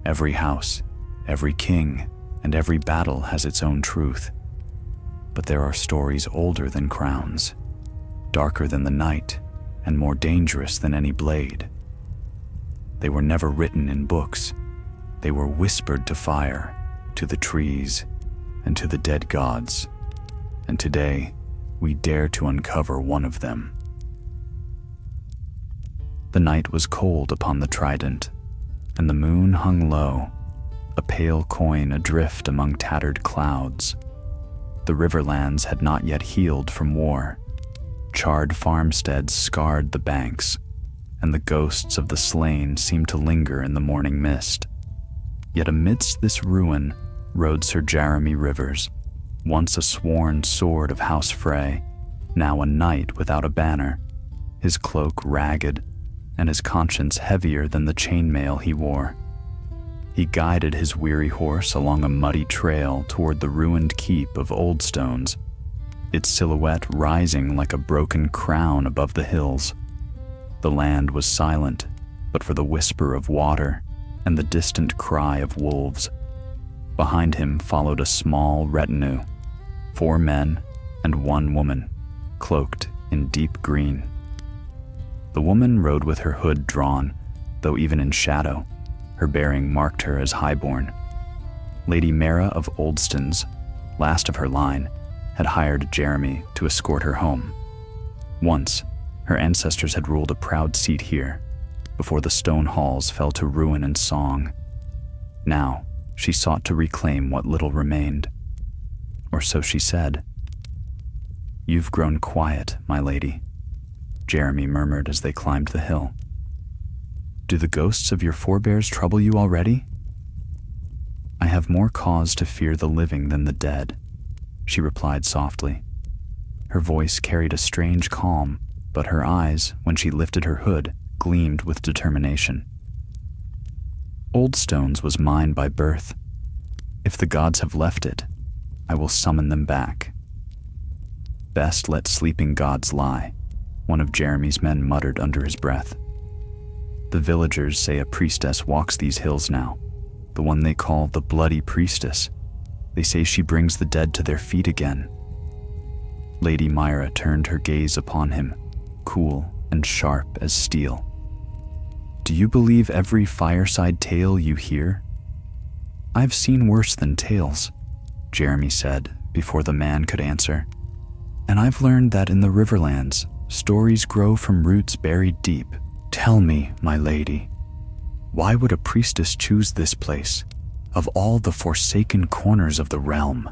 Every house, every king, and every battle has its own truth. But there are stories older than crowns, darker than the night, and more dangerous than any blade. They were never written in books. They were whispered to fire, to the trees, and to the dead gods. And today, we dare to uncover one of them. The night was cold upon the Trident, and the moon hung low, a pale coin adrift among tattered clouds. The riverlands had not yet healed from war. Charred farmsteads scarred the banks, and the ghosts of the slain seemed to linger in the morning mist. Yet amidst this ruin rode Sir Jeremy Rivers, once a sworn sword of House Frey, now a knight without a banner, his cloak ragged, and his conscience heavier than the chainmail he wore. He guided his weary horse along a muddy trail toward the ruined keep of Oldstones, its silhouette rising like a broken crown above the hills. The land was silent, but for the whisper of water and the distant cry of wolves. Behind him followed a small retinue, 4 men and 1 woman, cloaked in deep green. The woman rode with her hood drawn, though even in shadow, her bearing marked her as highborn. Lady Mara of Oldstones, last of her line, had hired Jeremy to escort her home. Once, her ancestors had ruled a proud seat here, before the stone halls fell to ruin and song. Now, she sought to reclaim what little remained. Or so she said. "You've grown quiet, my lady," Jeremy murmured as they climbed the hill. "Do the ghosts of your forebears trouble you already?" "I have more cause to fear the living than the dead," she replied softly. Her voice carried a strange calm, but her eyes, when she lifted her hood, gleamed with determination. "Oldstones was mine by birth. If the gods have left it, I will summon them back." "Best let sleeping gods lie," one of Jeremy's men muttered under his breath. "The villagers say a priestess walks these hills now, the one they call the Bloody Priestess. They say she brings the dead to their feet again." Lady Myra turned her gaze upon him, cool and sharp as steel. "Do you believe every fireside tale you hear?" "I've seen worse than tales," Jeremy said before the man could answer. "And I've learned that in the Riverlands, stories grow from roots buried deep. Tell me, my lady, why would a priestess choose this place, of all the forsaken corners of the realm?"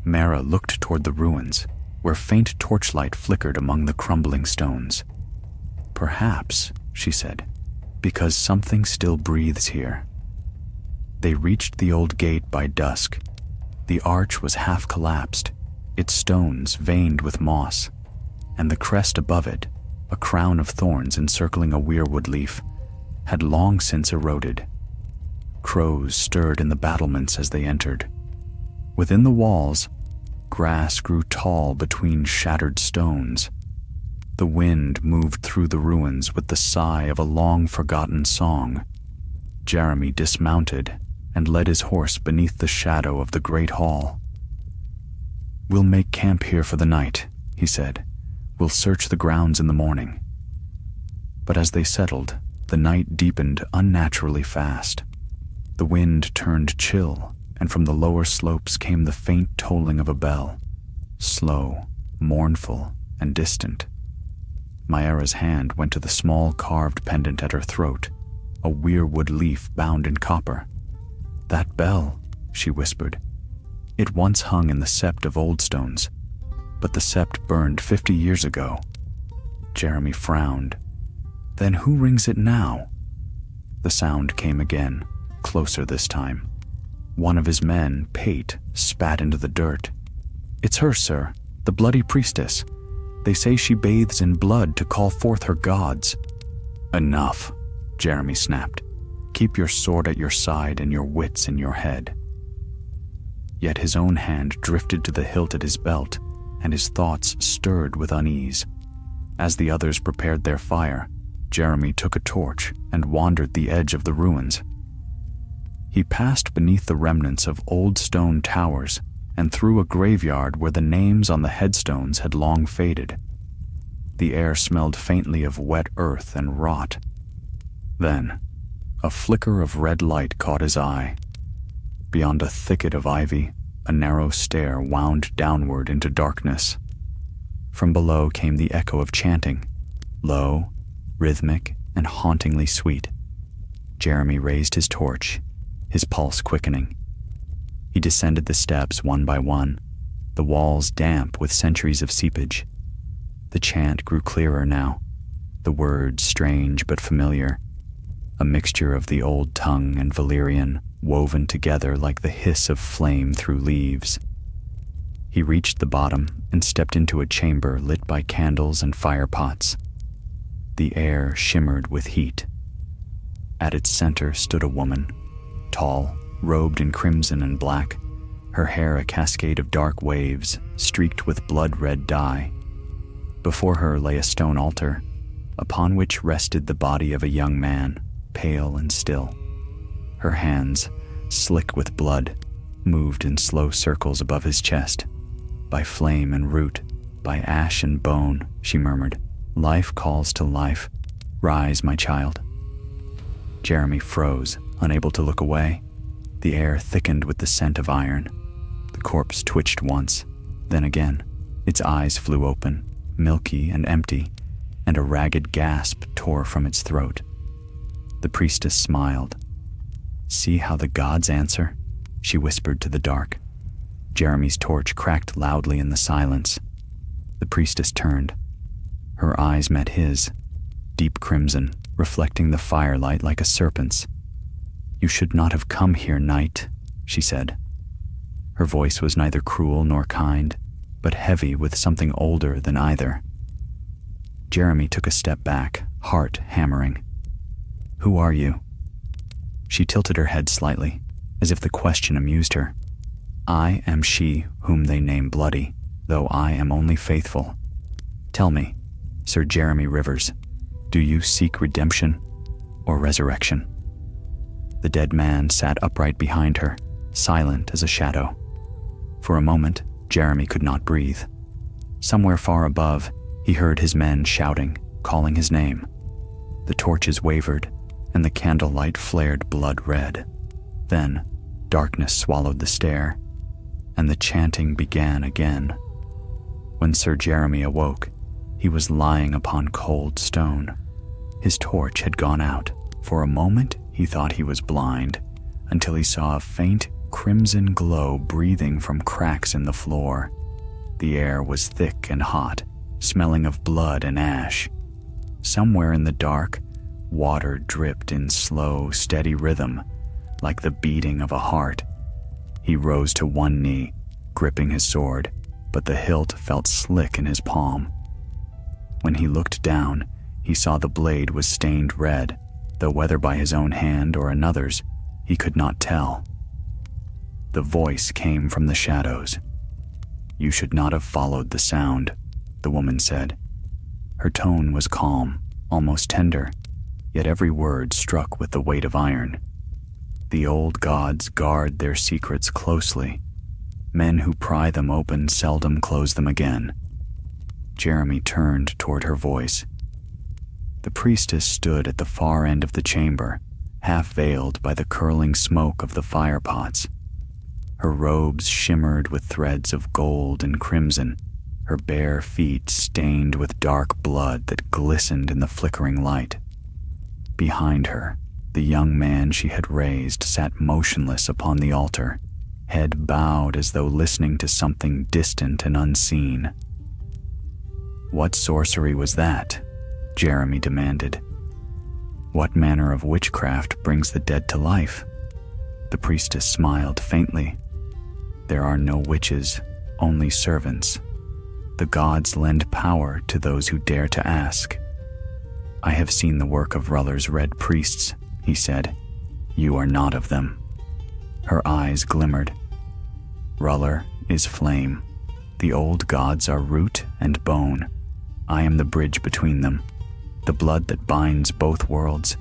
Mara looked toward the ruins, where faint torchlight flickered among the crumbling stones. "Perhaps," she said, "because something still breathes here." They reached the old gate by dusk. The arch was half collapsed, its stones veined with moss, and the crest above it, a crown of thorns encircling a weirwood leaf, had long since eroded. Crows stirred in the battlements as they entered. Within the walls, grass grew tall between shattered stones. The wind moved through the ruins with the sigh of a long-forgotten song. Jeremy dismounted and led his horse beneath the shadow of the great hall. "We'll make camp here for the night," he said. "We'll search the grounds in the morning." But as they settled, the night deepened unnaturally fast. The wind turned chill, and from the lower slopes came the faint tolling of a bell, slow, mournful, and distant. Myra's hand went to the small carved pendant at her throat, a weirwood leaf bound in copper. "That bell," she whispered. "It once hung in the sept of Oldstones, but the sept burned 50 years ago." Jeremy frowned. "Then who rings it now?" The sound came again, closer this time. One of his men, Pate, spat into the dirt. "It's her, sir, the Bloody Priestess. They say she bathes in blood to call forth her gods." "Enough," Jeremy snapped. "Keep your sword at your side and your wits in your head." Yet his own hand drifted to the hilt at his belt, and his thoughts stirred with unease. As the others prepared their fire, Jeremy took a torch and wandered the edge of the ruins. He passed beneath the remnants of old stone towers and through a graveyard where the names on the headstones had long faded. The air smelled faintly of wet earth and rot. Then, a flicker of red light caught his eye. Beyond a thicket of ivy, a narrow stair wound downward into darkness. From below came the echo of chanting, low, rhythmic, and hauntingly sweet. Jeremy raised his torch, his pulse quickening. He descended the steps one by one, the walls damp with centuries of seepage. The chant grew clearer now, the words strange but familiar, a mixture of the old tongue and Valyrian, woven together like the hiss of flame through leaves. He reached the bottom and stepped into a chamber lit by candles and fire pots. The air shimmered with heat. At its center stood a woman, tall, robed in crimson and black, her hair a cascade of dark waves streaked with blood-red dye. Before her lay a stone altar, upon which rested the body of a young man, pale and still. Her hands, slick with blood, moved in slow circles above his chest. By flame and root, by ash and bone, she murmured, "Life calls to life. Rise, my child." Jeremy froze, unable to look away. The air thickened with the scent of iron. The corpse twitched once, then again. Its eyes flew open, milky and empty, and a ragged gasp tore from its throat. The priestess smiled. "See how the gods answer?" she whispered to the dark. Jeremy's torch cracked loudly in the silence. The priestess turned. Her eyes met his, deep crimson, reflecting the firelight like a serpent's. "You should not have come here, knight," she said. Her voice was neither cruel nor kind, but heavy with something older than either. Jeremy took a step back, heart hammering. "Who are you?" She tilted her head slightly, as if the question amused her. "I am she whom they name Bloody, though I am only faithful. Tell me, Sir Jeremy Rivers, do you seek redemption or resurrection?" The dead man sat upright behind her, silent as a shadow. For a moment, Jeremy could not breathe. Somewhere far above, he heard his men shouting, calling his name. The torches wavered, and the candlelight flared blood red. Then, darkness swallowed the stair, and the chanting began again. When Sir Jeremy awoke, he was lying upon cold stone. His torch had gone out. For a moment, he thought he was blind, until he saw a faint crimson glow breathing from cracks in the floor. The air was thick and hot, smelling of blood and ash. Somewhere in the dark, water dripped in slow, steady rhythm, like the beating of a heart. He rose to one knee, gripping his sword, but the hilt felt slick in his palm. When he looked down, he saw the blade was stained red, though whether by his own hand or another's, he could not tell. The voice came from the shadows. "You should not have followed the sound," the woman said. Her tone was calm, almost tender, yet every word struck with the weight of iron. The old gods guard their secrets closely. Men who pry them open seldom close them again. Jeremy turned toward her voice. The priestess stood at the far end of the chamber, half veiled by the curling smoke of the fire pots. Her robes shimmered with threads of gold and crimson, her bare feet stained with dark blood that glistened in the flickering light. Behind her, the young man she had raised sat motionless upon the altar, head bowed as though listening to something distant and unseen. "What sorcery was that?" Jeremy demanded. "What manner of witchcraft brings the dead to life?" The priestess smiled faintly. "There are no witches, only servants. The gods lend power to those who dare to ask. I have seen the work of Ruller's red priests," he said. "You are not of them." Her eyes glimmered. "Ruller is flame. The old gods are root and bone. I am the bridge between them, the blood that binds both worlds.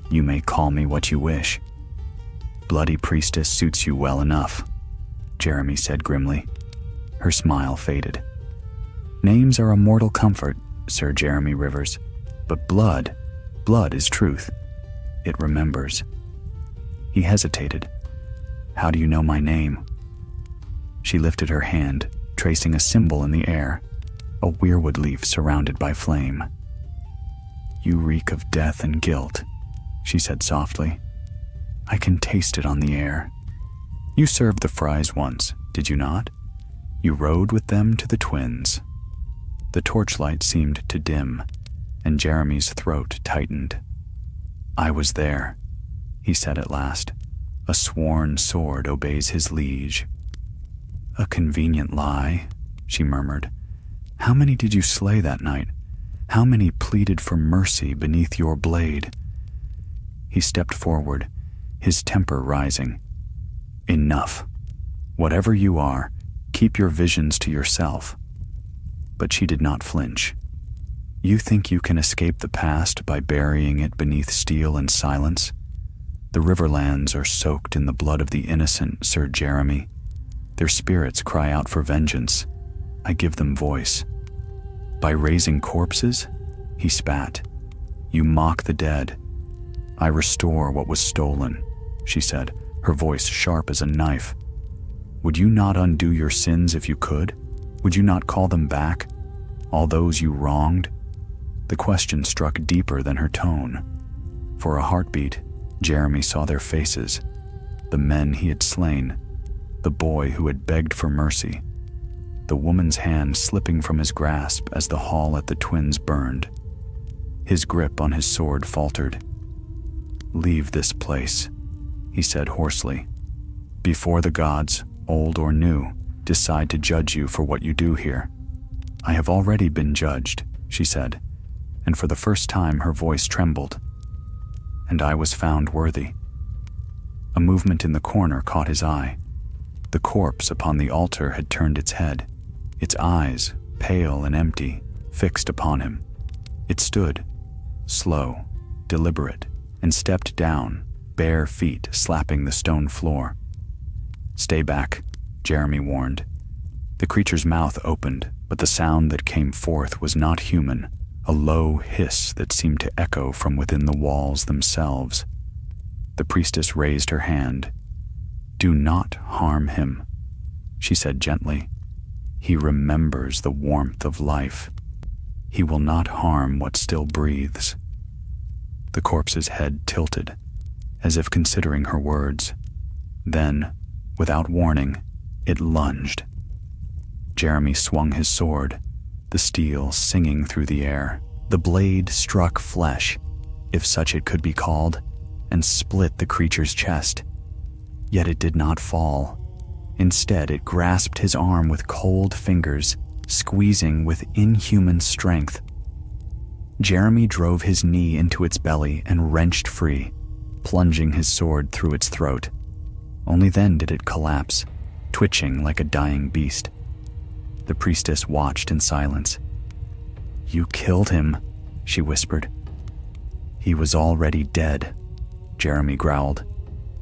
You may call me what you wish." bloody priestess suits you well enough," Jeremy said grimly. Her smile faded. "Names are a mortal comfort, Sir Jeremy Rivers, but blood is truth. It remembers." He hesitated. "How do you know my name?" She lifted her hand, tracing a symbol in the air, a weirwood leaf surrounded by flame. "You reek of death and guilt," she said softly. "I can taste it on the air. You served the Fries once, did you not? You rode with them to the Twins." The torchlight seemed to dim, and Jeremy's throat tightened. "I was there," he said at last. "A sworn sword obeys his liege." "A convenient lie," she murmured. "How many did you slay that night? How many pleaded for mercy beneath your blade?" He stepped forward, his temper rising. "Enough. Whatever you are, keep your visions to yourself." But she did not flinch. "You think you can escape the past by burying it beneath steel and silence? The Riverlands are soaked in the blood of the innocent, Sir Jeremy. Their spirits cry out for vengeance. I give them voice. By raising corpses?" He spat. "You mock the dead. I restore what was stolen," she said, her voice sharp as a knife. "Would you not undo your sins if you could? Would you not call them back? All those you wronged?" The question struck deeper than her tone. For a heartbeat, Jeremy saw their faces, the men he had slain, the boy who had begged for mercy, the woman's hand slipping from his grasp as the hall at the Twins burned. His grip on his sword faltered. "Leave this place," he said hoarsely, "before the gods, old or new, decide to judge you for what you do here." "I have already been judged," she said, and for the first time her voice trembled. "And I was found worthy." A movement in the corner caught his eye. The corpse upon the altar had turned its head, its eyes, pale and empty, fixed upon him. It stood, slow, deliberate, and stepped down, bare feet slapping the stone floor. "Stay back," Jeremy warned. The creature's mouth opened, but the sound that came forth was not human, a low hiss that seemed to echo from within the walls themselves. The priestess raised her hand. "Do not harm him," she said gently. "He remembers the warmth of life. He will not harm what still breathes." The corpse's head tilted, as if considering her words. Then, without warning, it lunged. Jeremy swung his sword, the steel singing through the air. The blade struck flesh, if such it could be called, and split the creature's chest. Yet it did not fall. Instead, it grasped his arm with cold fingers, squeezing with inhuman strength. Jeremy drove his knee into its belly and wrenched free, plunging his sword through its throat. Only then did it collapse, twitching like a dying beast. The priestess watched in silence. "You killed him," she whispered. "He was already dead," Jeremy growled.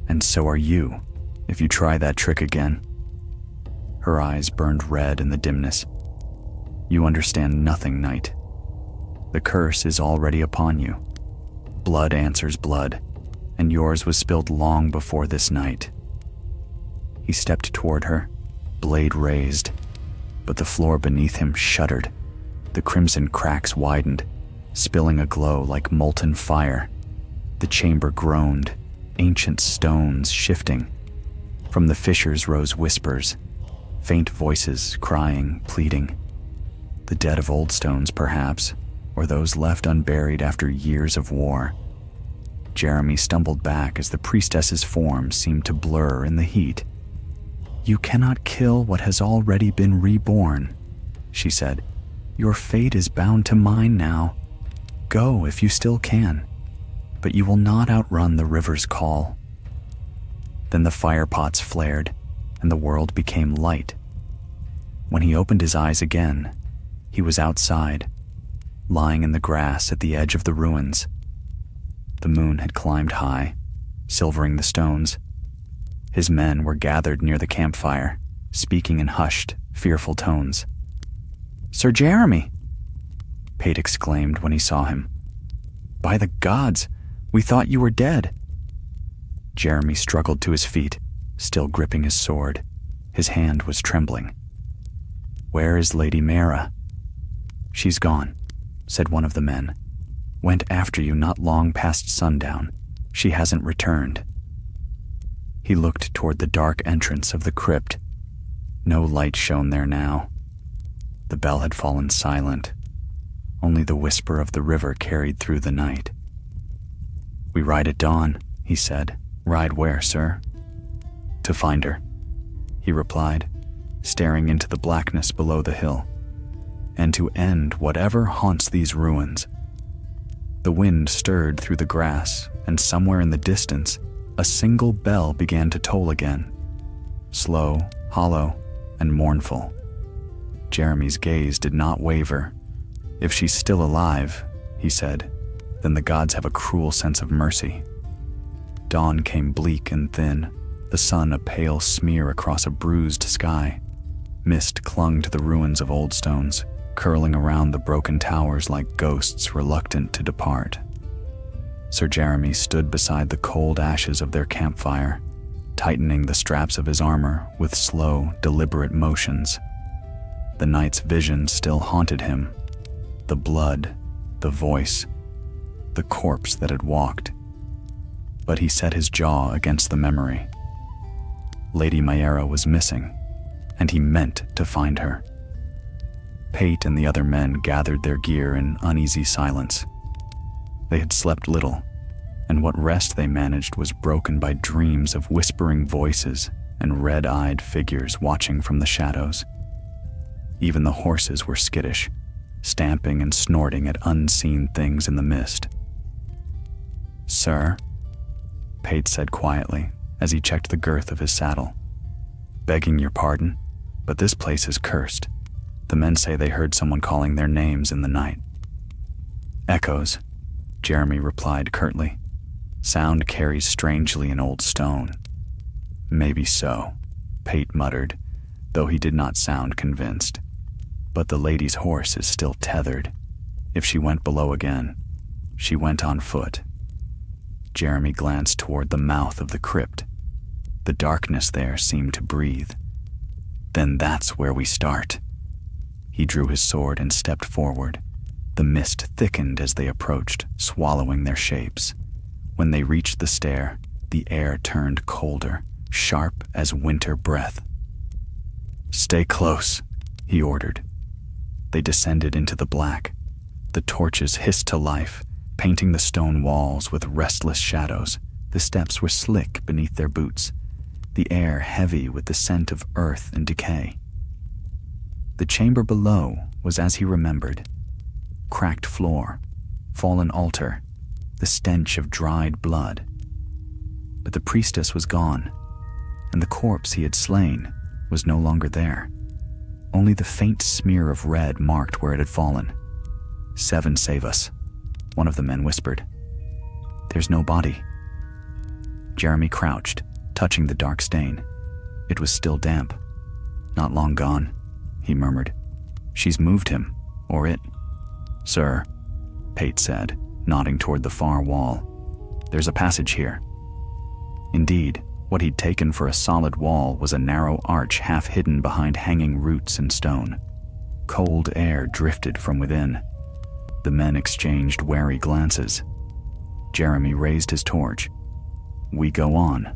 "And so are you, if you try that trick again." Her eyes burned red in the dimness. "You understand nothing, Knight. The curse is already upon you. Blood answers blood, and yours was spilled long before this night." He stepped toward her, blade raised, but the floor beneath him shuddered. The crimson cracks widened, spilling a glow like molten fire. The chamber groaned, ancient stones shifting. From the fissures rose whispers, faint voices crying, pleading. The dead of old stones, perhaps, or those left unburied after years of war. Jeremy stumbled back as the priestess's form seemed to blur in the heat. "You cannot kill what has already been reborn," she said. "Your fate is bound to mine now. Go if you still can, but you will not outrun the river's call." Then the firepots flared, and the world became light. When he opened his eyes again, he was outside, lying in the grass at the edge of the ruins. The moon had climbed high, silvering the stones, His men were gathered near the campfire, speaking in hushed, fearful tones. "Sir Jeremy!" Pate exclaimed when he saw him. "By the gods, we thought you were dead." Jeremy struggled to his feet, still gripping his sword. His hand was trembling. "Where is Lady Mara?" "She's gone," said one of the men. "Went after you not long past sundown. She hasn't returned." He looked toward the dark entrance of the crypt. No light shone there now. The bell had fallen silent. Only the whisper of the river carried through the night. "We ride at dawn," he said. "Ride where, sir?" "To find her," he replied, staring into the blackness below the hill. "And to end whatever haunts these ruins." The wind stirred through the grass, and somewhere in the distance, a single bell began to toll again. Slow, hollow, and mournful. Jeremy's gaze did not waver. "If she's still alive," he said, "then the gods have a cruel sense of mercy." Dawn came bleak and thin, the sun a pale smear across a bruised sky. Mist clung to the ruins of old stones, curling around the broken towers like ghosts reluctant to depart. Sir Jeremy stood beside the cold ashes of their campfire, tightening the straps of his armor with slow, deliberate motions. The night's vision still haunted him. The blood, the voice, the corpse that had walked. But he set his jaw against the memory. Lady Mara was missing, and he meant to find her. Pate and the other men gathered their gear in uneasy silence. They had slept little, and what rest they managed was broken by dreams of whispering voices and red-eyed figures watching from the shadows. Even the horses were skittish, stamping and snorting at unseen things in the mist. "Sir," Pate said quietly as he checked the girth of his saddle. "Begging your pardon, but this place is cursed. The men say they heard someone calling their names in the night." "Echoes," Jeremy replied curtly. "Sound carries strangely in old stone." "Maybe so," Pate muttered, though he did not sound convinced. "But the lady's horse is still tethered. If she went below again, she went on foot." Jeremy glanced toward the mouth of the crypt. The darkness there seemed to breathe. "Then that's where we start." He drew his sword and stepped forward. The mist thickened as they approached, swallowing their shapes. When they reached the stair, the air turned colder, sharp as winter breath. "Stay close," he ordered. They descended into the black. The torches hissed to life, painting the stone walls with restless shadows. The steps were slick beneath their boots, the air heavy with the scent of earth and decay. The chamber below was as he remembered. Cracked floor, fallen altar, the stench of dried blood. But the priestess was gone, and the corpse he had slain was no longer there. Only the faint smear of red marked where it had fallen. "Seven save us," one of the men whispered. "There's no body." Jeremy crouched, touching the dark stain. It was still damp. "Not long gone," he murmured. "She's moved him, or it." "Sir," Pate said, nodding toward the far wall. "There's a passage here." Indeed, what he'd taken for a solid wall was a narrow arch half hidden behind hanging roots and stone. Cold air drifted from within. The men exchanged wary glances. Jeremy raised his torch. "We go on."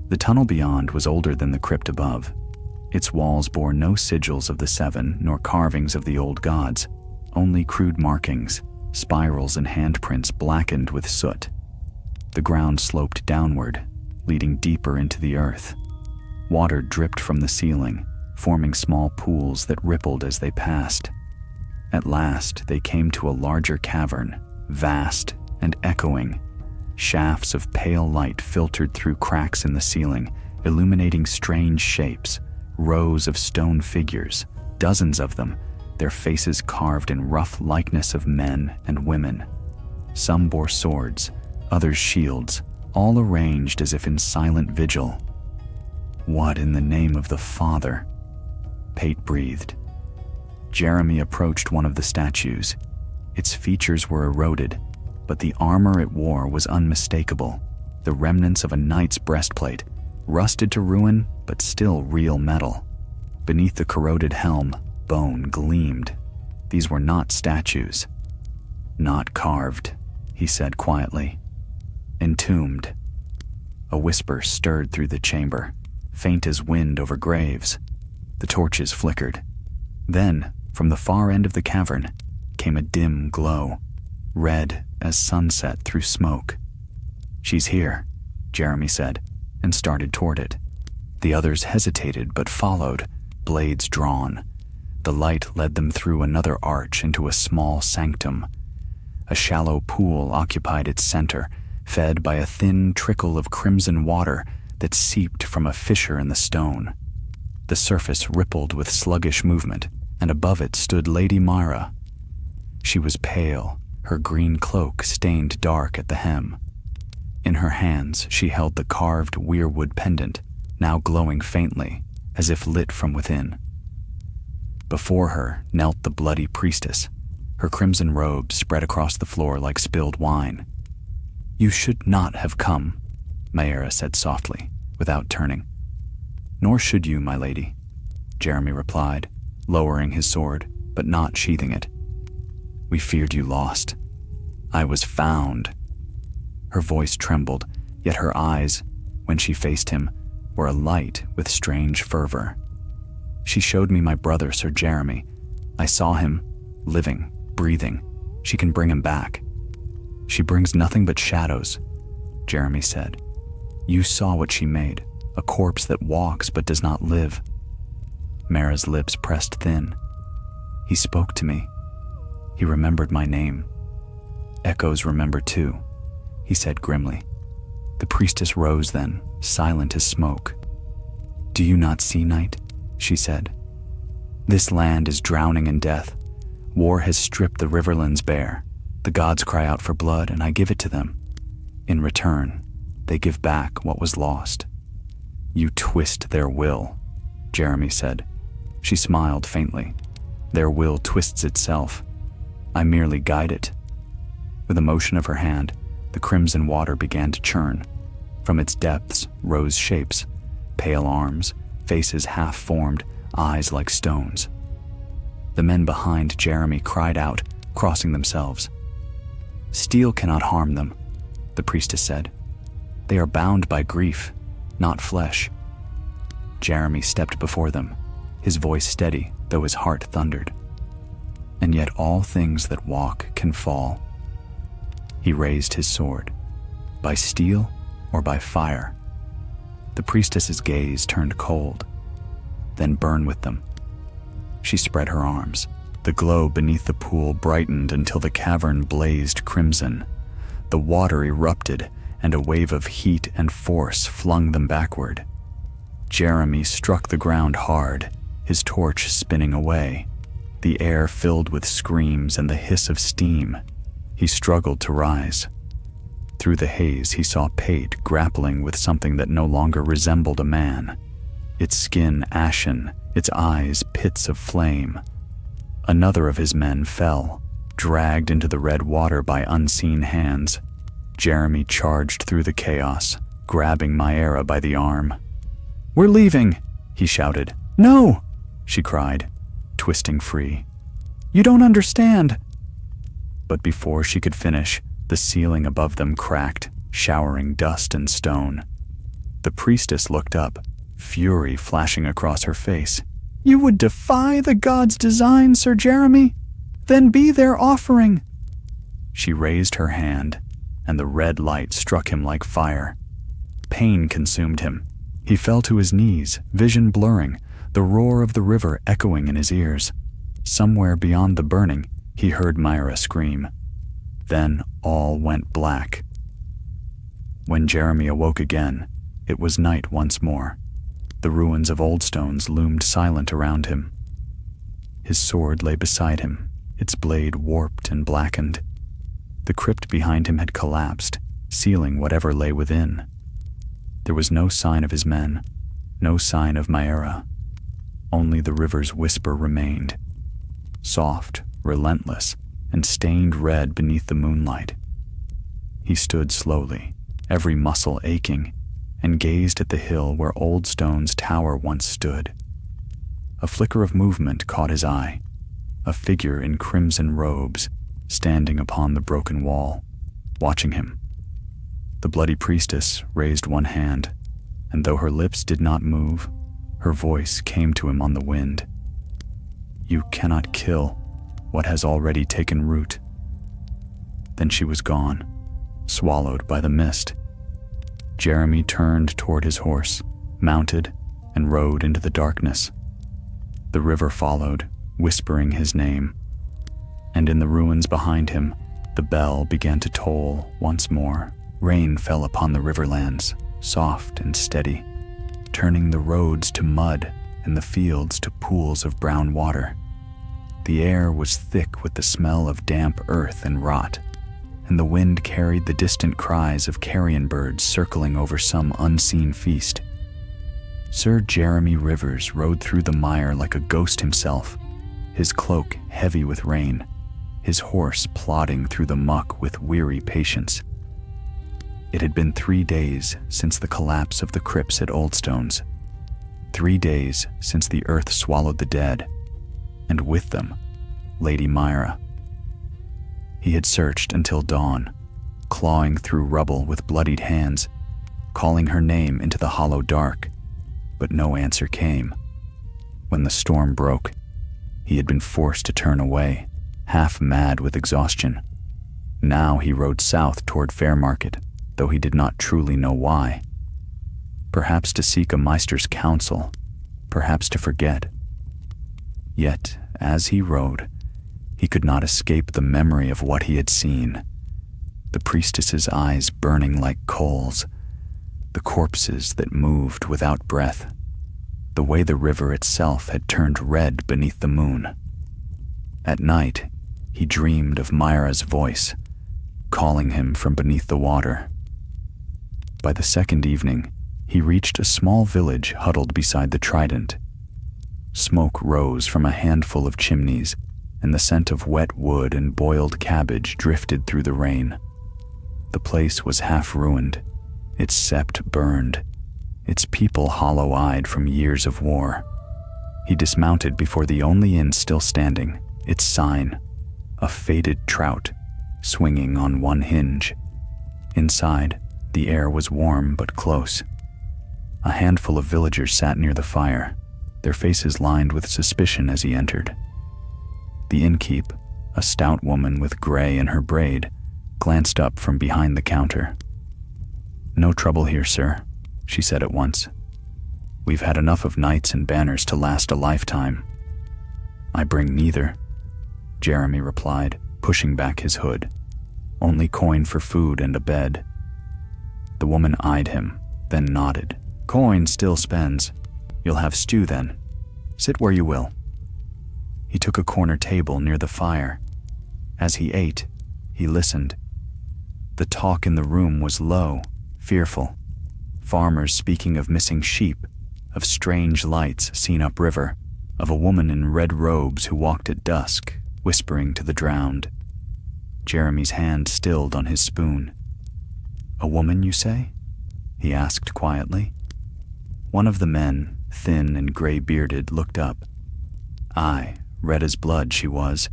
The tunnel beyond was older than the crypt above. Its walls bore no sigils of the seven nor carvings of the old gods, only crude markings, spirals and handprints blackened with soot. The ground sloped downward, leading deeper into the earth. Water dripped from the ceiling, forming small pools that rippled as they passed. At last, they came to a larger cavern, vast and echoing. Shafts of pale light filtered through cracks in the ceiling, illuminating strange shapes, rows of stone figures, dozens of them, their faces carved in rough likeness of men and women. Some bore swords, others shields, all arranged as if in silent vigil. What in the name of the Father? Pate breathed. Jeremy approached one of the statues. Its features were eroded, but the armor it wore was unmistakable, the remnants of a knight's breastplate, rusted to ruin but still real metal. Beneath the corroded helm, bone gleamed. These were not statues. Not carved, he said quietly. Entombed. A whisper stirred through the chamber, faint as wind over graves. The torches flickered. Then, from the far end of the cavern, came a dim glow, red as sunset through smoke. "She's here," Jeremy said, and started toward it. The others hesitated but followed, blades drawn. The light led them through another arch into a small sanctum. A shallow pool occupied its center, fed by a thin trickle of crimson water that seeped from a fissure in the stone. The surface rippled with sluggish movement, and above it stood Lady Myra. She was pale, her green cloak stained dark at the hem. In her hands she held the carved weirwood pendant, now glowing faintly, as if lit from within. Before her knelt the bloody priestess, her crimson robe spread across the floor like spilled wine. "You should not have come," Myra said softly, without turning. "Nor should you, my lady," Jeremy replied, lowering his sword, but not sheathing it. "We feared you lost. I was found." Her voice trembled, yet her eyes, when she faced him, were alight with strange fervor. "She showed me my brother, Sir Jeremy. I saw him, living, breathing. She can bring him back." "She brings nothing but shadows," Jeremy said. "You saw what she made, a corpse that walks but does not live." Mara's lips pressed thin. "He spoke to me. He remembered my name. Echoes remember too," he said grimly. The priestess rose then, silent as smoke. "Do you not see, knight?" she said. "This land is drowning in death. War has stripped the riverlands bare. The gods cry out for blood, and I give it to them. In return, they give back what was lost." "You twist their will," Jeremy said. She smiled faintly. "Their will twists itself. I merely guide it." With a motion of her hand, the crimson water began to churn. From its depths rose shapes, pale arms, faces half-formed, eyes like stones. The men behind Jeremy cried out, crossing themselves. "Steel cannot harm them," the priestess said. "They are bound by grief, not flesh." Jeremy stepped before them, his voice steady, though his heart thundered. "And yet all things that walk can fall." He raised his sword. "By steel or by fire?" The priestess's gaze turned cold. "Then burn with them." She spread her arms. The glow beneath the pool brightened until the cavern blazed crimson. The water erupted, and a wave of heat and force flung them backward. Jeremy struck the ground hard, his torch spinning away. The air filled with screams and the hiss of steam. He struggled to rise. Through the haze he saw Pate grappling with something that no longer resembled a man. Its skin ashen, its eyes pits of flame. Another of his men fell, dragged into the red water by unseen hands. Jeremy charged through the chaos, grabbing Myra by the arm. "We're leaving," he shouted. "No," she cried, twisting free. "You don't understand." But before she could finish, the ceiling above them cracked, showering dust and stone. The priestess looked up, fury flashing across her face. "You would defy the gods' design, Sir Jeremy? Then be their offering." She raised her hand, and the red light struck him like fire. Pain consumed him. He fell to his knees, vision blurring, the roar of the river echoing in his ears. Somewhere beyond the burning, he heard Myra scream. Then all went black. When Jeremy awoke again, it was night once more. The ruins of old stones loomed silent around him. His sword lay beside him, its blade warped and blackened. The crypt behind him had collapsed, sealing whatever lay within. There was no sign of his men, no sign of Maera. Only the river's whisper remained, soft, relentless, and stained red beneath the moonlight. He stood slowly, every muscle aching, and gazed at the hill where Old Stone's tower once stood. A flicker of movement caught his eye, a figure in crimson robes standing upon the broken wall, watching him. The bloody priestess raised one hand, and though her lips did not move, her voice came to him on the wind. "You cannot kill what has already taken root." Then she was gone, swallowed by the mist. Jeremy turned toward his horse, mounted, and rode into the darkness. The river followed, whispering his name, and in the ruins behind him, the bell began to toll once more. Rain fell upon the riverlands, soft and steady, turning the roads to mud and the fields to pools of brown water. The air was thick with the smell of damp earth and rot, and the wind carried the distant cries of carrion birds circling over some unseen feast. Sir Jeremy Rivers rode through the mire like a ghost himself, his cloak heavy with rain, his horse plodding through the muck with weary patience. It had been 3 days since the collapse of the crypts at Oldstones, 3 days since the earth swallowed the dead, and with them, Lady Maera. He had searched until dawn, clawing through rubble with bloodied hands, calling her name into the hollow dark, but no answer came. When the storm broke, he had been forced to turn away, half mad with exhaustion. Now he rode south toward Fairmarket, though he did not truly know why. Perhaps to seek a Meister's counsel, perhaps to forget. Yet, as he rode, he could not escape the memory of what he had seen. The priestess's eyes burning like coals, the corpses that moved without breath, the way the river itself had turned red beneath the moon. At night, he dreamed of Maera's voice, calling him from beneath the water. By the second evening, he reached a small village huddled beside the Trident. Smoke rose from a handful of chimneys, and the scent of wet wood and boiled cabbage drifted through the rain. The place was half ruined, its sept burned, its people hollow-eyed from years of war. He dismounted before the only inn still standing, its sign, a faded trout, swinging on one hinge. Inside, the air was warm but close. A handful of villagers sat near the fire, their faces lined with suspicion as he entered. The innkeep, a stout woman with gray in her braid, glanced up from behind the counter. "No trouble here, sir," she said at once. "We've had enough of knights and banners to last a lifetime." "I bring neither," Jeremy replied, pushing back his hood. "Only coin for food and a bed." The woman eyed him, then nodded. "Coin still spends. You'll have stew then. Sit where you will." He took a corner table near the fire. As he ate, he listened. The talk in the room was low, fearful. Farmers speaking of missing sheep, of strange lights seen upriver, of a woman in red robes who walked at dusk, whispering to the drowned. Jeremy's hand stilled on his spoon. "A woman, you say?" he asked quietly. One of the men, thin and gray-bearded, looked up. Aye, red as blood she was.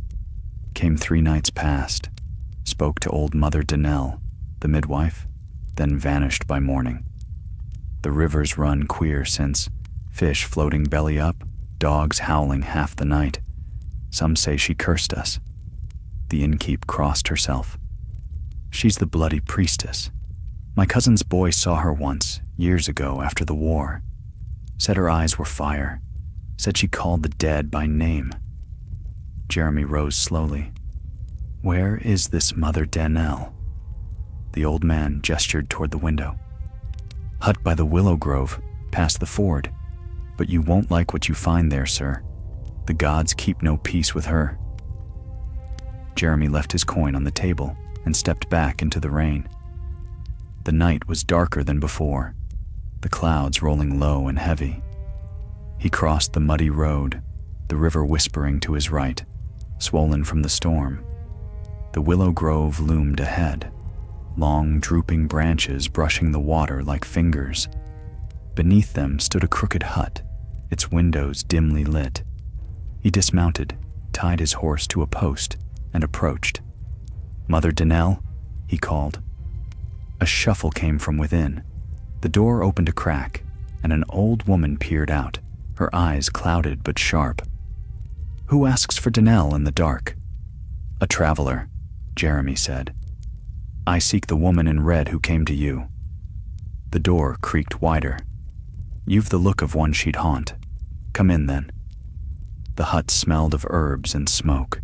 Came 3 nights past, spoke to old Mother Danelle, the midwife, then vanished by morning. The river's run queer since, fish floating belly up, dogs howling half the night. Some say she cursed us. The innkeep crossed herself. She's the bloody priestess. My cousin's boy saw her once, years ago after the war. Said her eyes were fire. Said she called the dead by name. Jeremy rose slowly. "Where is this Mother Danelle?" The old man gestured toward the window. "Hut by the willow grove, past the ford. But you won't like what you find there, sir. The gods keep no peace with her." Jeremy left his coin on the table and stepped back into the rain. The night was darker than before, the clouds rolling low and heavy. He crossed the muddy road, the river whispering to his right, swollen from the storm. The willow grove loomed ahead, long drooping branches brushing the water like fingers. Beneath them stood a crooked hut, its windows dimly lit. He dismounted, tied his horse to a post, and approached. "Mother Danelle," he called. A shuffle came from within. The door opened a crack, and an old woman peered out, her eyes clouded but sharp. "Who asks for Danelle in the dark?" "A traveler," Jeremy said. "I seek the woman in red who came to you." The door creaked wider. "You've the look of one she'd haunt. Come in then." The hut smelled of herbs and smoke.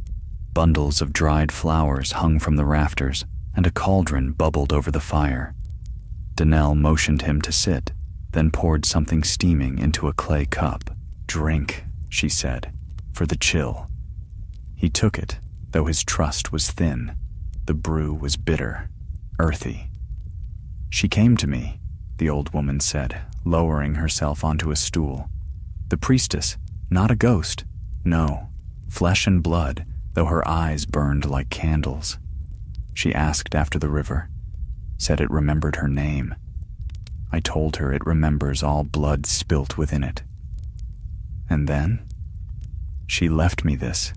Bundles of dried flowers hung from the rafters, and a cauldron bubbled over the fire. Danelle motioned him to sit, then poured something steaming into a clay cup. "Drink," she said, "for the chill." He took it, though his trust was thin. The brew was bitter, earthy. "She came to me," the old woman said, lowering herself onto a stool. "The priestess, not a ghost. No, flesh and blood, though her eyes burned like candles. She asked after the river, said it remembered her name. I told her it remembers all blood spilt within it. And then she left me this."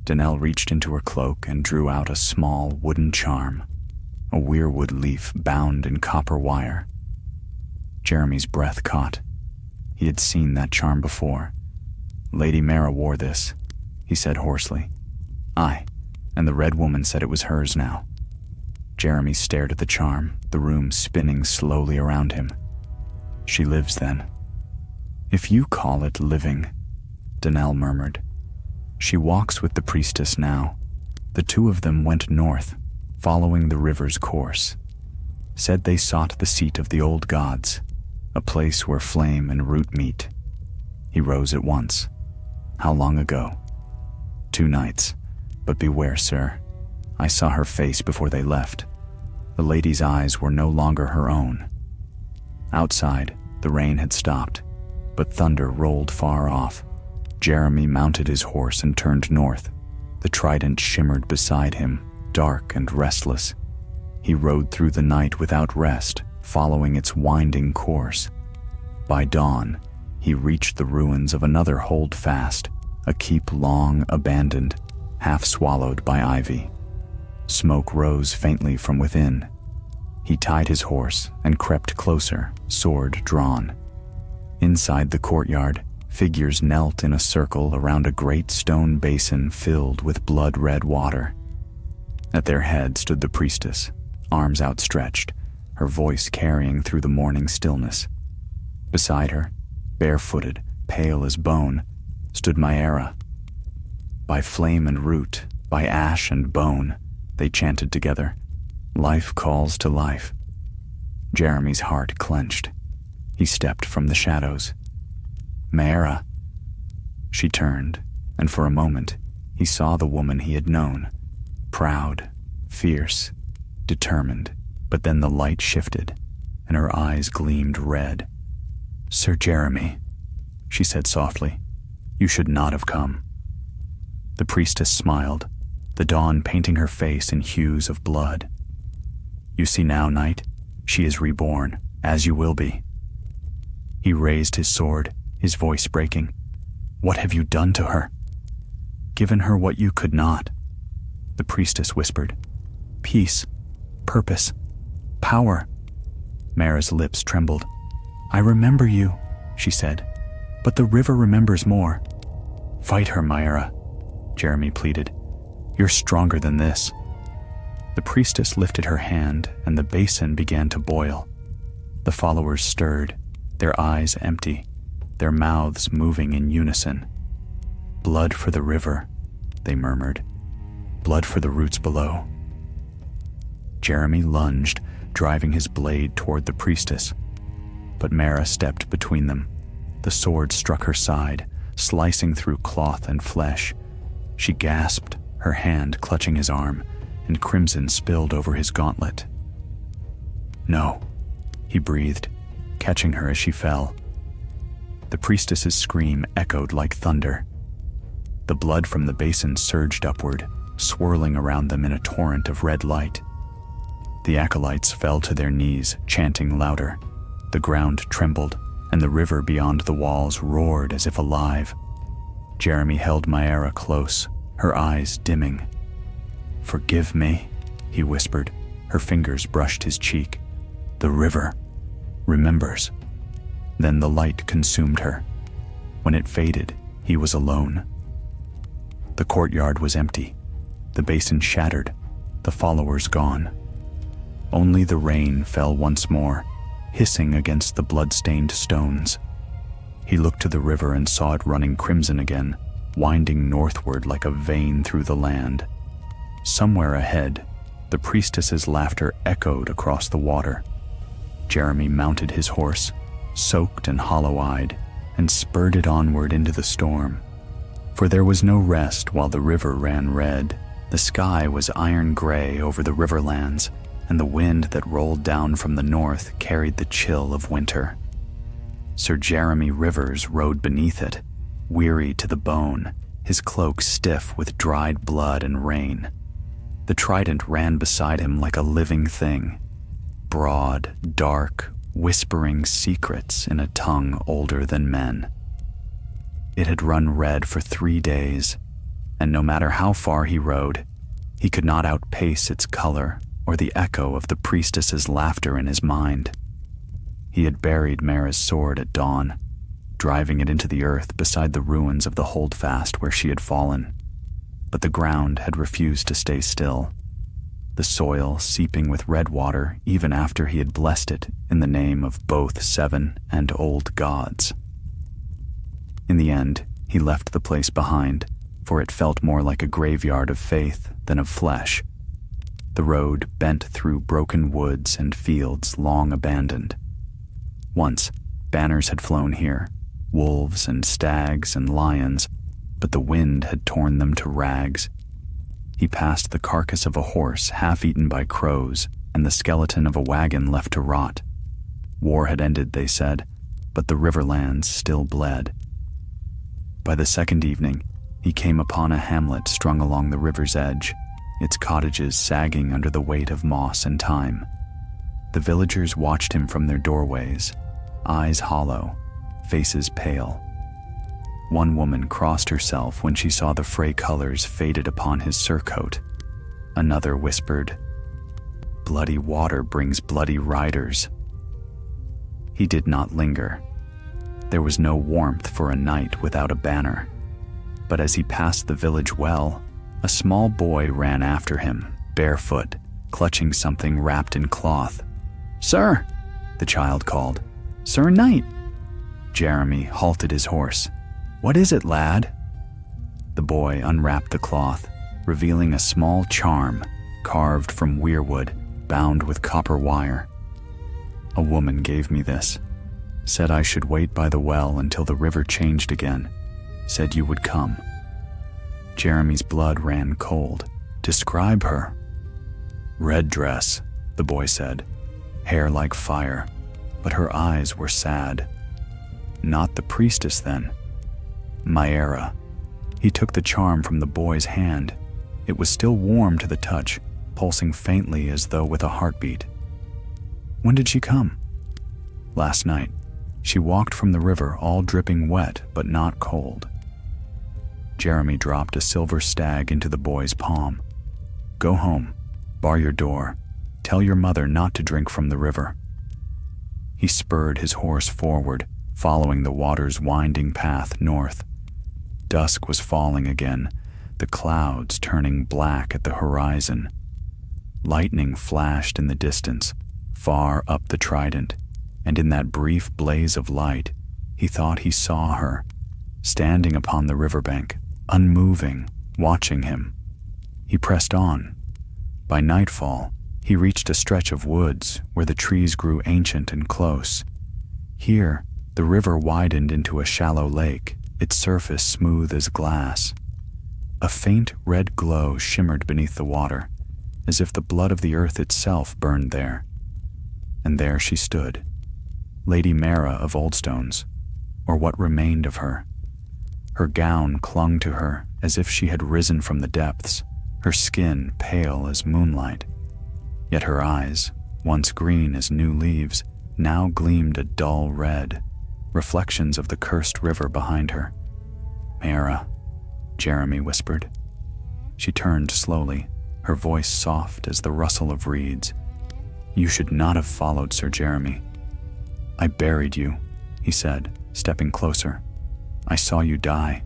Danelle reached into her cloak and drew out a small wooden charm, a weirwood leaf bound in copper wire. Jeremy's breath caught. He had seen that charm before. "Lady Mara wore this," he said hoarsely. "Aye, and the red woman said it was hers now." Jeremy stared at the charm, the room spinning slowly around him. "She lives then." "If you call it living," Danelle murmured. "She walks with the priestess now." The two of them went north, following the river's course. Said they sought the seat of the old gods, a place where flame and root meet. He rose at once. "How long ago?" "2 nights. But beware, sir. I saw her face before they left. The lady's eyes were no longer her own." Outside, the rain had stopped, but thunder rolled far off. Jeremy mounted his horse and turned north. The trident shimmered beside him, dark and restless. He rode through the night without rest, following its winding course. By dawn, he reached the ruins of another holdfast, a keep long abandoned, half swallowed by ivy. Smoke rose faintly from within. He tied his horse and crept closer, sword drawn. Inside the courtyard, figures knelt in a circle around a great stone basin filled with blood-red water. At their head stood the priestess, arms outstretched, her voice carrying through the morning stillness. Beside her, barefooted, pale as bone, stood Maera. "By flame and root, by ash and bone," they chanted together. "Life calls to life." Jeremy's heart clenched. He stepped from the shadows. "Maera." She turned, and for a moment, he saw the woman he had known. Proud, fierce, determined, but then the light shifted, and her eyes gleamed red. "Sir Jeremy," she said softly, "you should not have come." The priestess smiled, the dawn painting her face in hues of blood. "You see now, knight, she is reborn, as you will be." He raised his sword, his voice breaking. "What have you done to her?" "Given her what you could not," the priestess whispered. "Peace, purpose, power." Mara's lips trembled. "I remember you," she said, "but the river remembers more." "Fight her, Maera," Jeremy pleaded. "You're stronger than this." The priestess lifted her hand, and the basin began to boil. The followers stirred, their eyes empty, their mouths moving in unison. "Blood for the river," they murmured. "Blood for the roots below." Jeremy lunged, driving his blade toward the priestess. But Mara stepped between them. The sword struck her side, slicing through cloth and flesh. She gasped, her hand clutching his arm, and crimson spilled over his gauntlet. No, he breathed, catching her as she fell. The priestess's scream echoed like thunder. The blood from the basin surged upward, swirling around them in a torrent of red light. The acolytes fell to their knees, chanting louder. The ground trembled, and the river beyond the walls roared as if alive. Jeremy held Maera close, her eyes dimming. "Forgive me," he whispered. Her fingers brushed his cheek. "The river remembers." Then the light consumed her. When it faded, he was alone. The courtyard was empty, the basin shattered, the followers gone. Only the rain fell once more, hissing against the blood-stained stones. He looked to the river and saw it running crimson again, winding northward like a vein through the land. Somewhere ahead, the priestess's laughter echoed across the water. Jeremy mounted his horse, soaked and hollow-eyed, and spurred it onward into the storm. For there was no rest while the river ran red. The sky was iron gray over the riverlands, and the wind that rolled down from the north carried the chill of winter. Sir Jeremy Rivers rode beneath it, weary to the bone, his cloak stiff with dried blood and rain. The trident ran beside him like a living thing, broad, dark, whispering secrets in a tongue older than men. It had run red for 3 days, and no matter how far he rode, he could not outpace its color or the echo of the priestess's laughter in his mind. He had buried Maera's sword at dawn, driving it into the earth beside the ruins of the holdfast where she had fallen. But the ground had refused to stay still, the soil seeping with red water even after he had blessed it in the name of both Seven and Old Gods. In the end, he left the place behind, for it felt more like a graveyard of faith than of flesh. The road bent through broken woods and fields long abandoned. Once, banners had flown here, wolves and stags and lions, but the wind had torn them to rags. He passed the carcass of a horse half-eaten by crows and the skeleton of a wagon left to rot. War had ended, they said, but the riverlands still bled. By the second evening, he came upon a hamlet strung along the river's edge, its cottages sagging under the weight of moss and time. The villagers watched him from their doorways, eyes hollow, faces pale. One woman crossed herself when she saw the fray colors faded upon his surcoat. Another whispered, "Bloody water brings bloody riders." He did not linger. There was no warmth for a night without a banner. But as he passed the village well, a small boy ran after him, barefoot, clutching something wrapped in cloth. "Sir," the child called. "Sir Knight." Jeremy halted his horse. "What is it, lad?" The boy unwrapped the cloth, revealing a small charm carved from weirwood, bound with copper wire. "A woman gave me this. Said I should wait by the well until the river changed again. Said you would come." Jeremy's blood ran cold. "Describe her." "Red dress," the boy said. "Hair like fire, but her eyes were sad." "Not the priestess, then?" "Maera." He took the charm from the boy's hand. It was still warm to the touch, pulsing faintly as though with a heartbeat. "When did she come?" "Last night. She walked from the river all dripping wet but not cold." Jeremy dropped a silver stag into the boy's palm. "Go home, bar your door, tell your mother not to drink from the river." He spurred his horse forward, following the water's winding path north. Dusk was falling again, the clouds turning black at the horizon. Lightning flashed in the distance, far up the trident, and in that brief blaze of light, he thought he saw her, standing upon the riverbank, unmoving, watching him. He pressed on. By nightfall, he reached a stretch of woods where the trees grew ancient and close. Here, the river widened into a shallow lake, its surface smooth as glass. A faint red glow shimmered beneath the water, as if the blood of the earth itself burned there. and there she stood, Lady Mara of Oldstones, or what remained of her. Her gown clung to her as if she had risen from the depths, her skin pale as moonlight. Yet her eyes, once green as new leaves, now gleamed a dull red, reflections of the cursed river behind her. "Mara," Jeremy whispered. She turned slowly, her voice soft as the rustle of reeds. "You should not have followed Sir Jeremy. I buried you," he said, stepping closer. "I saw you die.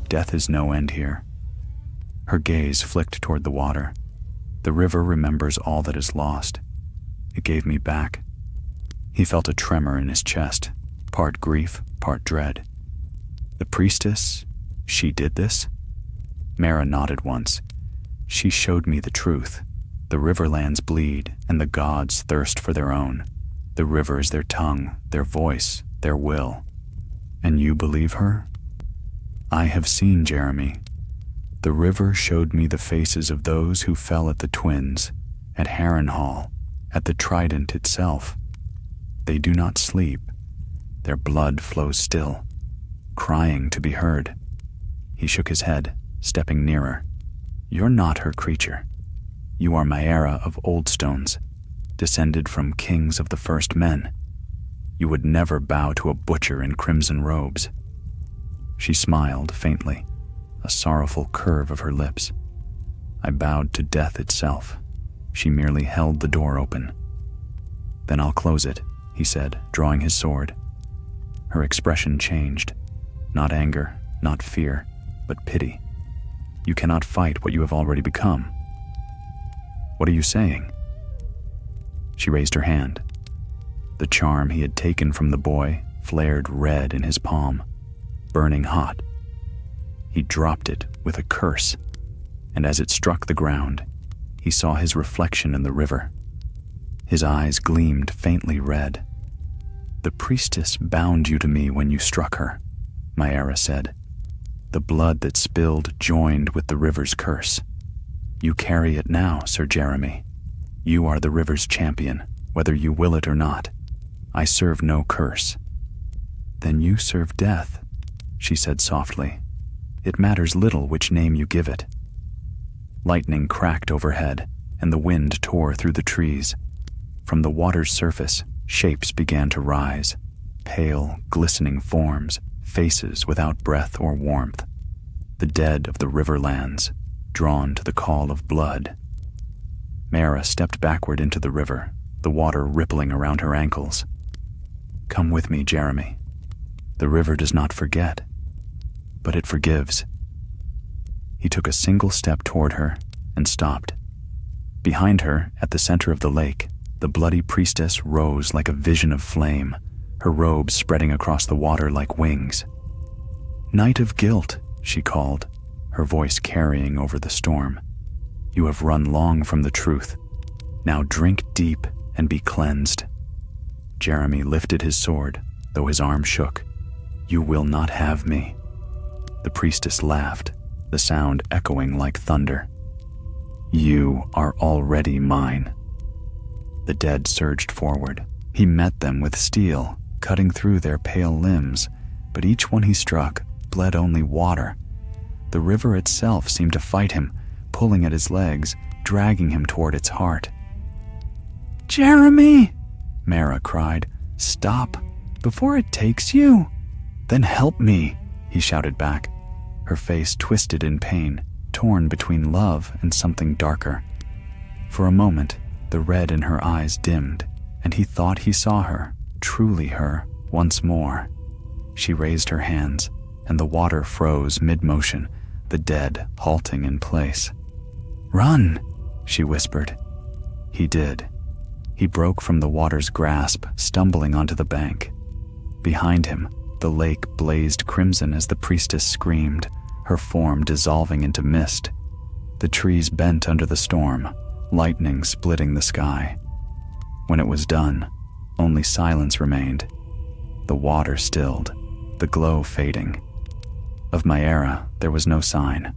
Death is no end here." Her gaze flicked toward the water. "The river remembers all that is lost. It gave me back." He felt a tremor in his chest, part grief, part dread. "The priestess, she did this?" Mara nodded once. "She showed me the truth. The riverlands bleed, and the gods thirst for their own. The river is their tongue, their voice, their will." "And you believe her?" "I have seen Jeremy. The river showed me the faces of those who fell at the Twins, at Harrenhal, at the Trident itself. They do not sleep. Their blood flows still, crying to be heard." He shook his head, stepping nearer. "You're not her creature. You are Maera of Oldstones, descended from kings of the first men. You would never bow to a butcher in crimson robes." She smiled faintly, a sorrowful curve of her lips. "I bowed to death itself." She merely held the door open. "Then I'll close it," he said, drawing his sword. Her expression changed. Not anger, not fear, but pity. "You cannot fight what you have already become." "What are you saying?" She raised her hand. The charm he had taken from the boy flared red in his palm, burning hot. He dropped it with a curse, and as it struck the ground, he saw his reflection in the river. His eyes gleamed faintly red. "The priestess bound you to me when you struck her," Maera said. "The blood that spilled joined with the river's curse. You carry it now, Sir Jeremy. You are the river's champion, whether you will it or not. I serve no curse." "Then you serve death," she said softly. "It matters little which name you give it." Lightning cracked overhead, and the wind tore through the trees. From the water's surface, shapes began to rise, pale, glistening forms, faces without breath or warmth. The dead of the riverlands, drawn to the call of blood. Mara stepped backward into the river, the water rippling around her ankles. "Come with me, Jeremy. The river does not forget, but it forgives." He took a single step toward her and stopped. Behind her, at the center of the lake, the bloody priestess rose like a vision of flame, her robes spreading across the water like wings. "Night of guilt," she called, her voice carrying over the storm. "You have run long from the truth. Now drink deep and be cleansed." Jeremy lifted his sword, though his arm shook. "You will not have me." The priestess laughed, the sound echoing like thunder. "You are already mine." The dead surged forward. He met them with steel, cutting through their pale limbs, but each one he struck bled only water. The river itself seemed to fight him, pulling at his legs, dragging him toward its heart. "Jeremy!" Mara cried. "Stop, before it takes you." "Then help me," he shouted back, her face twisted in pain, torn between love and something darker. For a moment, the red in her eyes dimmed, and he thought he saw her, truly her, once more. She raised her hands, and the water froze mid-motion, the dead halting in place. "Run," she whispered. He did. He broke from the water's grasp, stumbling onto the bank. Behind him, the lake blazed crimson as the priestess screamed, her form dissolving into mist. The trees bent under the storm, lightning splitting the sky. When it was done, only silence remained. The water stilled, the glow fading. Of Maera, there was no sign.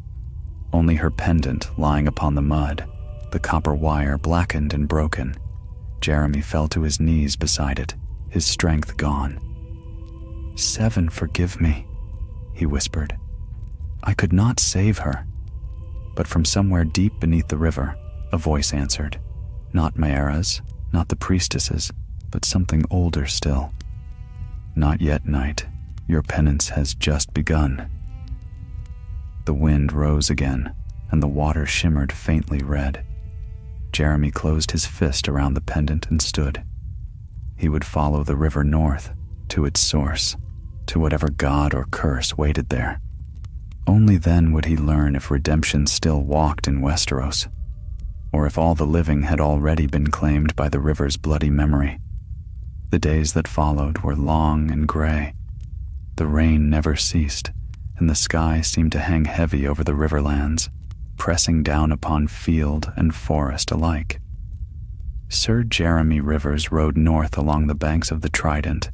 Only her pendant lying upon the mud, the copper wire blackened and broken. Jeremy fell to his knees beside it, his strength gone. "Seven, forgive me," he whispered. "I could not save her." But from somewhere deep beneath the river, a voice answered. Not Maera's, not the priestess's, but something older still. "Not yet, knight. Your penance has just begun." The wind rose again, and the water shimmered faintly red. Jeremy closed his fist around the pendant and stood. He would follow the river north, to its source, to whatever god or curse waited there. Only then would he learn if redemption still walked in Westeros, or if all the living had already been claimed by the river's bloody memory. The days that followed were long and gray. The rain never ceased, and the sky seemed to hang heavy over the riverlands, pressing down upon field and forest alike. Sir Jeremy Rivers rode north along the banks of the Trident,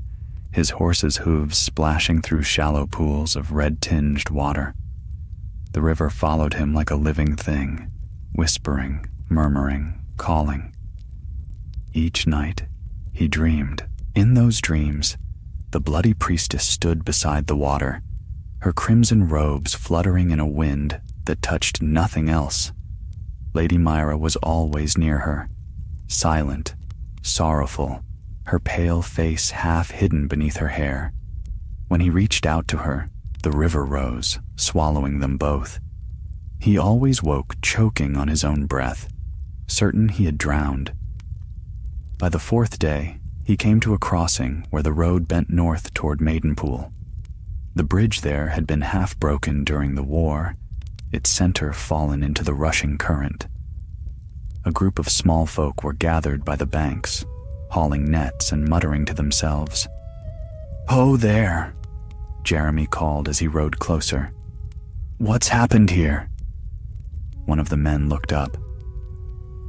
his horse's hooves splashing through shallow pools of red-tinged water. The river followed him like a living thing, whispering, murmuring, calling. Each night, he dreamed. In those dreams, the bloody priestess stood beside the water, her crimson robes fluttering in a wind that touched nothing else. Lady Myra was always near her, silent, sorrowful, her pale face half hidden beneath her hair. When he reached out to her, the river rose, swallowing them both. He always woke choking on his own breath, certain he had drowned. By the fourth day, he came to a crossing where the road bent north toward Maidenpool. The bridge there had been half broken during the war, its center fallen into the rushing current. A group of small folk were gathered by the banks, hauling nets and muttering to themselves. "Ho there!" Jeremy called as he rode closer. "What's happened here?" One of the men looked up.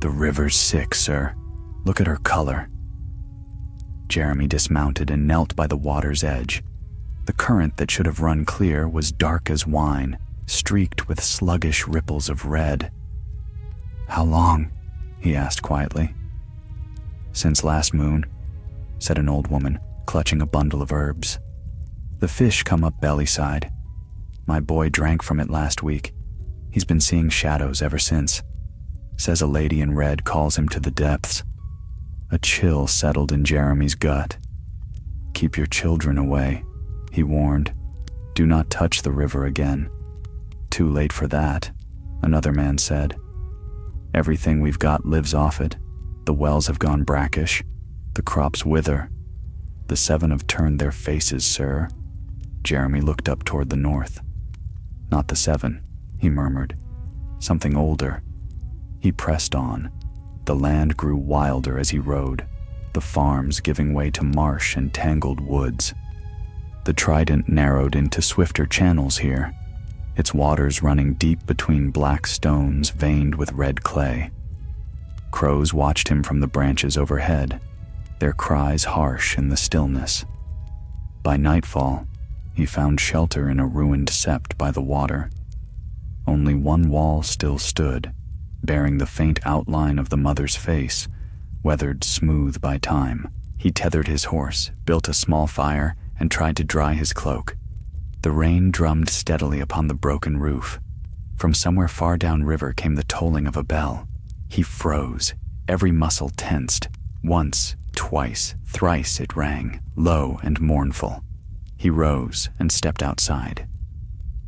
"The river's sick, sir. Look at her color." Jeremy dismounted and knelt by the water's edge. The current that should have run clear was dark as wine, streaked with sluggish ripples of red. "How long?" he asked quietly. "Since last moon," said an old woman, clutching a bundle of herbs. "The fish come up belly side. My boy drank from it last week. He's been seeing shadows ever since. Says a lady in red calls him to the depths." A chill settled in Jeremy's gut. "Keep your children away," he warned. "Do not touch the river again." "Too late for that," another man said. "Everything we've got lives off it. The wells have gone brackish. The crops wither. The seven have turned their faces, sir." Jeremy looked up toward the north. "Not the seven," he murmured. "Something older." He pressed on. The land grew wilder as he rode, the farms giving way to marsh and tangled woods. The Trident narrowed into swifter channels here, its waters running deep between black stones veined with red clay. Crows watched him from the branches overhead, their cries harsh in the stillness. By nightfall, he found shelter in a ruined sept by the water. Only one wall still stood, bearing the faint outline of the mother's face, weathered smooth by time. He tethered his horse, built a small fire, and tried to dry his cloak. The rain drummed steadily upon the broken roof. From somewhere far downriver came the tolling of a bell. He froze, every muscle tensed. Once, twice, thrice it rang, low and mournful. He rose and stepped outside.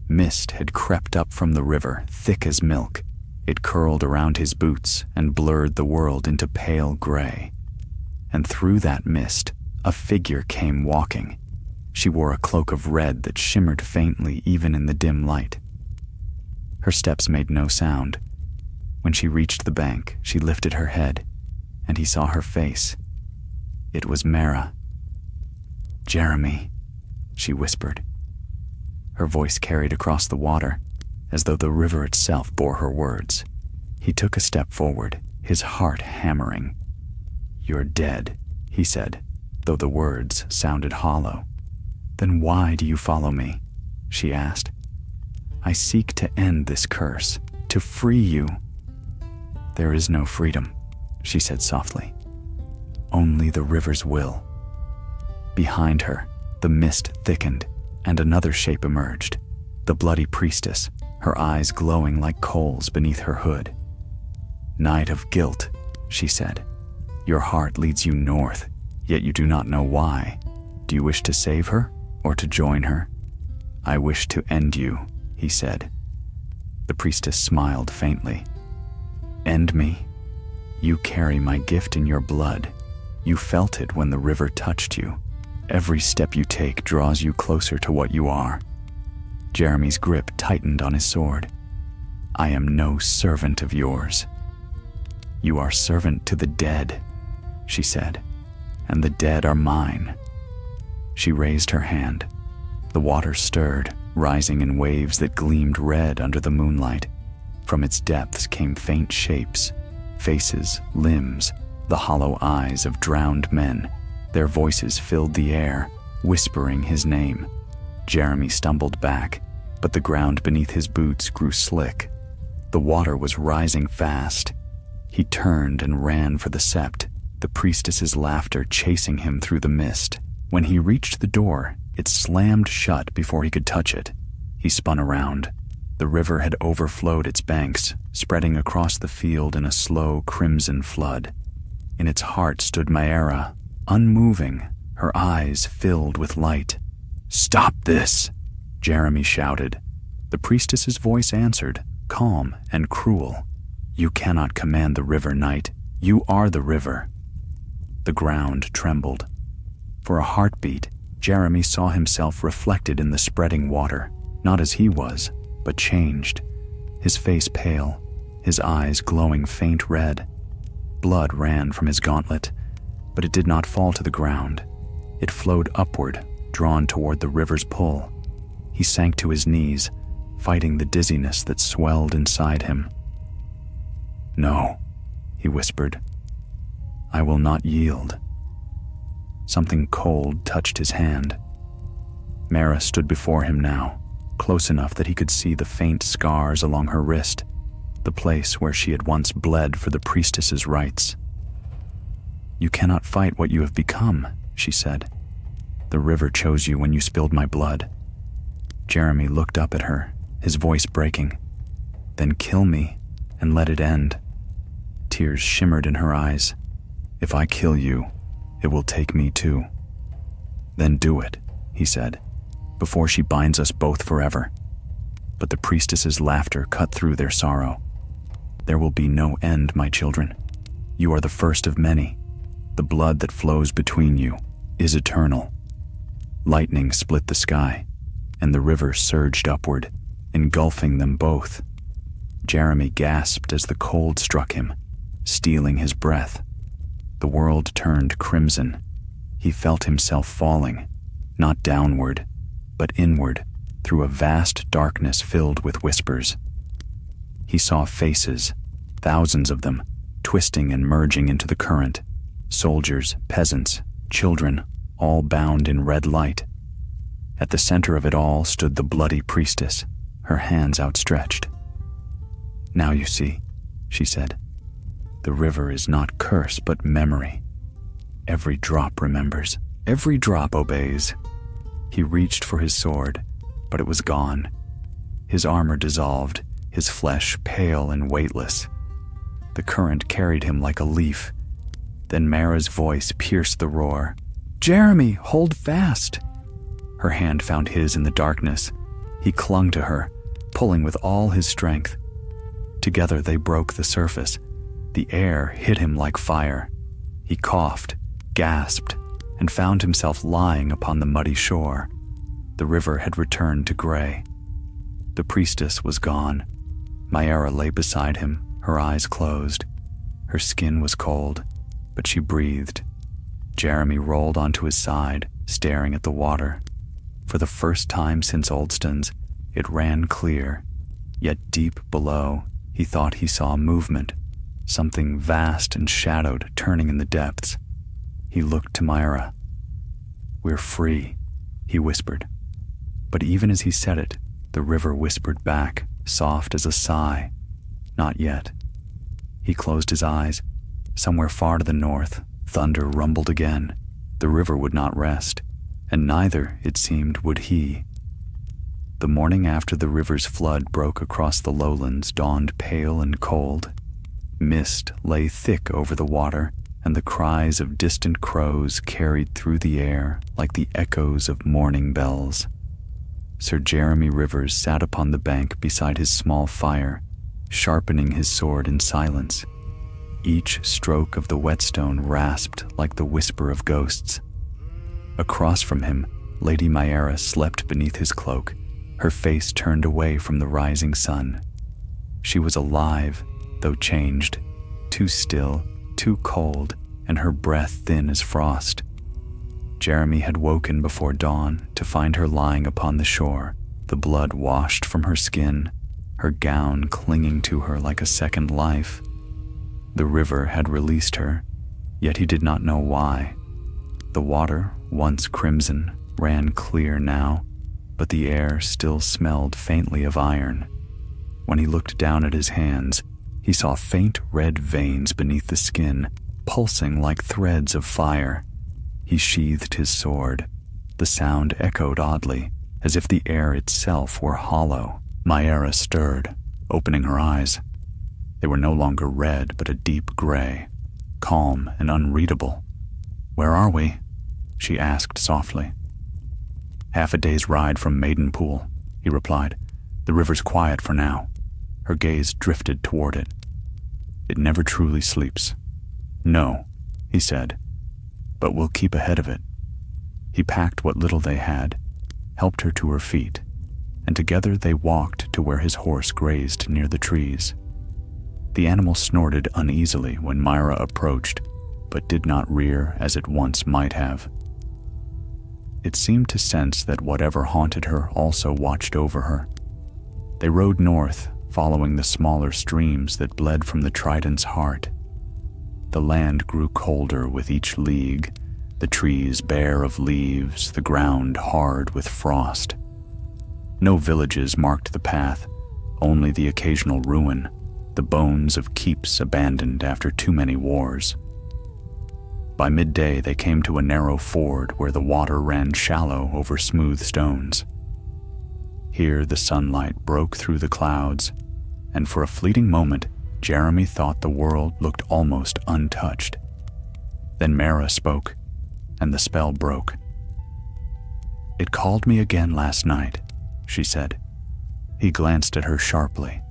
Mist had crept up from the river, thick as milk. It curled around his boots and blurred the world into pale gray. And through that mist, a figure came walking. She wore a cloak of red that shimmered faintly even in the dim light. Her steps made no sound. When she reached the bank, she lifted her head, and he saw her face. It was Mara. "Jeremy," she whispered. Her voice carried across the water, as though the river itself bore her words. He took a step forward, his heart hammering. "You're dead," he said, though the words sounded hollow. "Then why do you follow me?" she asked. "I seek to end this curse, to free you." "There is no freedom," she said softly. Only the river's will. Behind her, the mist thickened, and another shape emerged, the bloody priestess, her eyes glowing like coals beneath her hood. "Night of guilt," she said. "Your heart leads you north, yet you do not know why. Do you wish to save her or to join her?" "I wish to end you," he said. The priestess smiled faintly. "End me? You carry my gift in your blood. You felt it when the river touched you. Every step you take draws you closer to what you are." Jeremy's grip tightened on his sword. "I am no servant of yours." "You are servant to the dead," she said, "and the dead are mine." She raised her hand. The water stirred, rising in waves that gleamed red under the moonlight. From its depths came faint shapes, faces, limbs, the hollow eyes of drowned men. Their voices filled the air, whispering his name. Jeremy stumbled back, but the ground beneath his boots grew slick. The water was rising fast. He turned and ran for the sept, the priestess's laughter chasing him through the mist. When he reached the door, it slammed shut before he could touch it. He spun around. The river had overflowed its banks, spreading across the field in a slow crimson flood. In its heart stood Maera, unmoving, her eyes filled with light. "Stop this!" Jeremy shouted. The priestess's voice answered, calm and cruel. "You cannot command the river, knight. You are the river." The ground trembled. For a heartbeat, Jeremy saw himself reflected in the spreading water, not as he was, but changed. His face pale, his eyes glowing faint red. Blood ran from his gauntlet, but it did not fall to the ground. It flowed upward, drawn toward the river's pull. He sank to his knees, fighting the dizziness that swelled inside him. "No," he whispered. "I will not yield." Something cold touched his hand. Mara stood before him now, close enough that he could see the faint scars along her wrist, the place where she had once bled for the priestess's rites. "You cannot fight what you have become," she said. "The river chose you when you spilled my blood." Jeremy looked up at her, his voice breaking. "Then kill me and let it end." Tears shimmered in her eyes. "If I kill you, it will take me too." "Then do it," he said, "before she binds us both forever." But the priestess's laughter cut through their sorrow. "There will be no end, my children. You are the first of many. The blood that flows between you is eternal." Lightning split the sky, and the river surged upward, engulfing them both. Jeremy gasped as the cold struck him, stealing his breath. The world turned crimson. He felt himself falling, not downward, but inward, through a vast darkness filled with whispers. He saw faces, thousands of them, twisting and merging into the current. Soldiers, peasants, children, all bound in red light. At the center of it all stood the bloody priestess, her hands outstretched. "Now you see," she said. "The river is not curse but memory. Every drop remembers. Every drop obeys." He reached for his sword, but it was gone. His armor dissolved, his flesh pale and weightless. The current carried him like a leaf. Then Mara's voice pierced the roar. "Jeremy, hold fast!" Her hand found his in the darkness. He clung to her, pulling with all his strength. Together they broke the surface. The air hit him like fire. He coughed, gasped, and found himself lying upon the muddy shore. The river had returned to gray. The priestess was gone. Maera lay beside him, her eyes closed. Her skin was cold, but she breathed. Jeremy rolled onto his side, staring at the water. For the first time since Oldstone's, it ran clear, yet deep below, he thought he saw movement, something vast and shadowed turning in the depths. He looked to Maera. "We're free," he whispered. But even as he said it, the river whispered back, soft as a sigh. "Not yet." He closed his eyes. Somewhere far to the north, Thunder rumbled again. The river would not rest, and neither, it seemed, would he. The morning after the river's flood broke across the lowlands dawned pale and cold. Mist lay thick over the water, and the cries of distant crows carried through the air like the echoes of mourning bells. Sir Jeremy Rivers sat upon the bank beside his small fire, sharpening his sword in silence. Each stroke of the whetstone rasped like the whisper of ghosts. Across from him, Lady Myara slept beneath his cloak, her face turned away from the rising sun. She was alive, though changed, too still, too cold, and her breath thin as frost. Jeremy had woken before dawn to find her lying upon the shore, the blood washed from her skin, her gown clinging to her like a second life. The river had released her, yet he did not know why. The water, once crimson, ran clear now, but the air still smelled faintly of iron. When he looked down at his hands, he saw faint red veins beneath the skin, pulsing like threads of fire. He sheathed his sword. The sound echoed oddly, as if the air itself were hollow. Myara stirred, opening her eyes. They were no longer red, but a deep gray, calm and unreadable. "Where are we?" she asked softly. "Half a day's ride from Maidenpool," he replied. "The river's quiet for now." Her gaze drifted toward it. "It never truly sleeps." "No," he said, "but we'll keep ahead of it." He packed what little they had, helped her to her feet, and together they walked to where his horse grazed near the trees. The animal snorted uneasily when Myra approached, but did not rear as it once might have. It seemed to sense that whatever haunted her also watched over her. They rode north, following the smaller streams that bled from the Trident's heart. The land grew colder with each league, the trees bare of leaves, the ground hard with frost. No villages marked the path, only the occasional ruin, the bones of keeps abandoned after too many wars. By midday they came to a narrow ford where the water ran shallow over smooth stones. Here the sunlight broke through the clouds, and for a fleeting moment Jeremy thought the world looked almost untouched. Then Mara spoke, and the spell broke. "It called me again last night," she said. He glanced at her sharply.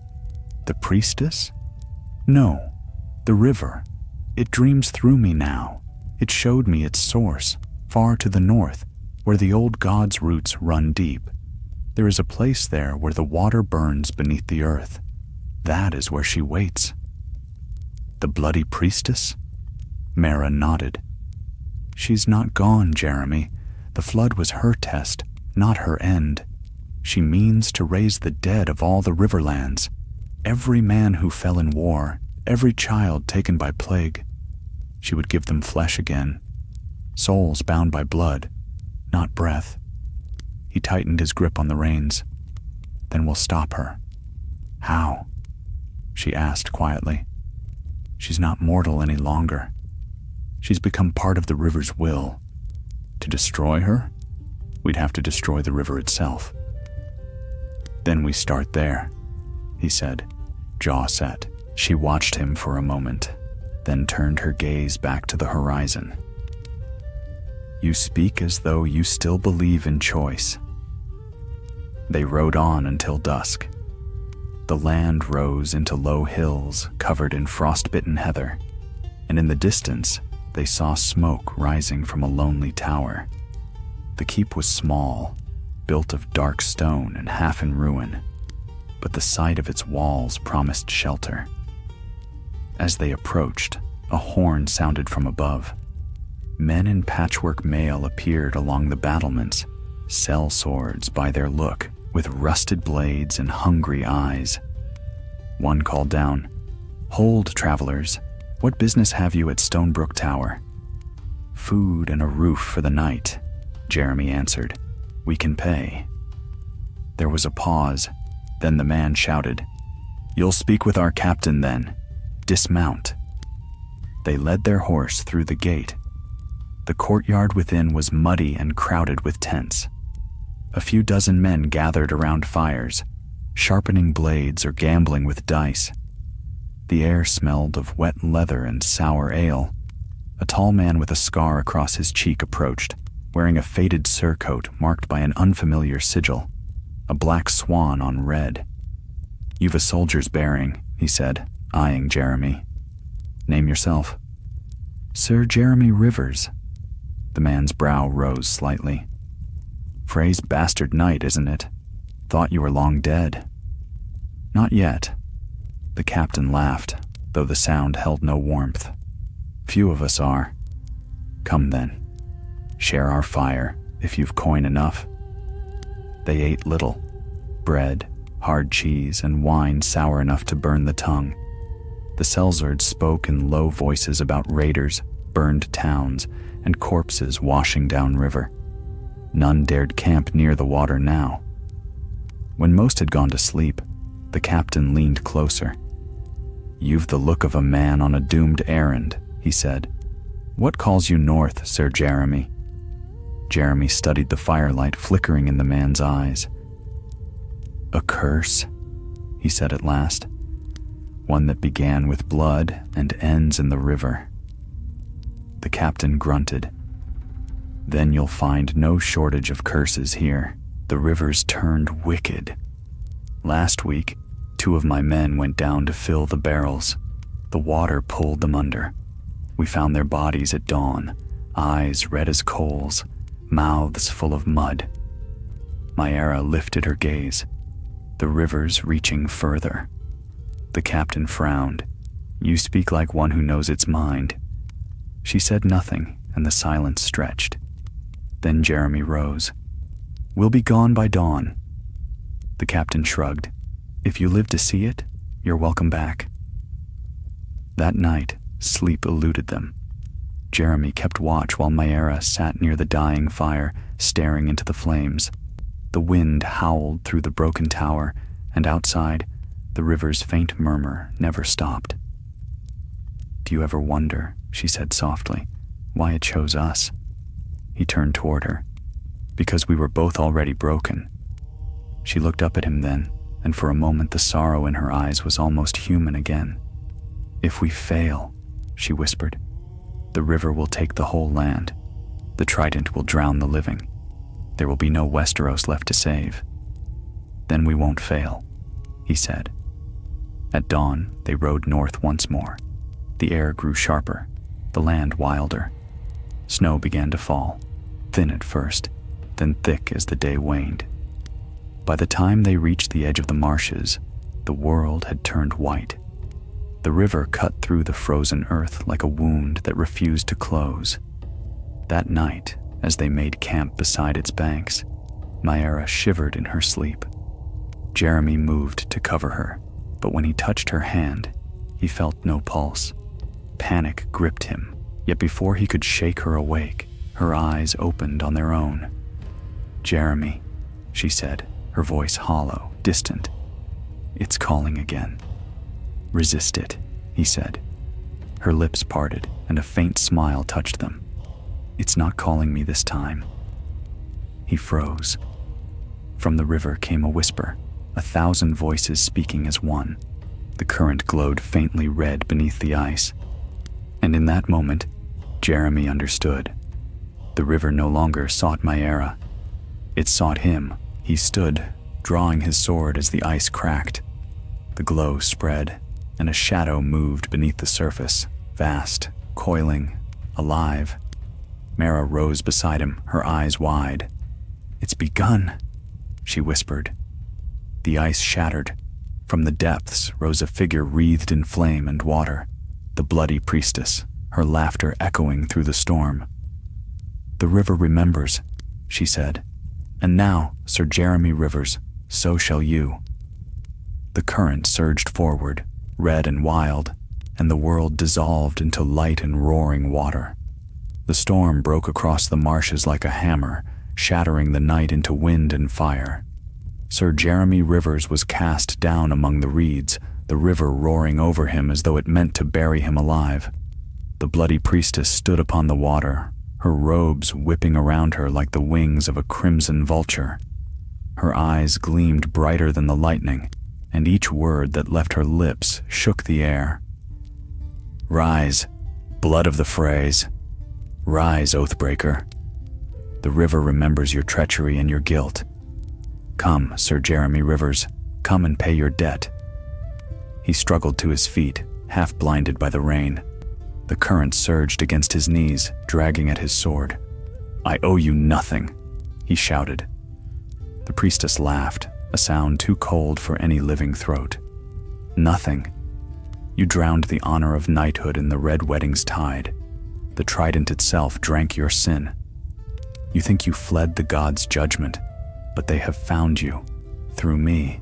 "The priestess? No, the river. It dreams through me now. It showed me its source, far to the north, where the old god's roots run deep. There is a place there where the water burns beneath the earth. That is where she waits." "The bloody priestess?" Mara nodded. "She's not gone, Jeremy. The flood was her test, not her end. She means to raise the dead of all the riverlands. Every man who fell in war, every child taken by plague. She would give them flesh again, souls bound by blood, not breath." He tightened his grip on the reins. "Then we'll stop her." "How?" she asked quietly. "She's not mortal any longer. She's become part of the river's will. To destroy her, we'd have to destroy the river itself." "Then we start there," he said, jaw set. She watched him for a moment, then turned her gaze back to the horizon. "You speak as though you still believe in choice." They rode on until dusk. The land rose into low hills covered in frostbitten heather, and in the distance they saw smoke rising from a lonely tower. The keep was small, built of dark stone and half in ruin, but the sight of its walls promised shelter. As they approached, a horn sounded from above. Men in patchwork mail appeared along the battlements, sell swords by their look, with rusted blades and hungry eyes. One called down, "Hold, travelers, what business have you at Stonebrook Tower?" "Food and a roof for the night," Jeremy answered. "We can pay." There was a pause, then the man shouted, "You'll speak with our captain then. Dismount." They led their horse through the gate. The courtyard within was muddy and crowded with tents. A few dozen men gathered around fires, sharpening blades or gambling with dice. The air smelled of wet leather and sour ale. A tall man with a scar across his cheek approached, wearing a faded surcoat marked by an unfamiliar sigil, a black swan on red. "You've a soldier's bearing," he said, eyeing Jeremy. "Name yourself." "Sir Jeremy Rivers." The man's brow rose slightly. "Frey's bastard knight, isn't it? Thought you were long dead." "Not yet." The captain laughed, though the sound held no warmth. "Few of us are. Come then. Share our fire, if you've coin enough." They ate little. Bread, hard cheese, and wine sour enough to burn the tongue. The Selzards spoke in low voices about raiders, burned towns, and corpses washing down river. None dared camp near the water now. When most had gone to sleep, the captain leaned closer. "You've the look of a man on a doomed errand," he said. "What calls you north, Sir Jeremy?" Jeremy studied the firelight flickering in the man's eyes. "A curse," he said at last. "One that began with blood and ends in the river." The captain grunted. "Then you'll find no shortage of curses here. The river's turned wicked. Last week, 2 of my men went down to fill the barrels. The water pulled them under. We found their bodies at dawn, eyes red as coals, mouths full of mud." Myara lifted her gaze. "The river's reaching further." The captain frowned. "You speak like one who knows its mind." She said nothing, and the silence stretched. Then Jeremy rose. "We'll be gone by dawn." The captain shrugged. "If you live to see it, you're welcome back." That night, sleep eluded them. Jeremy kept watch while Myara sat near the dying fire, staring into the flames. The wind howled through the broken tower, and outside, the river's faint murmur never stopped. "Do you ever wonder," she said softly, "why it chose us?" He turned toward her. "Because we were both already broken." She looked up at him then, and for a moment the sorrow in her eyes was almost human again. "If we fail," she whispered, "the river will take the whole land. The trident will drown the living. There will be no Westeros left to save." "Then we won't fail," he said. At dawn, they rode north once more. The air grew sharper, the land wilder. Snow began to fall, thin at first, then thick as the day waned. By the time they reached the edge of the marshes, the world had turned white. The river cut through the frozen earth like a wound that refused to close. That night, as they made camp beside its banks, Myara shivered in her sleep. Jeremy moved to cover her, but when he touched her hand, he felt no pulse. Panic gripped him, yet before he could shake her awake, her eyes opened on their own. "Jeremy," she said, her voice hollow, distant. "It's calling again." "Resist it," he said. Her lips parted, and a faint smile touched them. "It's not calling me this time." He froze. From the river came a whisper, 1,000 voices speaking as one. The current glowed faintly red beneath the ice. And in that moment, Jeremy understood. The river no longer sought Myara. It sought him. He stood, drawing his sword as the ice cracked. The glow spread, and a shadow moved beneath the surface, vast, coiling, alive. Mara rose beside him, her eyes wide. "It's begun," she whispered. The ice shattered. From the depths rose a figure wreathed in flame and water, the bloody priestess, her laughter echoing through the storm. "The river remembers," she said. "And now, Sir Jeremy Rivers, so shall you." The current surged forward, red and wild, and the world dissolved into light and roaring water. The storm broke across the marshes like a hammer, shattering the night into wind and fire. Sir Jeremy Rivers was cast down among the reeds, the river roaring over him as though it meant to bury him alive. The bloody priestess stood upon the water, her robes whipping around her like the wings of a crimson vulture. Her eyes gleamed brighter than the lightning, and each word that left her lips shook the air. "Rise, blood of the Freys. Rise, Oathbreaker. The river remembers your treachery and your guilt. Come, Sir Jeremy Rivers, come and pay your debt." He struggled to his feet, half blinded by the rain. The current surged against his knees, dragging at his sword. "I owe you nothing," he shouted. The priestess laughed, a sound too cold for any living throat. "Nothing. You drowned the honor of knighthood in the red wedding's tide. The trident itself drank your sin. You think you fled the gods' judgment, but they have found you, through me."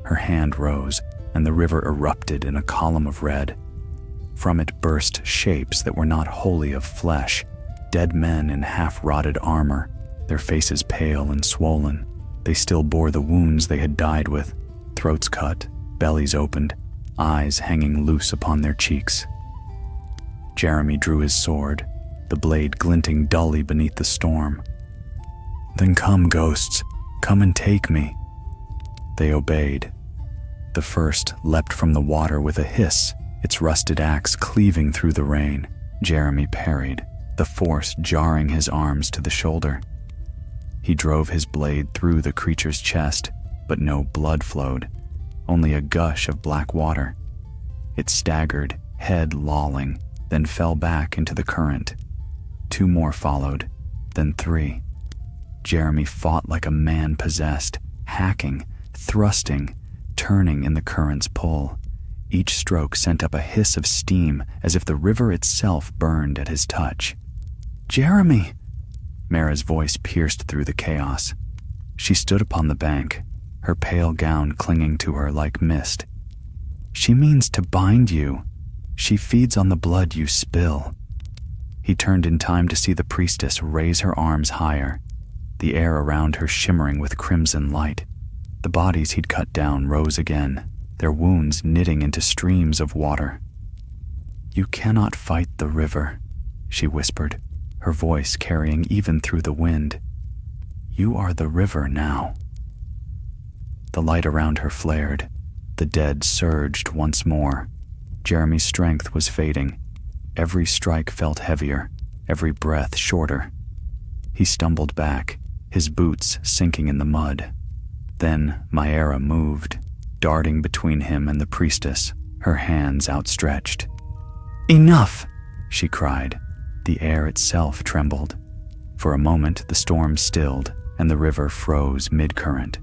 Her hand rose, and the river erupted in a column of red. From it burst shapes that were not wholly of flesh, dead men in half-rotted armor, their faces pale and swollen. They still bore the wounds they had died with, throats cut, bellies opened, eyes hanging loose upon their cheeks. Jeremy drew his sword, the blade glinting dully beneath the storm. "Then come, ghosts, come and take me." They obeyed. The first leapt from the water with a hiss, its rusted axe cleaving through the rain. Jeremy parried, the force jarring his arms to the shoulder. He drove his blade through the creature's chest, but no blood flowed, only a gush of black water. It staggered, head lolling, then fell back into the current. 2 more followed, then 3. Jeremy fought like a man possessed, hacking, thrusting, turning in the current's pull. Each stroke sent up a hiss of steam as if the river itself burned at his touch. "Jeremy!" Mara's voice pierced through the chaos. She stood upon the bank, her pale gown clinging to her like mist. "She means to bind you. She feeds on the blood you spill." He turned in time to see the priestess raise her arms higher, the air around her shimmering with crimson light. The bodies he'd cut down rose again, their wounds knitting into streams of water. "You cannot fight the river," she whispered, her voice carrying even through the wind. "You are the river now." The light around her flared. The dead surged once more. Jeremy's strength was fading. Every strike felt heavier, every breath shorter. He stumbled back, his boots sinking in the mud. Then Maera moved, darting between him and the priestess, her hands outstretched. "Enough!" she cried. The air itself trembled. For a moment the storm stilled, and the river froze mid-current.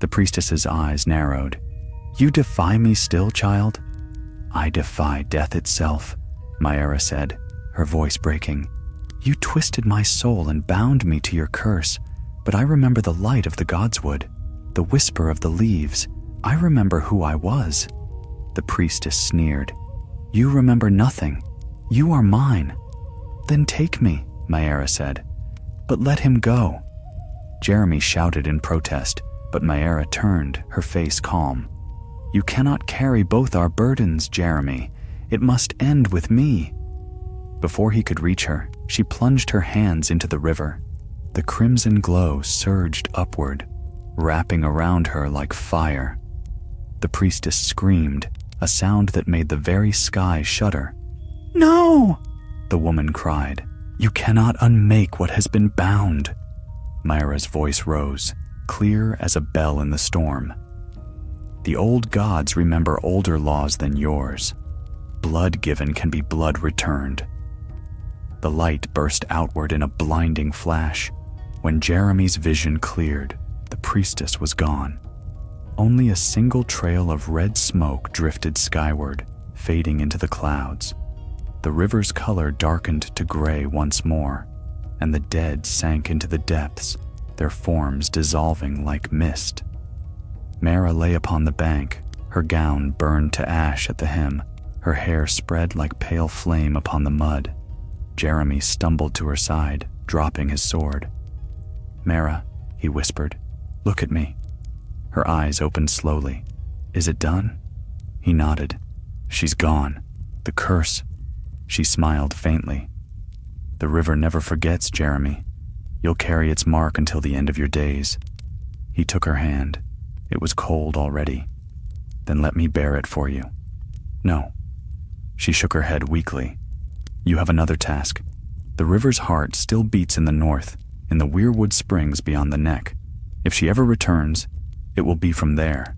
The priestess's eyes narrowed. "You defy me still, child?" "I defy death itself," Maera said, her voice breaking. "You twisted my soul and bound me to your curse, but I remember the light of the godswood, the whisper of the leaves. I remember who I was." The priestess sneered. "You remember nothing. You are mine." "Then take me," Maera said. "But let him go." Jeremy shouted in protest, but Maera turned, her face calm. "You cannot carry both our burdens, Jeremy. It must end with me." Before he could reach her, she plunged her hands into the river. The crimson glow surged upward, wrapping around her like fire. The priestess screamed, a sound that made the very sky shudder. "No!" the woman cried. "You cannot unmake what has been bound." Maera's voice rose, clear as a bell in the storm. "The old gods remember older laws than yours. Blood given can be blood returned." The light burst outward in a blinding flash. When Jeremy's vision cleared, the priestess was gone. Only a single trail of red smoke drifted skyward, fading into the clouds. The river's color darkened to gray once more, and the dead sank into the depths, their forms dissolving like mist. Mara lay upon the bank, her gown burned to ash at the hem, her hair spread like pale flame upon the mud. Jeremy stumbled to her side, dropping his sword. "Mara," he whispered, "look at me." Her eyes opened slowly. "Is it done?" He nodded. "She's gone. The curse." She smiled faintly. The river never forgets, Jeremy. You'll carry its mark until the end of your days. He took her hand. It was cold already. Then let me bear it for you. No. She shook her head weakly. You have another task. The river's heart still beats in the north, in the Weirwood Springs beyond the neck. If she ever returns, it will be from there.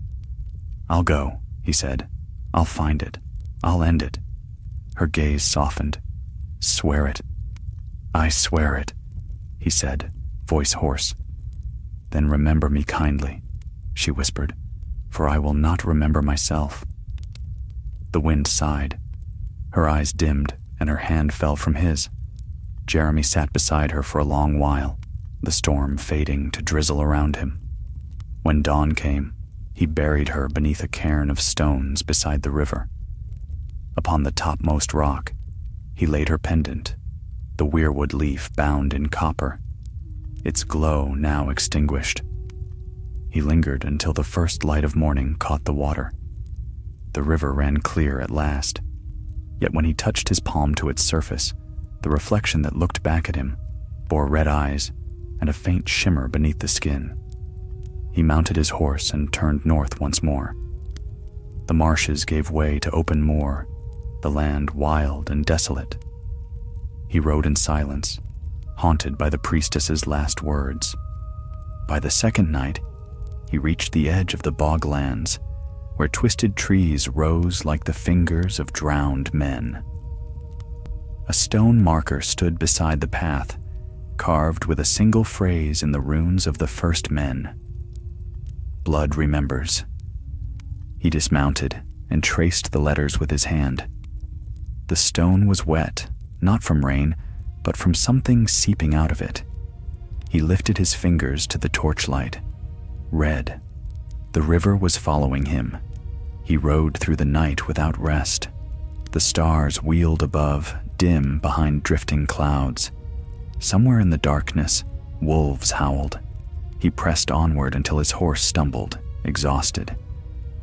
I'll go, he said. I'll find it. I'll end it. Her gaze softened. Swear it. I swear it, he said, voice hoarse. Then remember me kindly, she whispered, for I will not remember myself. The wind sighed. Her eyes dimmed, and her hand fell from his. Jeremy sat beside her for a long while, the storm fading to drizzle around him. When dawn came, he buried her beneath a cairn of stones beside the river. Upon the topmost rock, he laid her pendant, the weirwood leaf bound in copper, its glow now extinguished. He lingered until the first light of morning caught the water. The river ran clear at last, yet when he touched his palm to its surface, the reflection that looked back at him bore red eyes and a faint shimmer beneath the skin. He mounted his horse and turned north once more. The marshes gave way to open moor, the land wild and desolate. He rode in silence, haunted by the priestess's last words. By the second night, he reached the edge of the boglands, where twisted trees rose like the fingers of drowned men. A stone marker stood beside the path, carved with a single phrase in the runes of the first men. Blood remembers. He dismounted and traced the letters with his hand. The stone was wet, not from rain, but from something seeping out of it. He lifted his fingers to the torchlight. Red. The river was following him. He rode through the night without rest. The stars wheeled above, dim behind drifting clouds. Somewhere in the darkness, wolves howled. He pressed onward until his horse stumbled, exhausted.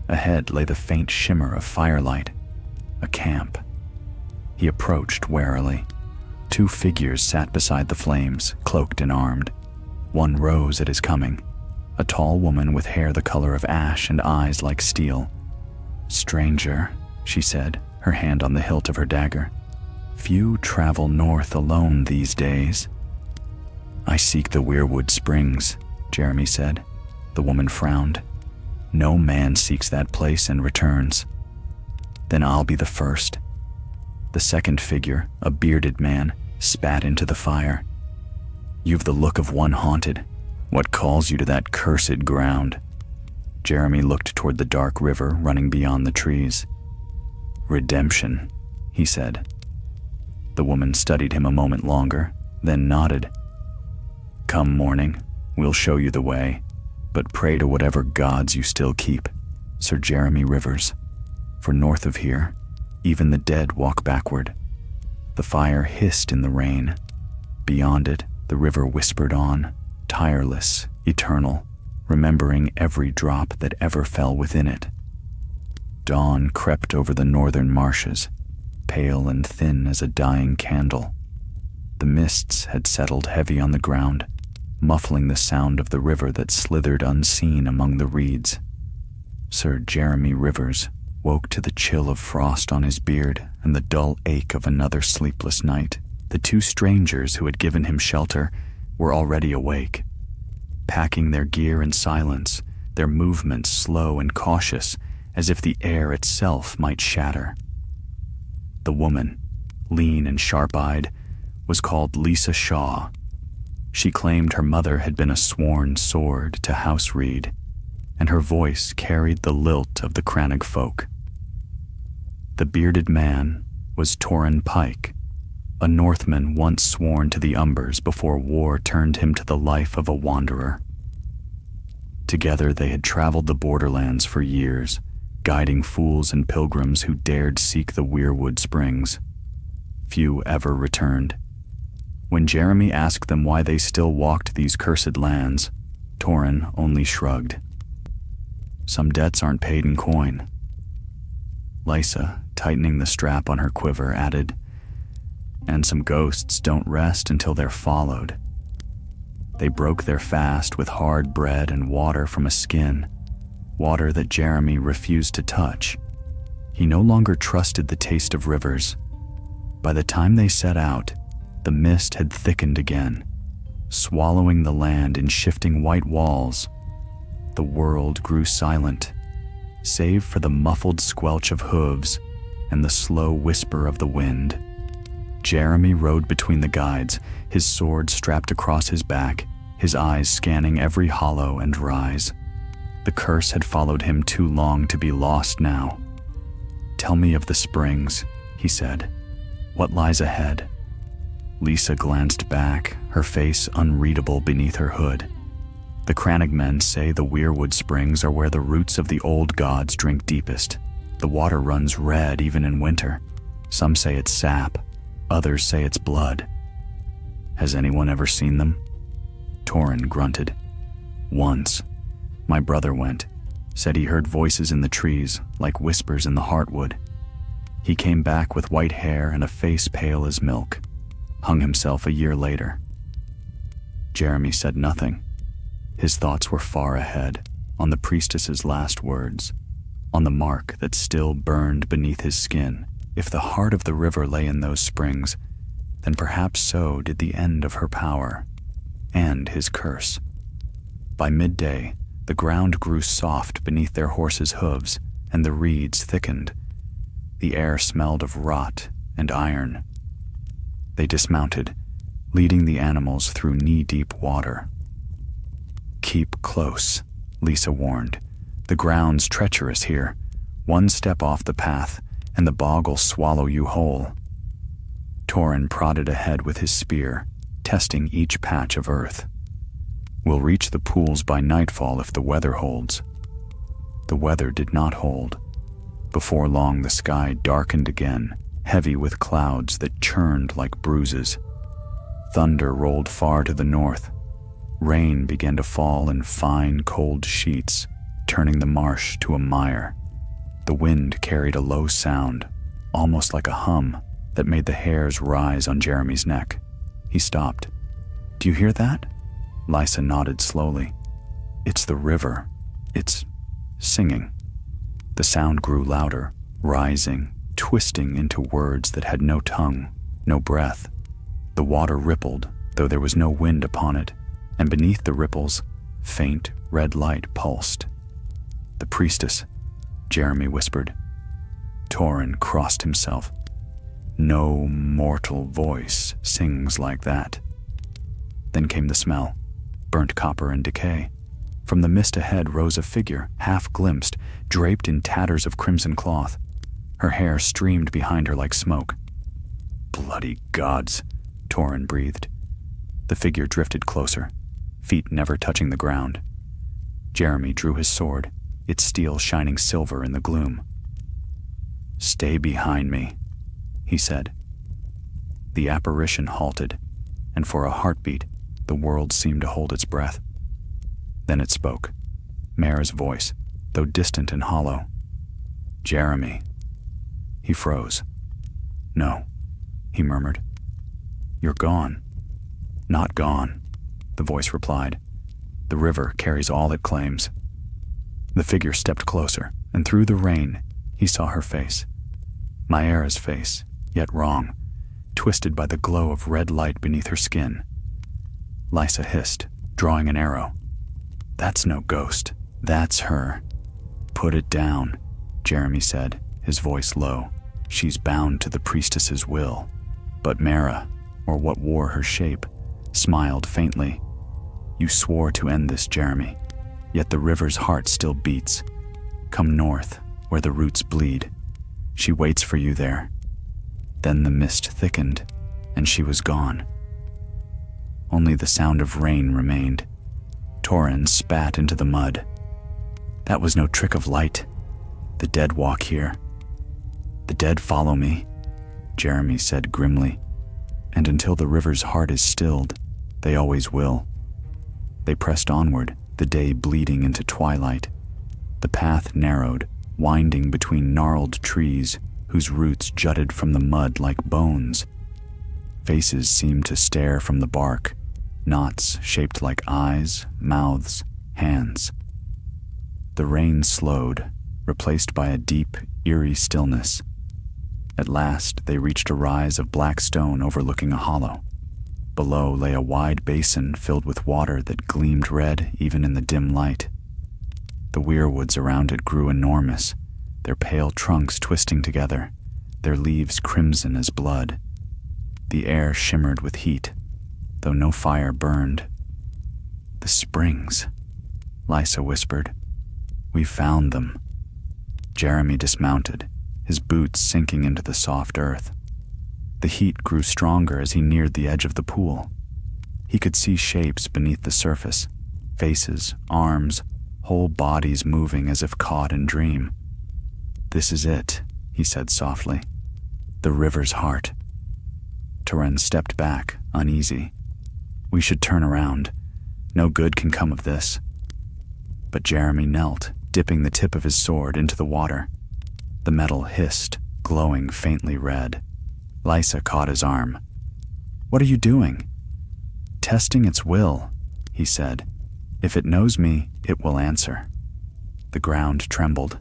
Ahead lay the faint shimmer of firelight. A camp. He approached warily. 2 figures sat beside the flames, cloaked and armed. One rose at his coming, a tall woman with hair the color of ash and eyes like steel. Stranger, she said, her hand on the hilt of her dagger. Few travel north alone these days. I seek the Weirwood Springs, Jeremy said. The woman frowned. No man seeks that place and returns. Then I'll be the first. The second figure, a bearded man, spat into the fire. You've the look of one haunted. What calls you to that cursed ground? Jeremy looked toward the dark river running beyond the trees. Redemption, he said. The woman studied him a moment longer, then nodded. Come morning, we'll show you the way, but pray to whatever gods you still keep, Sir Jeremy Rivers. For north of here, even the dead walk backward. The fire hissed in the rain. Beyond it, the river whispered on, tireless, eternal, remembering every drop that ever fell within it. Dawn crept over the northern marshes, pale and thin as a dying candle. The mists had settled heavy on the ground, muffling the sound of the river that slithered unseen among the reeds. Sir Jeremy Rivers woke to the chill of frost on his beard and the dull ache of another sleepless night. The 2 strangers who had given him shelter were already awake, packing their gear in silence, their movements slow and cautious, as if the air itself might shatter. The woman, lean and sharp-eyed, was called Lisa Shaw. She claimed her mother had been a sworn sword to House Reed, and her voice carried the lilt of the Crannog folk. The bearded man was Torrin Pike, a Northman once sworn to the Umbers before war turned him to the life of a wanderer. Together they had traveled the borderlands for years, guiding fools and pilgrims who dared seek the Weirwood Springs. Few ever returned. When Jeremy asked them why they still walked these cursed lands, Torrin only shrugged. Some debts aren't paid in coin. Lysa, tightening the strap on her quiver, added, and some ghosts don't rest until they're followed. They broke their fast with hard bread and water from a skin, water that Jeremy refused to touch. He no longer trusted the taste of rivers. By the time they set out, the mist had thickened again, swallowing the land in shifting white walls. The world grew silent, save for the muffled squelch of hooves and the slow whisper of the wind. Jeremy rode between the guides, his sword strapped across his back, his eyes scanning every hollow and rise. The curse had followed him too long to be lost now. "Tell me of the springs," he said. "What lies ahead?" Lisa glanced back, her face unreadable beneath her hood. "The crannogmen say the Weirwood Springs are where the roots of the old gods drink deepest. The water runs red even in winter. Some say it's sap, others say it's blood." "Has anyone ever seen them?" Torrin grunted. "Once. My brother went. Said he heard voices in the trees, like whispers in the heartwood. He came back with white hair and a face pale as milk. Hung himself a year later." Jeremy said nothing. His thoughts were far ahead, on the priestess's last words, on the mark that still burned beneath his skin. If the heart of the river lay in those springs, then perhaps so did the end of her power, and his curse. By midday, the ground grew soft beneath their horses' hooves, and the reeds thickened. The air smelled of rot and iron. They dismounted, leading the animals through knee-deep water. "Keep close," Lisa warned. "The ground's treacherous here. One step off the path, and the bog'll swallow you whole." Torrin prodded ahead with his spear, testing each patch of earth. "We'll reach the pools by nightfall if the weather holds." The weather did not hold. Before long, the sky darkened again, heavy with clouds that churned like bruises. Thunder rolled far to the north. Rain began to fall in fine, cold sheets, turning the marsh to a mire. The wind carried a low sound, almost like a hum, that made the hairs rise on Jeremy's neck. He stopped. "Do you hear that?" Lisa nodded slowly. "It's the river. It's singing." The sound grew louder, rising, twisting into words that had no tongue, no breath. The water rippled, though there was no wind upon it, and beneath the ripples, faint red light pulsed. "The priestess," Jeremy whispered. Torrin crossed himself. "No mortal voice sings like that." Then came the smell, burnt copper and decay. From the mist ahead rose a figure, half glimpsed, draped in tatters of crimson cloth. Her hair streamed behind her like smoke. "Bloody gods," Torrin breathed. The figure drifted closer, feet never touching the ground. Jeremy drew his sword, its steel shining silver in the gloom. "Stay behind me," he said. The apparition halted, and for a heartbeat, the world seemed to hold its breath. Then it spoke, Mara's voice, though distant and hollow. "Jeremy." He froze. "No," he murmured. "You're gone." "Not gone," the voice replied. "The river carries all it claims." The figure stepped closer, and through the rain, he saw her face. Maera's face, yet wrong, twisted by the glow of red light beneath her skin. Lisa hissed, drawing an arrow. "That's no ghost. That's her." "Put it down," Jeremy said, his voice low. "She's bound to the priestess's will." But Mara, or what wore her shape, smiled faintly. "You swore to end this, Jeremy, yet the river's heart still beats. Come north, where the roots bleed. She waits for you there." Then the mist thickened, and she was gone. Only the sound of rain remained. Torrin spat into the mud. "That was no trick of light. The dead walk here. The dead follow me," Jeremy said grimly. "And until the river's heart is stilled, they always will." They pressed onward, the day bleeding into twilight. The path narrowed, winding between gnarled trees whose roots jutted from the mud like bones. Faces seemed to stare from the bark, knots shaped like eyes, mouths, hands. The rain slowed, replaced by a deep, eerie stillness. At last, they reached a rise of black stone overlooking a hollow. Below lay a wide basin filled with water that gleamed red even in the dim light. The weirwoods around it grew enormous, their pale trunks twisting together, their leaves crimson as blood. The air shimmered with heat, though no fire burned. "The springs," Lysa whispered. "We found them." Jeremy dismounted, his boots sinking into the soft earth. The heat grew stronger as he neared the edge of the pool. He could see shapes beneath the surface, faces, arms, whole bodies moving as if caught in dream. "This is it," he said softly. "The river's heart." Torren stepped back, uneasy. "We should turn around. No good can come of this." But Jeremy knelt, dipping the tip of his sword into the water. The metal hissed, glowing faintly red. Lysa caught his arm. "What are you doing?" "Testing its will," he said. "If it knows me, it will answer." The ground trembled.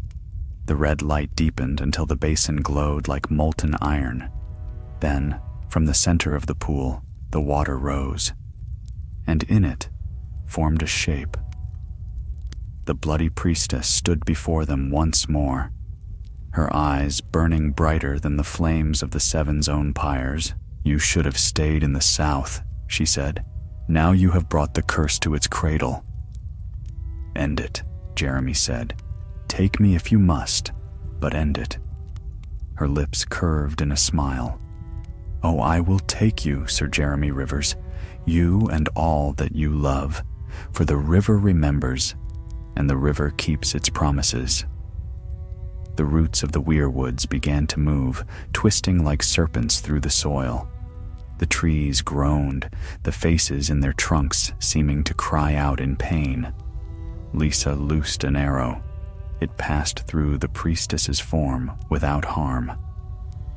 The red light deepened until the basin glowed like molten iron. Then, from the center of the pool, the water rose, and in it formed a shape. The bloody priestess stood before them once more, her eyes burning brighter than the flames of the Seven's own pyres. "You should have stayed in the south," she said. "Now you have brought the curse to its cradle." "End it," Jeremy said. "Take me if you must, but end it." Her lips curved in a smile. "Oh, I will take you, Sir Jeremy Rivers, you and all that you love, for the river remembers, and the river keeps its promises." The roots of the weirwoods began to move, twisting like serpents through the soil. The trees groaned, the faces in their trunks seeming to cry out in pain. Lysa loosed an arrow. It passed through the priestess's form without harm.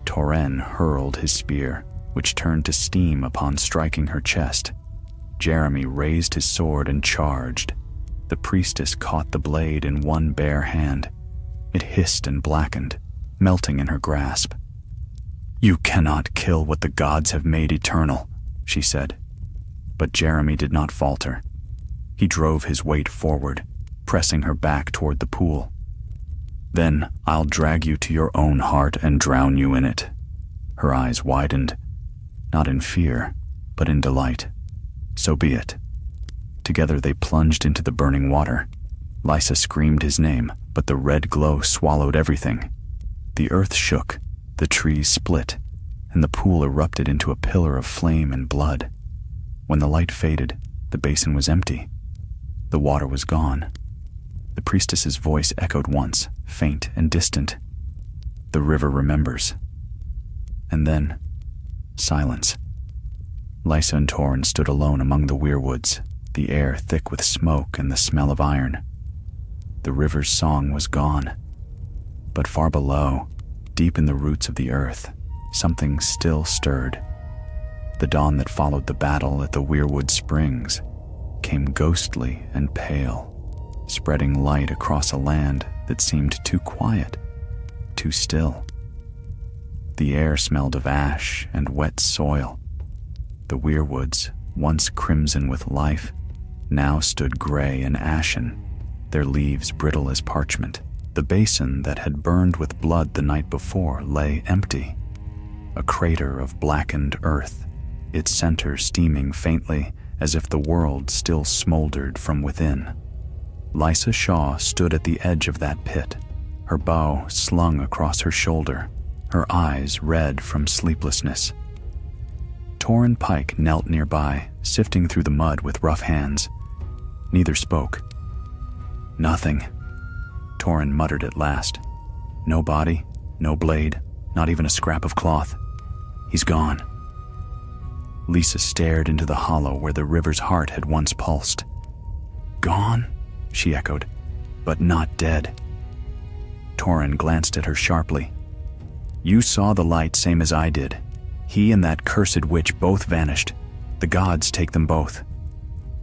Torren hurled his spear, which turned to steam upon striking her chest. Jeremy raised his sword and charged. The priestess caught the blade in one bare hand. It hissed and blackened, melting in her grasp. "You cannot kill what the gods have made eternal," she said. But Jeremy did not falter. He drove his weight forward, pressing her back toward the pool. "Then I'll drag you to your own heart and drown you in it." Her eyes widened, not in fear, but in delight. "So be it." Together they plunged into the burning water. Lysa screamed his name, but the red glow swallowed everything. The earth shook, the trees split, and the pool erupted into a pillar of flame and blood. When the light faded, the basin was empty. The water was gone. The priestess's voice echoed once, faint and distant. "The river remembers." And then, silence. Lysa and Torren stood alone among the weirwoods, the air thick with smoke and the smell of iron. The river's song was gone. But far below, deep in the roots of the earth, something still stirred. The dawn that followed the battle at the Weirwood Springs came ghostly and pale, spreading light across a land that seemed too quiet, too still. The air smelled of ash and wet soil. The weirwoods, once crimson with life, now stood gray and ashen, their leaves brittle as parchment. The basin that had burned with blood the night before lay empty, a crater of blackened earth, its center steaming faintly as if the world still smoldered from within. Lysa Shaw stood at the edge of that pit, her bow slung across her shoulder, her eyes red from sleeplessness. Torren Pike knelt nearby, sifting through the mud with rough hands. Neither spoke. "Nothing," Torren muttered at last. "No body, no blade, not even a scrap of cloth. He's gone." Lysa stared into the hollow where the river's heart had once pulsed. "Gone?" she echoed, "but not dead." Torren glanced at her sharply. "You saw the light same as I did. He and that cursed witch both vanished. The gods take them both."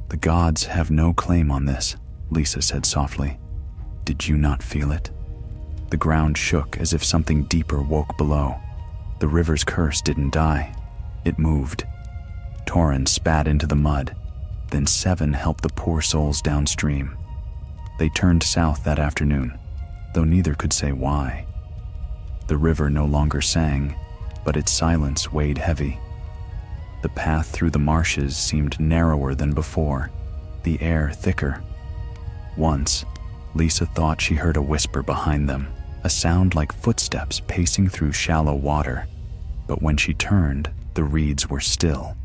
"The gods have no claim on this," Lisa said softly. "Did you not feel it?" The ground shook as if something deeper woke below. The river's curse didn't die. It moved. Torrhen spat into the mud. Then 7 helped the poor souls downstream. They turned south that afternoon, though neither could say why. The river no longer sang, but its silence weighed heavy. The path through the marshes seemed narrower than before, the air thicker. Once, Lisa thought she heard a whisper behind them, a sound like footsteps pacing through shallow water. But when she turned, the reeds were still.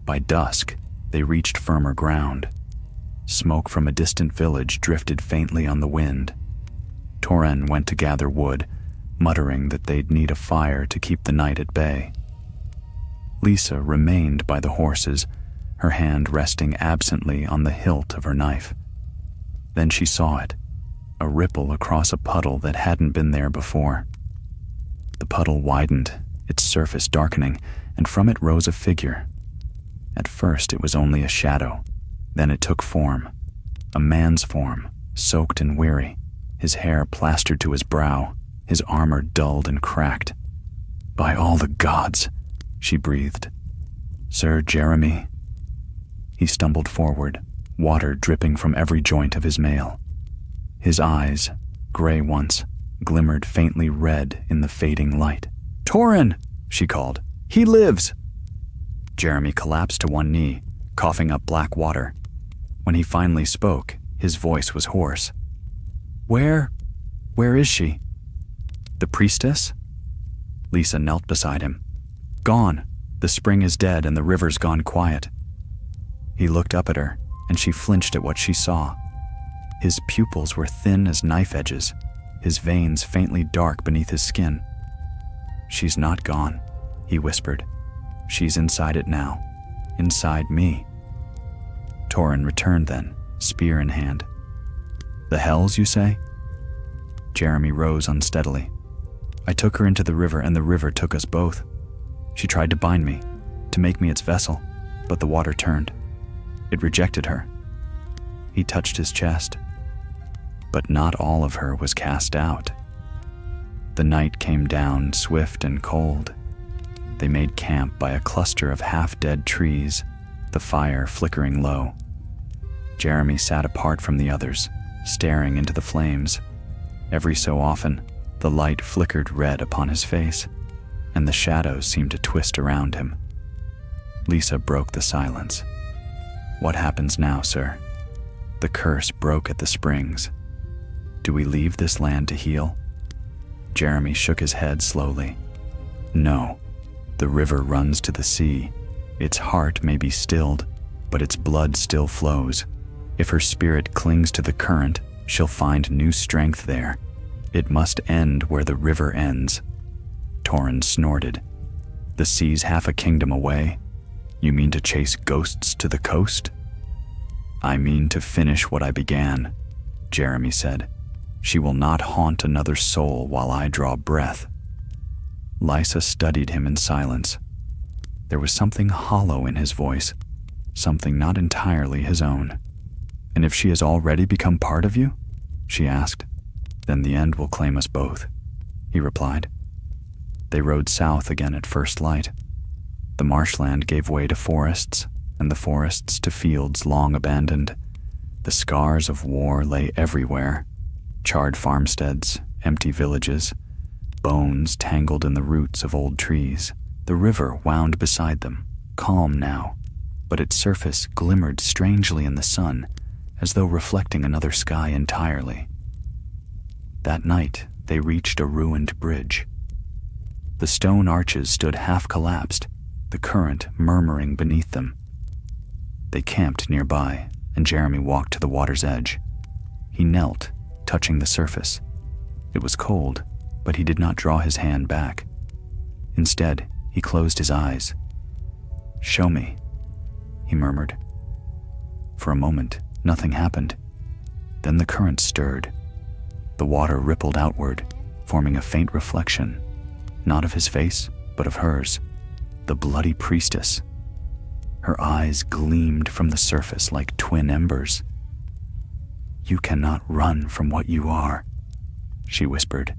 By dusk, they reached firmer ground. Smoke from a distant village drifted faintly on the wind. Torrhen went to gather wood, muttering that they'd need a fire to keep the night at bay. Lisa remained by the horses, her hand resting absently on the hilt of her knife. Then she saw it, a ripple across a puddle that hadn't been there before. The puddle widened, its surface darkening, and from it rose a figure. At first it was only a shadow, then it took form, a man's form, soaked and weary, his hair plastered to his brow, his armor dulled and cracked. "By all the gods," she breathed. "Sir Jeremy." He stumbled forward, water dripping from every joint of his mail. His eyes, gray once, glimmered faintly red in the fading light. "Torrhen!" she called. "He lives!" Jeremy collapsed to one knee, coughing up black water. When he finally spoke, his voice was hoarse. Where is she?" "The priestess?" Lisa knelt beside him. "Gone. The spring is dead and the river's gone quiet." He looked up at her, and she flinched at what she saw. His pupils were thin as knife edges, his veins faintly dark beneath his skin. "She's not gone," he whispered. "She's inside it now. Inside me." Torrhen returned then, spear in hand. "The hells, you say?" Jeremy rose unsteadily. "I took her into the river and the river took us both. She tried to bind me, to make me its vessel, but the water turned. It rejected her." He touched his chest. But not all of her was cast out. The night came down swift and cold. They made camp by a cluster of half-dead trees, the fire flickering low. Jeremy sat apart from the others, staring into the flames. Every so often, the light flickered red upon his face, and the shadows seemed to twist around him. Lisa broke the silence. "What happens now, sir?" The curse broke at the springs. "Do we leave this land to heal?" Jeremy shook his head slowly. "No. The river runs to the sea. Its heart may be stilled, but its blood still flows. If her spirit clings to the current, she'll find new strength there. It must end where the river ends." Torrhen snorted. "The sea's half a kingdom away. You mean to chase ghosts to the coast?" "I mean to finish what I began," Jeremy said. "She will not haunt another soul while I draw breath." Lisa studied him in silence. There was something hollow in his voice, something not entirely his own. "And if she has already become part of you?" she asked. "Then the end will claim us both," he replied. They rode south again at first light. The marshland gave way to forests, and the forests to fields long abandoned. The scars of war lay everywhere. Charred farmsteads, empty villages, bones tangled in the roots of old trees. The river wound beside them, calm now, but its surface glimmered strangely in the sun, as though reflecting another sky entirely. That night, they reached a ruined bridge. The stone arches stood half-collapsed, the current murmuring beneath them. They camped nearby, and Jeremy walked to the water's edge. He knelt, touching the surface. It was cold, but he did not draw his hand back. Instead, he closed his eyes. "Show me," he murmured. For a moment, nothing happened. Then the current stirred. The water rippled outward, forming a faint reflection, not of his face, but of hers. The bloody priestess. Her eyes gleamed from the surface like twin embers. "You cannot run from what you are," she whispered.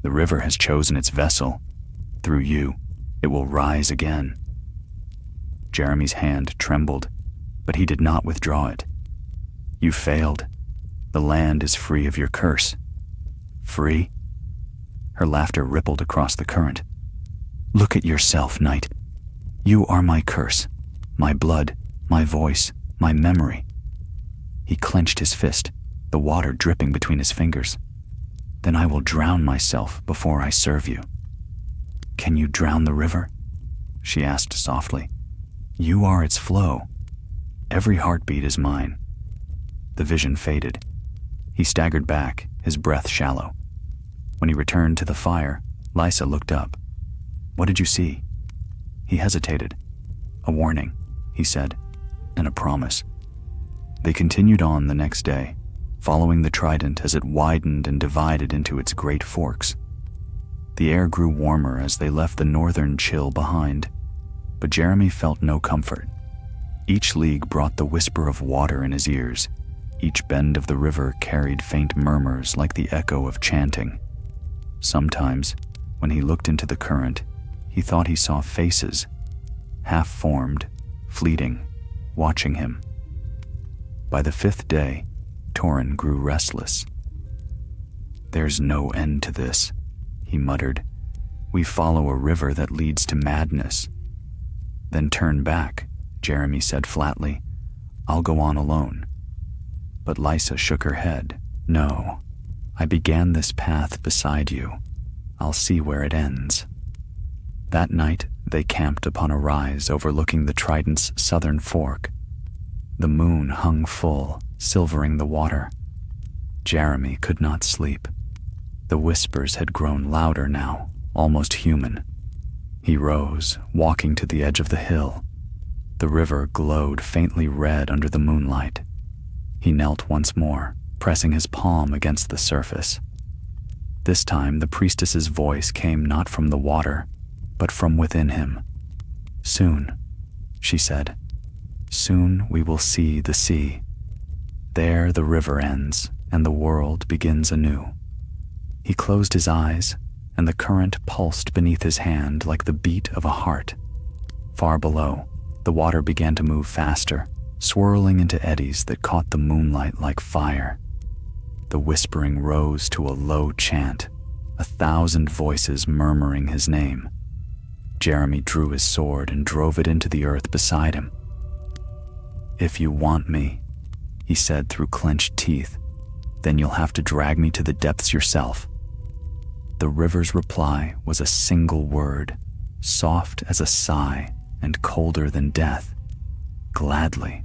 "The river has chosen its vessel. Through you, it will rise again." Jeremy's hand trembled, but he did not withdraw it. "You failed. The land is free of your curse." "Free?" Her laughter rippled across the current. "Look at yourself, Knight. You are my curse, my blood, my voice, my memory." He clenched his fist, the water dripping between his fingers. "Then I will drown myself before I serve you." "Can you drown the river?" she asked softly. "You are its flow. Every heartbeat is mine." The vision faded. He staggered back, his breath shallow. When he returned to the fire, Lysa looked up. "What did you see?" He hesitated. "A warning," he said, "and a promise." They continued on the next day, following the trident as it widened and divided into its great forks. The air grew warmer as they left the northern chill behind, but Jeremy felt no comfort. Each league brought the whisper of water in his ears. Each bend of the river carried faint murmurs like the echo of chanting. Sometimes, when he looked into the current, he thought he saw faces, half-formed, fleeting, watching him. By the 5th day, Torrin grew restless. "There's no end to this," he muttered. "We follow a river that leads to madness." "Then turn back," Jeremy said flatly. "I'll go on alone." But Lysa shook her head. "No, I began this path beside you. I'll see where it ends." That night, they camped upon a rise overlooking the Trident's southern fork. The moon hung full, silvering the water. Jeremy could not sleep. The whispers had grown louder now, almost human. He rose, walking to the edge of the hill. The river glowed faintly red under the moonlight. He knelt once more, pressing his palm against the surface. This time the priestess's voice came not from the water, but from within him. "Soon," she said, "soon we will see the sea. There the river ends, and the world begins anew." He closed his eyes, and the current pulsed beneath his hand like the beat of a heart. Far below, the water began to move faster, swirling into eddies that caught the moonlight like fire. The whispering rose to a low chant, 1,000 voices murmuring his name. Jeremy drew his sword and drove it into the earth beside him. "If you want me," he said through clenched teeth, "then you'll have to drag me to the depths yourself." The river's reply was a single word, soft as a sigh and colder than death. "Gladly."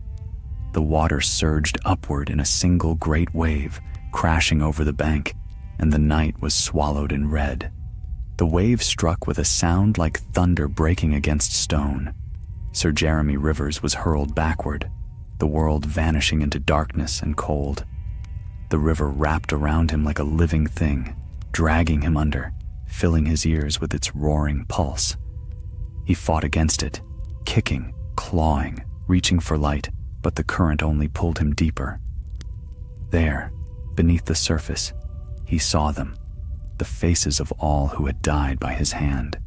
The water surged upward in a single great wave, crashing over the bank, and the night was swallowed in red. The wave struck with a sound like thunder breaking against stone. Sir Jeremy Rivers was hurled backward, the world vanishing into darkness and cold. The river wrapped around him like a living thing, dragging him under, filling his ears with its roaring pulse. He fought against it, kicking, clawing, reaching for light, but the current only pulled him deeper. There, beneath the surface, he saw them, the faces of all who had died by his hand.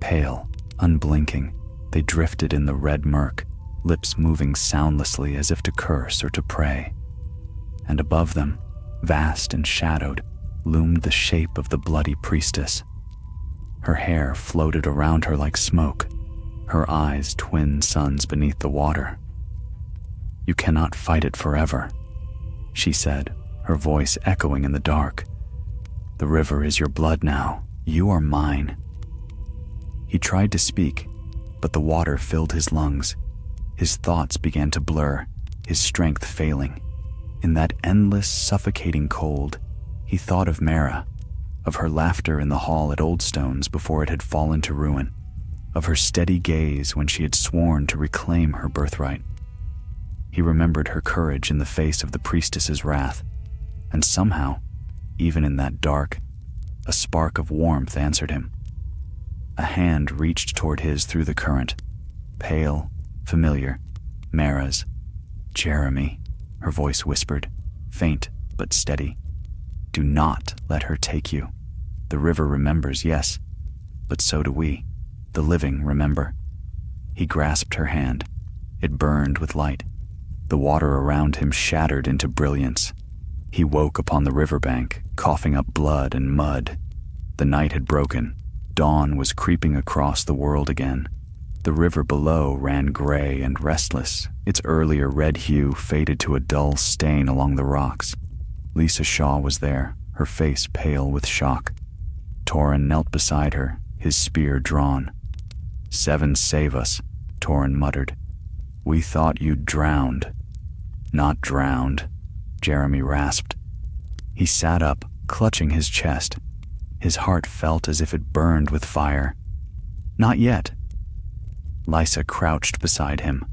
Pale, unblinking, they drifted in the red murk, lips moving soundlessly as if to curse or to pray. And above them, vast and shadowed, loomed the shape of the bloody priestess. Her hair floated around her like smoke, her eyes twin suns beneath the water. "You cannot fight it forever," she said, her voice echoing in the dark. "The river is your blood now. You are mine." He tried to speak, but the water filled his lungs. His thoughts began to blur, his strength failing. In that endless, suffocating cold, he thought of Mara, of her laughter in the hall at Oldstones before it had fallen to ruin, of her steady gaze when she had sworn to reclaim her birthright. He remembered her courage in the face of the priestess's wrath, and somehow, even in that dark, a spark of warmth answered him. A hand reached toward his through the current. Pale, familiar. Mara's. "Jeremy," her voice whispered, faint but steady. "Do not let her take you. The river remembers, yes, but so do we. The living remember." He grasped her hand. It burned with light. The water around him shattered into brilliance. He woke upon the riverbank, coughing up blood and mud. The night had broken. Dawn was creeping across the world again. The river below ran gray and restless. Its earlier red hue faded to a dull stain along the rocks. Lisa Shaw was there, her face pale with shock. Torrin knelt beside her, his spear drawn. "Seven save us," Torrin muttered. "We thought you'd drowned." "Not drowned," Jeremy rasped. He sat up, clutching his chest. His heart felt as if it burned with fire. "Not yet." Lysa crouched beside him.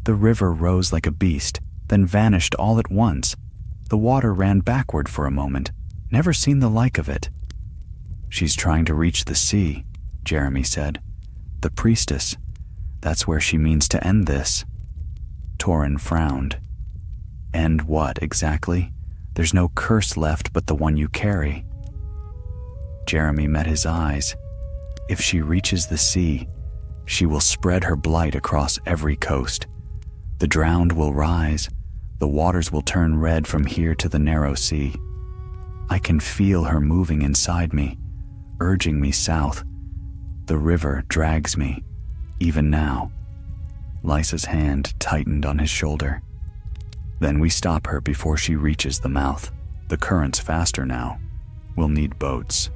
The river rose like a beast, then vanished all at once. The water ran backward for a moment. Never seen the like of it. "She's trying to reach the sea," Jeremy said. "The Priestess. That's where she means to end this." Torrin frowned. "End what, exactly? There's no curse left but the one you carry." Jeremy met his eyes. "If she reaches the sea, she will spread her blight across every coast. The drowned will rise. The waters will turn red from here to the narrow sea. I can feel her moving inside me, urging me south. The river drags me, even now." Lysa's hand tightened on his shoulder. "Then we stop her before she reaches the mouth. The current's faster now. We'll need boats."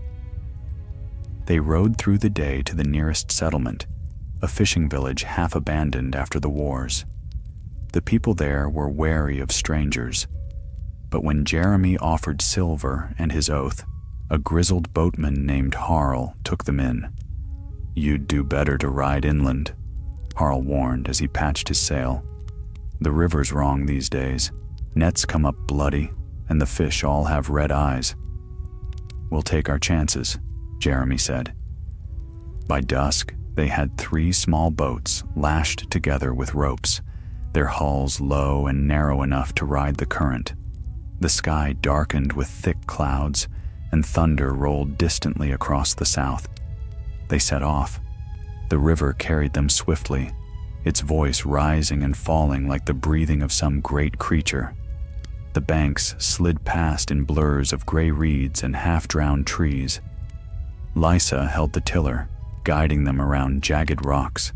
They rowed through the day to the nearest settlement, a fishing village half abandoned after the wars. The people there were wary of strangers, but when Jeremy offered silver and his oath, a grizzled boatman named Harl took them in. "You'd do better to ride inland," Harl warned as he patched his sail. "The river's wrong these days. Nets come up bloody, and the fish all have red eyes." "We'll take our chances," Jeremy said. By dusk, they had 3 small boats lashed together with ropes, their hulls low and narrow enough to ride the current. The sky darkened with thick clouds, and thunder rolled distantly across the south. They set off. The river carried them swiftly, its voice rising and falling like the breathing of some great creature. The banks slid past in blurs of gray reeds and half-drowned trees. Lysa held the tiller, guiding them around jagged rocks.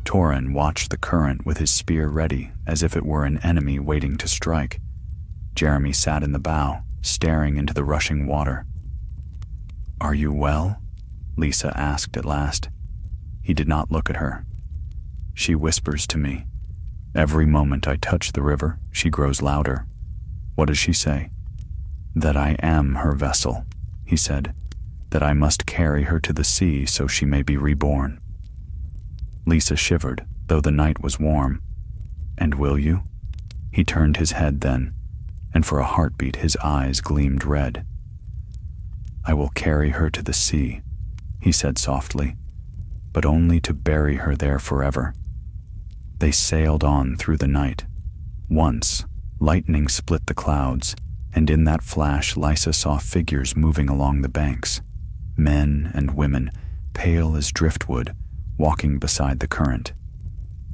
Torrin watched the current with his spear ready, as if it were an enemy waiting to strike. Jeremy sat in the bow, staring into the rushing water. "Are you well?" Lisa asked at last. He did not look at her. "She whispers to me. Every moment I touch the river, she grows louder." "What does she say?" "That I am her vessel," he said. "That I must carry her to the sea so she may be reborn." Lisa shivered, though the night was warm. "And will you?" He turned his head then, and for a heartbeat his eyes gleamed red. "I will carry her to the sea," he said softly, "but only to bury her there forever." They sailed on through the night. Once, lightning split the clouds, and in that flash Lysa saw figures moving along the banks. Men and women, pale as driftwood, walking beside the current.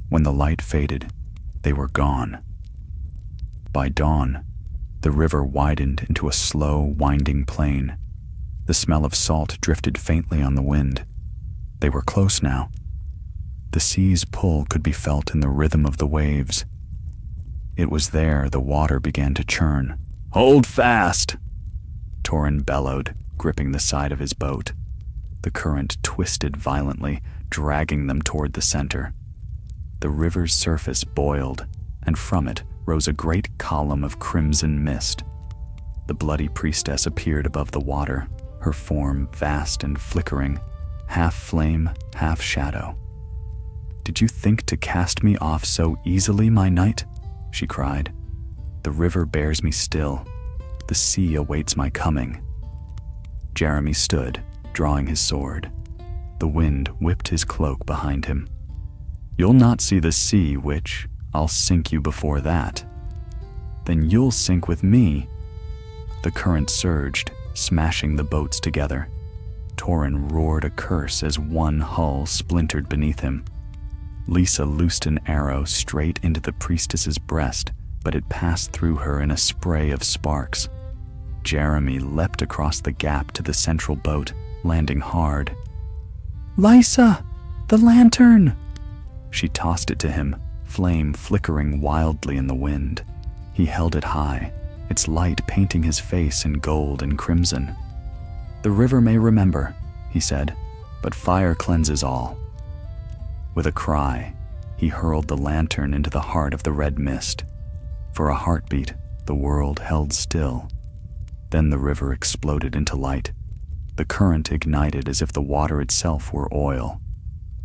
When the light faded, they were gone. By dawn, the river widened into a slow, winding plain. The smell of salt drifted faintly on the wind. They were close now. The sea's pull could be felt in the rhythm of the waves. It was there the water began to churn. "Hold fast!" Torrin bellowed, gripping the side of his boat. The current twisted violently, dragging them toward the center. The river's surface boiled, and from it rose a great column of crimson mist. The bloody priestess appeared above the water, her form vast and flickering, half flame, half shadow. "Did you think to cast me off so easily, my knight?" she cried. "The river bears me still. The sea awaits my coming." Jeremy stood, drawing his sword. The wind whipped his cloak behind him. "You'll not see the sea, witch. I'll sink you before that." "Then you'll sink with me." The current surged, smashing the boats together. Torrhen roared a curse as one hull splintered beneath him. Lisa loosed an arrow straight into the priestess's breast, but it passed through her in a spray of sparks. Jeremy leapt across the gap to the central boat, landing hard. "Lisa, the lantern!" She tossed it to him, flame flickering wildly in the wind. He held it high, its light painting his face in gold and crimson. "The river may remember," he said, "but fire cleanses all." With a cry, he hurled the lantern into the heart of the red mist. For a heartbeat, the world held still. Then the river exploded into light. The current ignited as if the water itself were oil.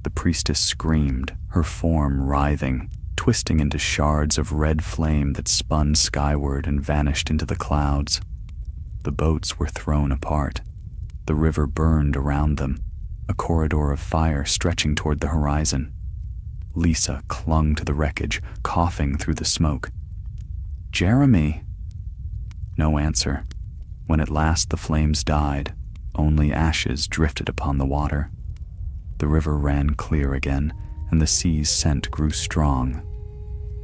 The priestess screamed, her form writhing, twisting into shards of red flame that spun skyward and vanished into the clouds. The boats were thrown apart. The river burned around them, a corridor of fire stretching toward the horizon. Lisa clung to the wreckage, coughing through the smoke. "Jeremy!" No answer. When at last the flames died, only ashes drifted upon the water. The river ran clear again, and the sea's scent grew strong.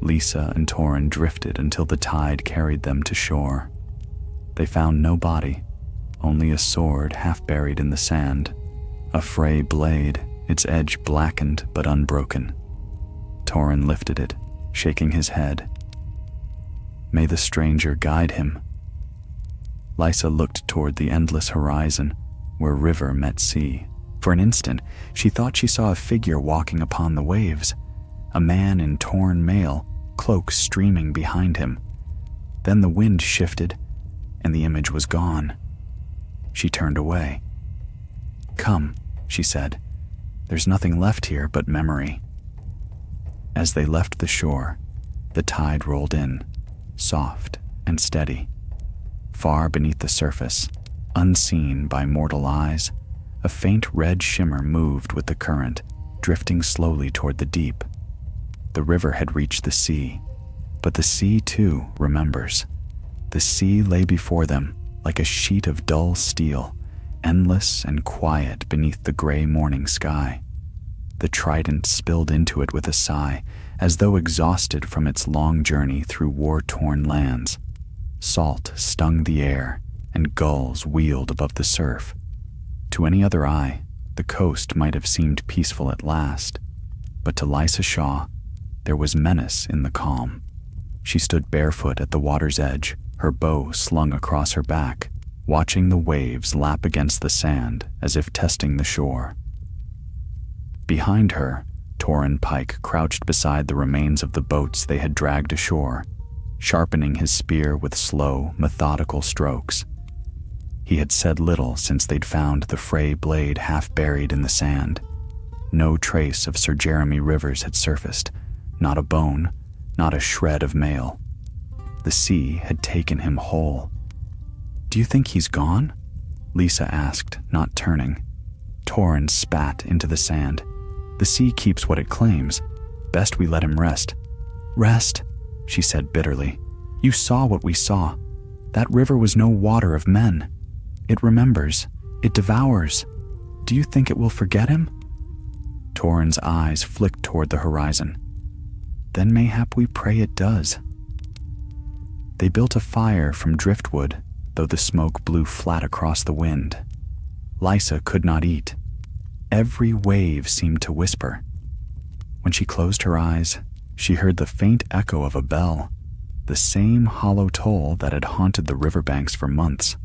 Lisa and Torrhen drifted until the tide carried them to shore. They found no body, only a sword half buried in the sand, a fray blade, its edge blackened but unbroken. Torrhen lifted it, shaking his head. May the stranger guide him. Lisa looked toward the endless horizon, where river met sea. For an instant, she thought she saw a figure walking upon the waves, a man in torn mail, cloak streaming behind him. Then the wind shifted, and the image was gone. She turned away. "Come," she said. "There's nothing left here but memory." As they left the shore, the tide rolled in, soft and steady. Far beneath the surface, unseen by mortal eyes, a faint red shimmer moved with the current, drifting slowly toward the deep. The river had reached the sea, but the sea too remembers. The sea lay before them like a sheet of dull steel, endless and quiet beneath the gray morning sky. The trident spilled into it with a sigh, as though exhausted from its long journey through war-torn lands. Salt stung the air, and gulls wheeled above the surf. To any other eye, the coast might have seemed peaceful at last, but to Lisa Shaw, there was menace in the calm. She stood barefoot at the water's edge, her bow slung across her back, watching the waves lap against the sand as if testing the shore. Behind her, Torrhen Pike crouched beside the remains of the boats they had dragged ashore, sharpening his spear with slow, methodical strokes. He had said little since they'd found the fray blade half buried in the sand. No trace of Sir Jeremy Rivers had surfaced, not a bone, not a shred of mail. The sea had taken him whole. "Do you think he's gone?" Lisa asked, not turning. Torrhen spat into the sand. "The sea keeps what it claims. Best we let him rest." "Rest?" she said bitterly. "You saw what we saw. That river was no water of men. It remembers. It devours. Do you think it will forget him?" Torrhen's eyes flicked toward the horizon. "Then mayhap we pray it does." They built a fire from driftwood, though the smoke blew flat across the wind. Lisa could not eat. Every wave seemed to whisper. When she closed her eyes, she heard the faint echo of a bell, the same hollow toll that had haunted the riverbanks for months.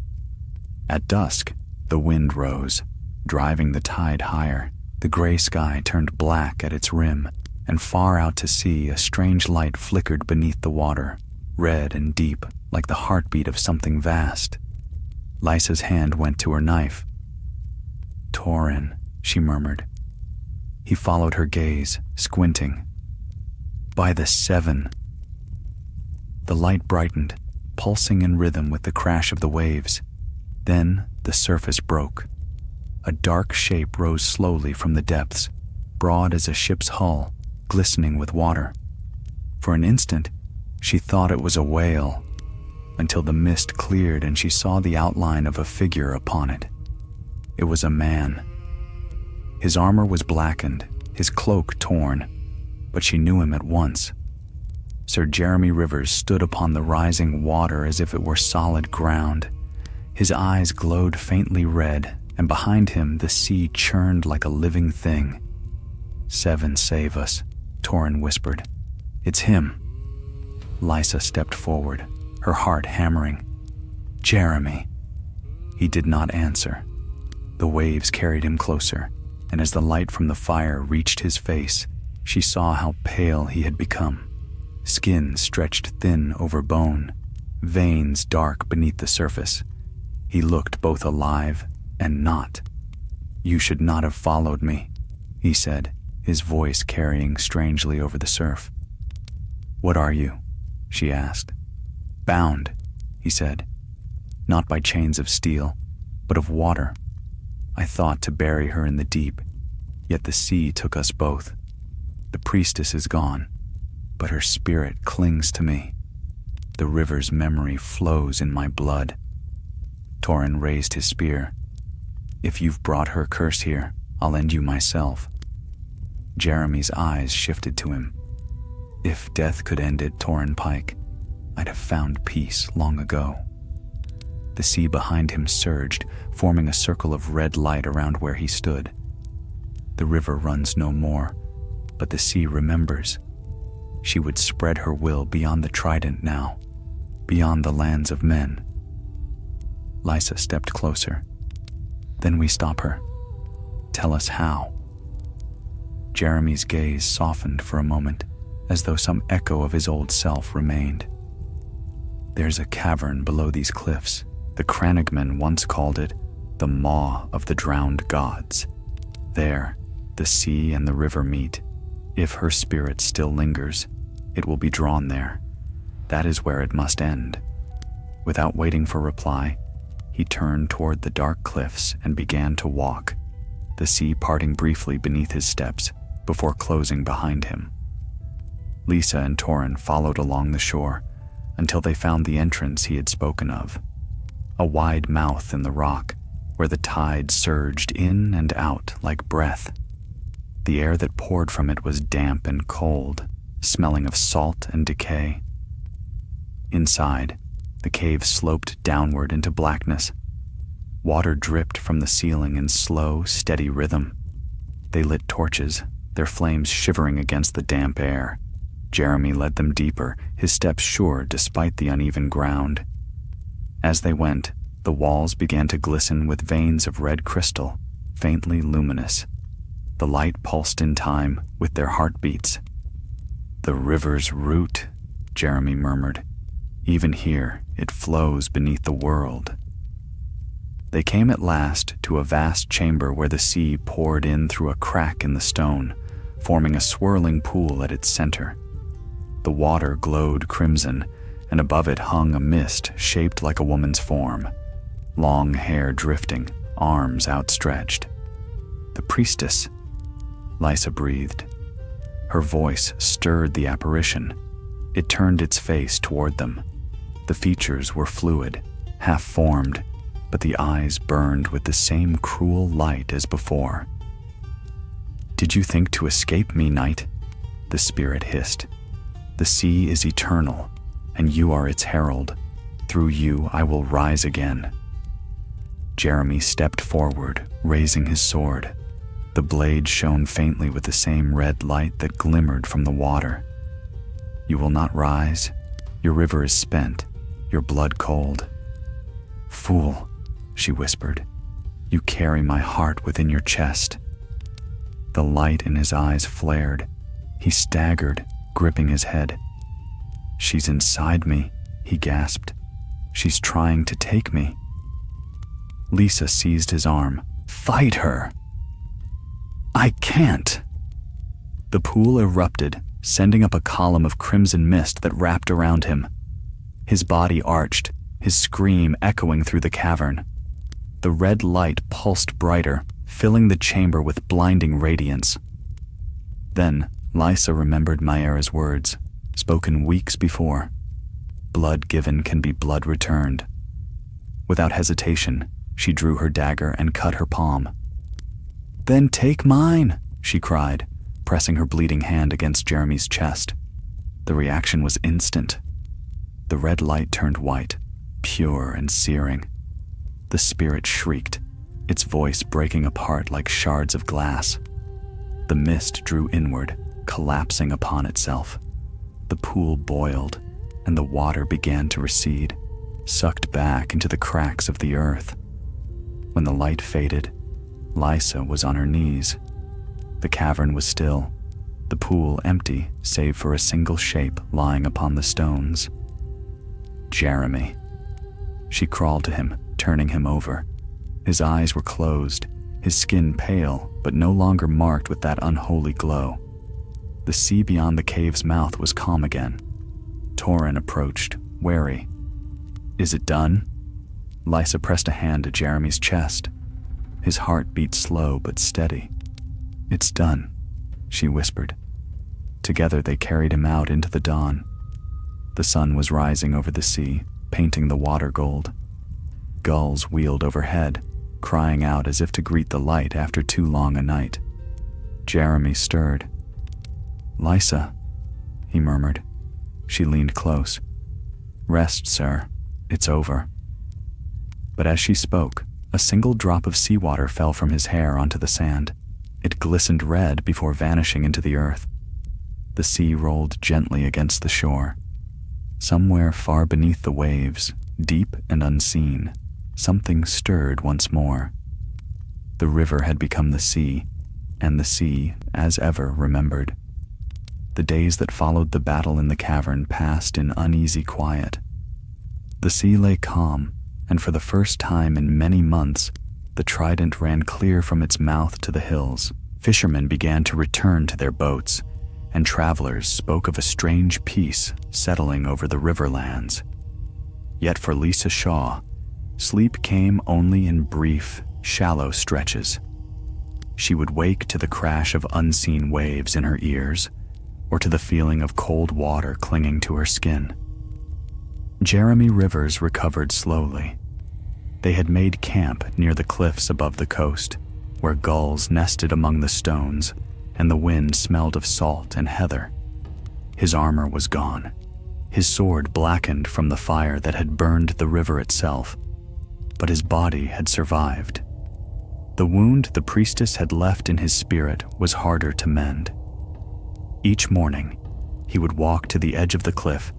At dusk, the wind rose, driving the tide higher. The gray sky turned black at its rim, and far out to sea a strange light flickered beneath the water, red and deep, like the heartbeat of something vast. Lisa's hand went to her knife. "Torrhen," she murmured. He followed her gaze, squinting. "By the 7." The light brightened, pulsing in rhythm with the crash of the waves. Then the surface broke. A dark shape rose slowly from the depths, broad as a ship's hull, glistening with water. For an instant, she thought it was a whale, until the mist cleared and she saw the outline of a figure upon it. It was a man. His armor was blackened, his cloak torn, but she knew him at once. Sir Jeremy Rivers stood upon the rising water as if it were solid ground. His eyes glowed faintly red, and behind him the sea churned like a living thing. "Seven save us," Torrin whispered. "It's him." Lysa stepped forward, her heart hammering. "Jeremy." He did not answer. The waves carried him closer, and as the light from the fire reached his face, she saw how pale he had become. Skin stretched thin over bone, veins dark beneath the surface. He looked both alive and not. "You should not have followed me," he said, his voice carrying strangely over the surf. "What are you?" she asked. "Bound," he said, "not by chains of steel, but of water. I thought to bury her in the deep, yet the sea took us both. The priestess is gone, but her spirit clings to me. The river's memory flows in my blood." Torrin raised his spear. "If you've brought her curse here, I'll end you myself." Jeremy's eyes shifted to him. "If death could end it, Torrin Pike, I'd have found peace long ago." The sea behind him surged, forming a circle of red light around where he stood. The river runs no more, but the sea remembers. She would spread her will beyond the trident now, beyond the lands of men. Lysa stepped closer. "Then we stop her. Tell us how." Jeremy's gaze softened for a moment, as though some echo of his old self remained. "There's a cavern below these cliffs. The Crannogmen once called it the Maw of the Drowned Gods. There, the sea and the river meet. If her spirit still lingers, it will be drawn there. That is where it must end." Without waiting for reply, he turned toward the dark cliffs and began to walk, the sea parting briefly beneath his steps before closing behind him. Lysa and Torrin followed along the shore until they found the entrance he had spoken of, a wide mouth in the rock where the tide surged in and out like breath. The air that poured from it was damp and cold, smelling of salt and decay. Inside, the cave sloped downward into blackness. Water dripped from the ceiling in slow, steady rhythm. They lit torches, their flames shivering against the damp air. Jeremy led them deeper, his steps sure despite the uneven ground. As they went, the walls began to glisten with veins of red crystal, faintly luminous. The light pulsed in time with their heartbeats. "The river's root," Jeremy murmured. "Even here, it flows beneath the world." They came at last to a vast chamber where the sea poured in through a crack in the stone, forming a swirling pool at its center. The water glowed crimson, and above it hung a mist shaped like a woman's form, long hair drifting, arms outstretched. "The priestess," Lysa breathed. Her voice stirred the apparition. It turned its face toward them. The features were fluid, half-formed, but the eyes burned with the same cruel light as before. "Did you think to escape me, knight?" the spirit hissed. "The sea is eternal, and you are its herald. Through you I will rise again." Jeremy stepped forward, raising his sword. The blade shone faintly with the same red light that glimmered from the water. "You will not rise? Your river is spent, your blood cold." "Fool," she whispered, "you carry my heart within your chest." The light in his eyes flared. He staggered, gripping his head. "She's inside me," he gasped. "She's trying to take me." Lysa seized his arm. "Fight her!" "I can't!" The pool erupted, sending up a column of crimson mist that wrapped around him. His body arched, his scream echoing through the cavern. The red light pulsed brighter, filling the chamber with blinding radiance. Then, Lysa remembered Maera's words, spoken weeks before. Blood given can be blood returned. Without hesitation, she drew her dagger and cut her palm. "Then take mine," she cried, pressing her bleeding hand against Jeremy's chest. The reaction was instant. The red light turned white, pure and searing. The spirit shrieked, its voice breaking apart like shards of glass. The mist drew inward, collapsing upon itself. The pool boiled, and the water began to recede, sucked back into the cracks of the earth. When the light faded, Lysa was on her knees. The cavern was still, the pool empty save for a single shape lying upon the stones. Jeremy. She crawled to him, turning him over. His eyes were closed, his skin pale, but no longer marked with that unholy glow. The sea beyond the cave's mouth was calm again. Torrin approached, wary. "Is it done?" Lysa pressed a hand to Jeremy's chest. His heart beat slow but steady. "It's done," she whispered. Together they carried him out into the dawn. The sun was rising over the sea, painting the water gold. Gulls wheeled overhead, crying out as if to greet the light after too long a night. Jeremy stirred. "Lysa," he murmured. She leaned close. "Rest, sir. It's over." But as she spoke, a single drop of seawater fell from his hair onto the sand. It glistened red before vanishing into the earth. The sea rolled gently against the shore. Somewhere far beneath the waves, deep and unseen, something stirred once more. The river had become the sea, and the sea, as ever, remembered. The days that followed the battle in the cavern passed in uneasy quiet. The sea lay calm, and for the first time in many months, the trident ran clear from its mouth to the hills. Fishermen began to return to their boats, and travelers spoke of a strange peace settling over the riverlands. Yet for Lysa Shaw, sleep came only in brief, shallow stretches. She would wake to the crash of unseen waves in her ears, or to the feeling of cold water clinging to her skin. Jeremy Rivers recovered slowly. They had made camp near the cliffs above the coast, where gulls nested among the stones, and the wind smelled of salt and heather. His armor was gone, his sword blackened from the fire that had burned the river itself, but his body had survived. The wound the priestess had left in his spirit was harder to mend. Each morning, he would walk to the edge of the cliff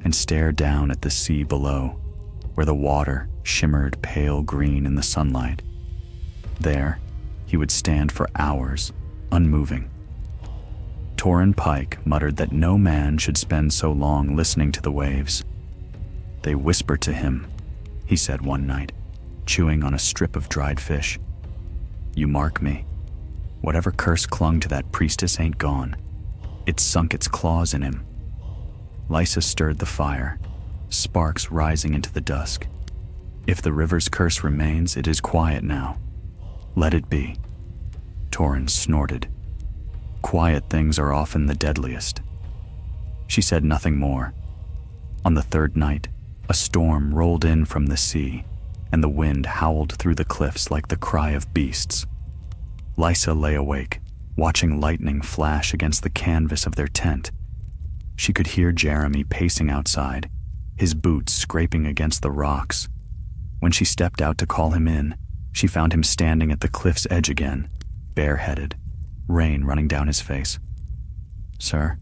and stare down at the sea below, where the water shimmered pale green in the sunlight. There, he would stand for hours, unmoving. Torrin Pike muttered that no man should spend so long listening to the waves. "They whisper to him," he said one night, chewing on a strip of dried fish. "You mark me. Whatever curse clung to that priestess ain't gone. It sunk its claws in him." Lysa stirred the fire, sparks rising into the dusk. "If the river's curse remains, it is quiet now. Let it be." Torrin snorted. "Quiet things are often the deadliest." She said nothing more. On the third night, a storm rolled in from the sea, and the wind howled through the cliffs like the cry of beasts. Lysa lay awake, watching lightning flash against the canvas of their tent. She could hear Jeremy pacing outside, his boots scraping against the rocks. When she stepped out to call him in, she found him standing at the cliff's edge again, bareheaded, rain running down his face. "Sir,"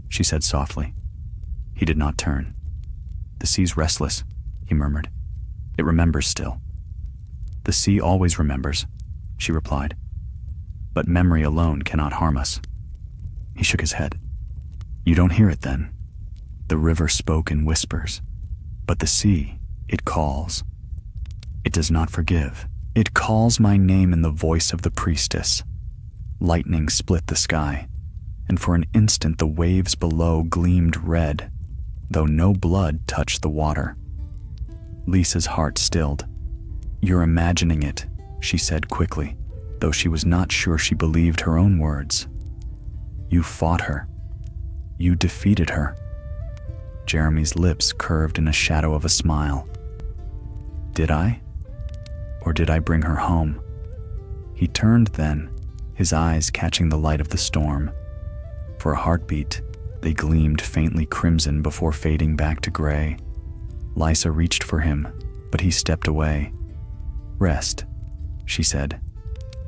she said softly. He did not turn. "The sea's restless," he murmured. "It remembers still." "The sea always remembers," she replied. "But memory alone cannot harm us." He shook his head. "You don't hear it then? The river spoke in whispers, but the sea, it calls. It does not forgive. It calls my name in the voice of the priestess." Lightning split the sky, and for an instant the waves below gleamed red, though no blood touched the water. Lisa's heart stilled. "You're imagining it," she said quickly, though she was not sure she believed her own words. "You fought her. You defeated her." Jeremy's lips curved in a shadow of a smile. "Did I? Or did I bring her home?" He turned then, his eyes catching the light of the storm. For a heartbeat, they gleamed faintly crimson before fading back to gray. Lysa reached for him, but he stepped away. "Rest," she said.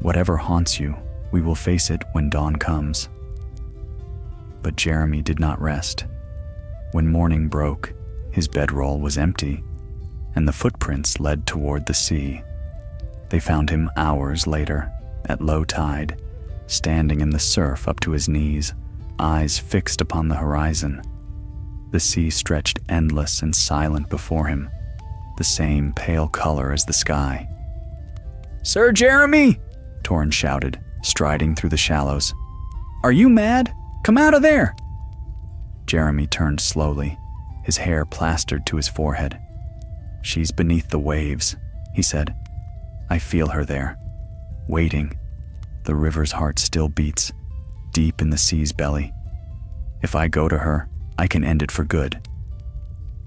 "Whatever haunts you, we will face it when dawn comes." But Jeremy did not rest. When morning broke, his bedroll was empty, and the footprints led toward the sea. They found him hours later, at low tide, standing in the surf up to his knees, eyes fixed upon the horizon. The sea stretched endless and silent before him, the same pale color as the sky. "Sir Jeremy!" Torrin shouted, striding through the shallows. "Are you mad? Come out of there!" Jeremy turned slowly, his hair plastered to his forehead. "She's beneath the waves," he said. "I feel her there, waiting. The river's heart still beats, deep in the sea's belly. If I go to her, I can end it for good."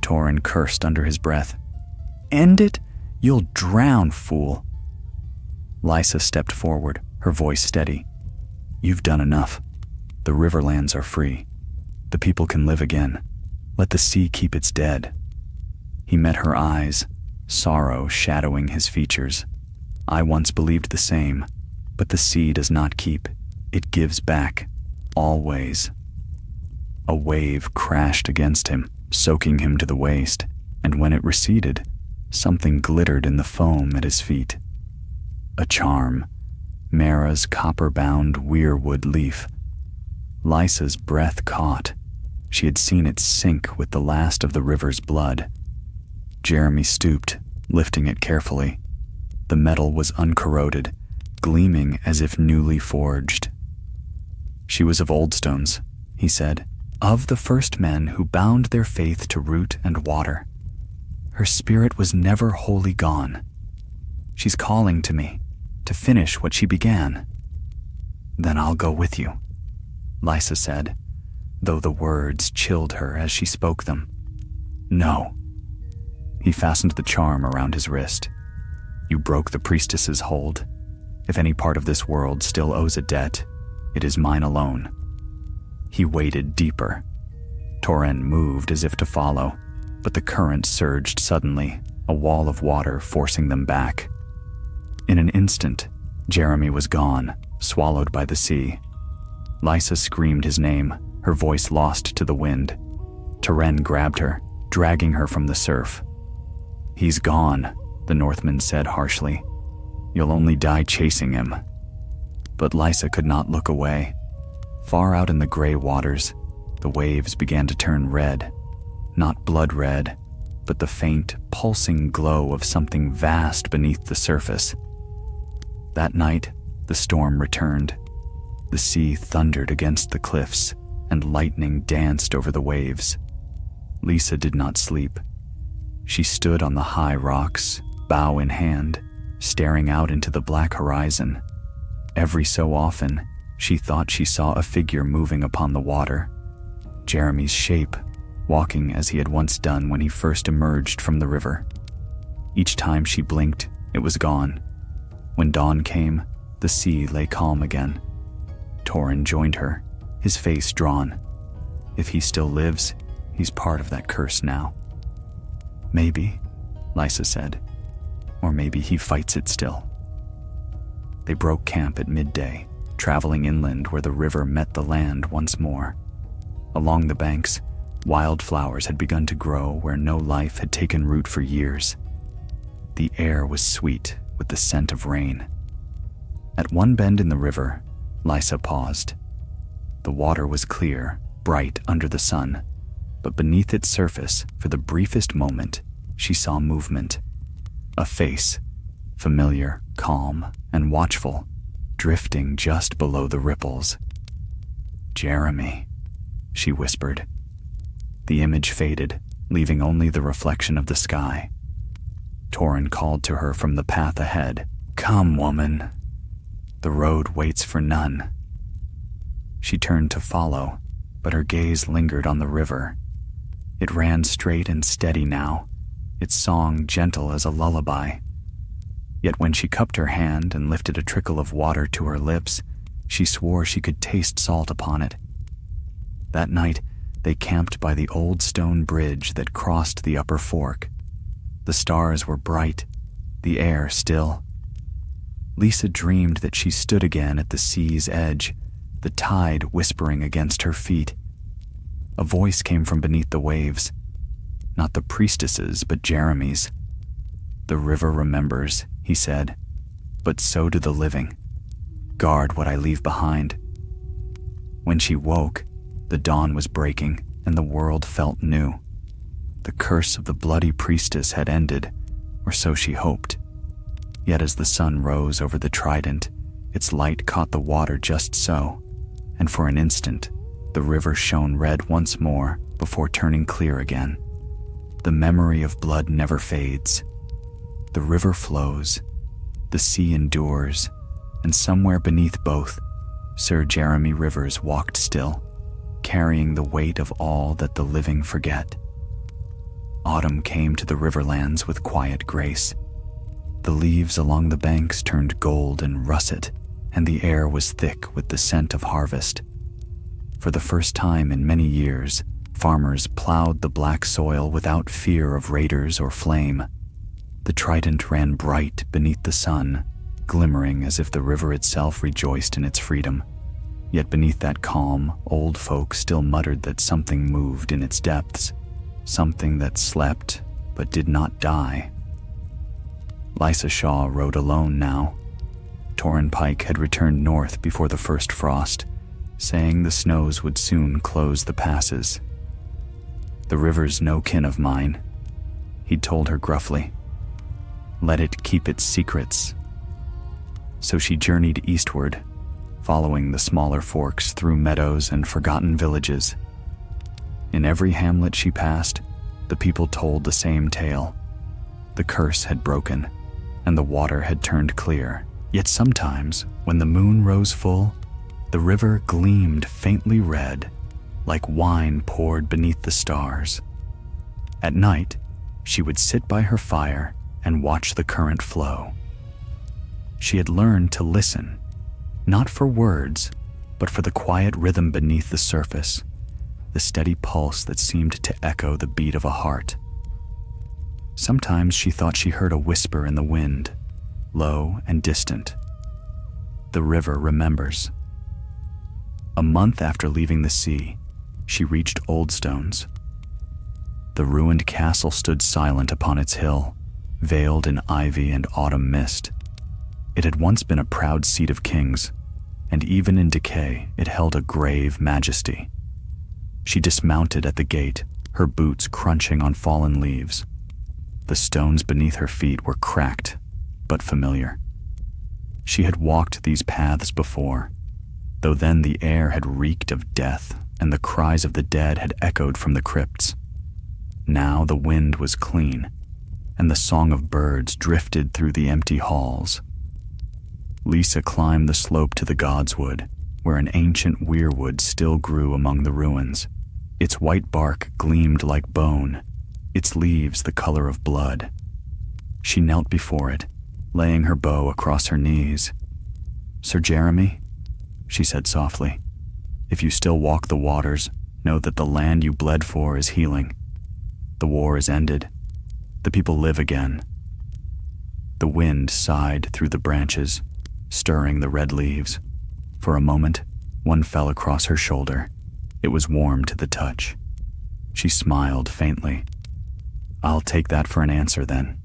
Torrin cursed under his breath. "End it? You'll drown, fool." Lysa stepped forward, her voice steady. "You've done enough. The riverlands are free. The people can live again. Let the sea keep its dead." He met her eyes, sorrow shadowing his features. "I once believed the same, but the sea does not keep. It gives back, always." A wave crashed against him, soaking him to the waist, and when it receded, something glittered in the foam at his feet. A charm, Mara's copper-bound weirwood leaf. Lysa's breath caught. She had seen it sink with the last of the river's blood. Jeremy stooped, lifting it carefully. The metal was uncorroded, gleaming as if newly forged. "She was of Oldstones," he said, "of the first men who bound their faith to root and water. Her spirit was never wholly gone. She's calling to me, to finish what she began." "Then I'll go with you," Lysa said, though the words chilled her as she spoke them. "No." He fastened the charm around his wrist. "You broke the priestess's hold. If any part of this world still owes a debt, it is mine alone." He waded deeper. Torrin moved as if to follow, but the current surged suddenly, a wall of water forcing them back. In an instant, Jeremy was gone, swallowed by the sea. Lysa screamed his name, her voice lost to the wind. Torrin grabbed her, dragging her from the surf. "He's gone," the Northman said harshly. "You'll only die chasing him." But Lysa could not look away. Far out in the gray waters, the waves began to turn red, not blood red, but the faint, pulsing glow of something vast beneath the surface. That night, the storm returned. The sea thundered against the cliffs, and lightning danced over the waves. Lysa did not sleep. She stood on the high rocks, bow in hand, staring out into the black horizon. Every so often, she thought she saw a figure moving upon the water. Jeremy's shape, walking as he had once done when he first emerged from the river. Each time she blinked, it was gone. When dawn came, the sea lay calm again. Torrin joined her, his face drawn. If he still lives, he's part of that curse now. "Maybe," Lysa said. "Or maybe he fights it still." They broke camp at midday, traveling inland where the river met the land once more. Along the banks, wildflowers had begun to grow where no life had taken root for years. The air was sweet with the scent of rain. At one bend in the river, Lysa paused. The water was clear, bright under the sun, but beneath its surface, for the briefest moment, she saw movement. A face, familiar, calm, and watchful, drifting just below the ripples. "Jeremy," she whispered. The image faded, leaving only the reflection of the sky. Torrin called to her from the path ahead. "Come, woman. The road waits for none." She turned to follow, but her gaze lingered on the river. It ran straight and steady now, its song gentle as a lullaby. Yet when she cupped her hand and lifted a trickle of water to her lips, she swore she could taste salt upon it. That night, they camped by the old stone bridge that crossed the upper fork. The stars were bright, the air still. Lisa dreamed that she stood again at the sea's edge, the tide whispering against her feet. A voice came from beneath the waves, not the priestess's, but Jeremy's. "The river remembers," he said, "but so do the living. Guard what I leave behind." When she woke, the dawn was breaking and the world felt new. The curse of the bloody priestess had ended, or so she hoped. Yet as the sun rose over the trident, its light caught the water just so, and for an instant, the river shone red once more before turning clear again. The memory of blood never fades. The river flows, the sea endures, and somewhere beneath both, Sir Jeremy Rivers walked still, carrying the weight of all that the living forget. Autumn came to the riverlands with quiet grace. The leaves along the banks turned gold and russet, and the air was thick with the scent of harvest. For the first time in many years, farmers plowed the black soil without fear of raiders or flame. The trident ran bright beneath the sun, glimmering as if the river itself rejoiced in its freedom. Yet beneath that calm, old folk still muttered that something moved in its depths, something that slept but did not die. Lysa Shaw rode alone now. Torrin Pike had returned north before the first frost, saying the snows would soon close the passes. "The river's no kin of mine," he'd told her gruffly. "Let it keep its secrets." So she journeyed eastward, following the smaller forks through meadows and forgotten villages. In every hamlet she passed, the people told the same tale. The curse had broken, and the water had turned clear. Yet sometimes, when the moon rose full, the river gleamed faintly red, like wine poured beneath the stars. At night, she would sit by her fire and watch the current flow. She had learned to listen, not for words, but for the quiet rhythm beneath the surface, the steady pulse that seemed to echo the beat of a heart. Sometimes she thought she heard a whisper in the wind, low and distant. The river remembers. A month after leaving the sea, she reached Oldstones. The ruined castle stood silent upon its hill, veiled in ivy and autumn mist. It had once been a proud seat of kings, and even in decay it held a grave majesty. She dismounted at the gate, her boots crunching on fallen leaves. The stones beneath her feet were cracked, but familiar. She had walked these paths before, though then the air had reeked of death and the cries of the dead had echoed from the crypts. Now the wind was clean, and the song of birds drifted through the empty halls. Lisa climbed the slope to the Godswood, where an ancient weirwood still grew among the ruins. Its white bark gleamed like bone, its leaves the color of blood. She knelt before it, laying her bow across her knees. "Sir Jeremy," she said softly, "if you still walk the waters, know that the land you bled for is healing. The war is ended. The people live again." The wind sighed through the branches, stirring the red leaves. For a moment, one fell across her shoulder. It was warm to the touch. She smiled faintly. "I'll take that for an answer, then."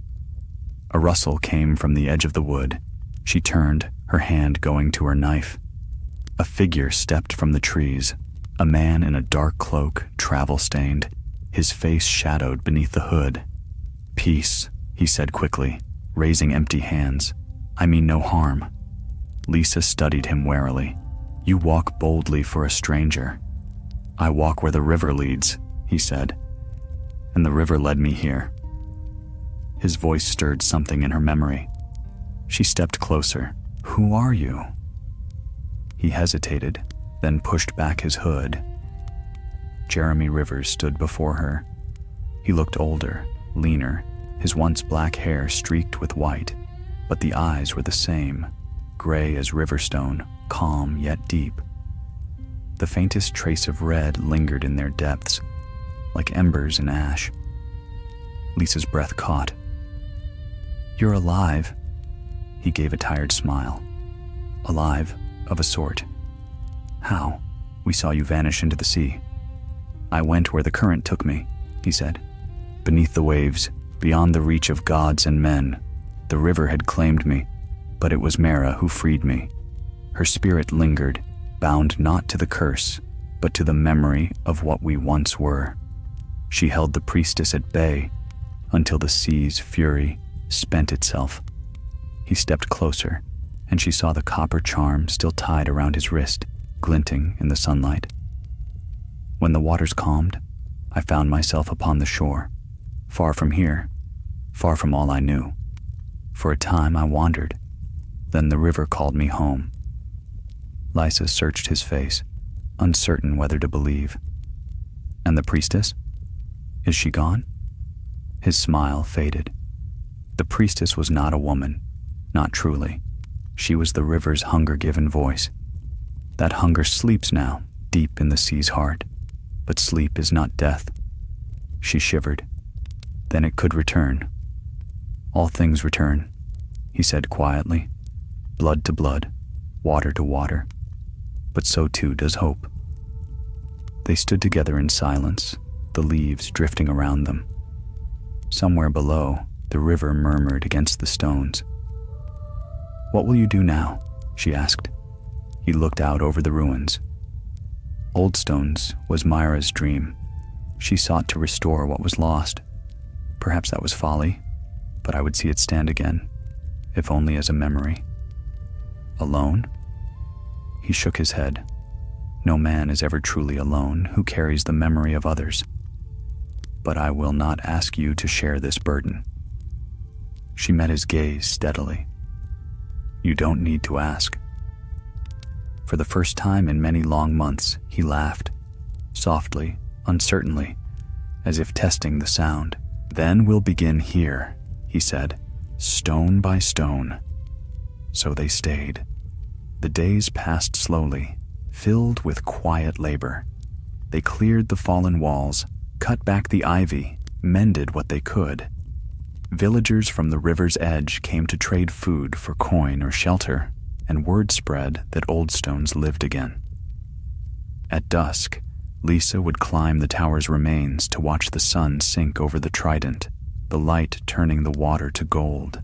A rustle came from the edge of the wood. She turned, her hand going to her knife. A figure stepped from the trees, a man in a dark cloak, travel-stained, his face shadowed beneath the hood. "Peace," he said quickly, raising empty hands. "I mean no harm." Lisa studied him warily. "You walk boldly for a stranger." "I walk where the river leads," he said, "and the river led me here." His voice stirred something in her memory. She stepped closer. "Who are you?" He hesitated, then pushed back his hood. Jeremy Rivers stood before her. He looked older, leaner, his once black hair streaked with white, but the eyes were the same, gray as riverstone, calm yet deep. The faintest trace of red lingered in their depths, like embers in ash. Lisa's breath caught. "You're alive." He gave a tired smile. "Alive, of a sort." "How?" "We saw you vanish into the sea." "I went where the current took me," he said. "Beneath the waves, beyond the reach of gods and men, the river had claimed me, but it was Mara who freed me. Her spirit lingered, bound not to the curse, but to the memory of what we once were. She held the priestess at bay until the sea's fury spent itself." He stepped closer, and she saw the copper charm still tied around his wrist, glinting in the sunlight. "When the waters calmed, I found myself upon the shore, far from here, far from all I knew. For a time I wandered, then the river called me home." Lysa searched his face, uncertain whether to believe. "And the priestess? Is she gone?" His smile faded. The priestess was not a woman, not truly. She was the river's hunger-given voice. That hunger sleeps now, deep in the sea's heart, but sleep is not death. She shivered. Then it could return. "All things return," he said quietly. "Blood to blood, water to water. But so too does hope." They stood together in silence, the leaves drifting around them. Somewhere below, the river murmured against the stones. "What will you do now?" she asked. He looked out over the ruins. Old Stones was Myra's dream. She sought to restore what was lost. Perhaps that was folly, but I would see it stand again, if only as a memory. "Alone?" He shook his head. "No man is ever truly alone who carries the memory of others. But I will not ask you to share this burden." She met his gaze steadily. "You don't need to ask." For the first time in many long months, he laughed, softly, uncertainly, as if testing the sound. "Then we'll begin here," he said, "stone by stone." So they stayed. The days passed slowly, filled with quiet labor. They cleared the fallen walls, cut back the ivy, mended what they could. Villagers from the river's edge came to trade food for coin or shelter, and word spread that Old Stones lived again. At dusk, Lisa would climb the tower's remains to watch the sun sink over the trident, the light turning the water to gold.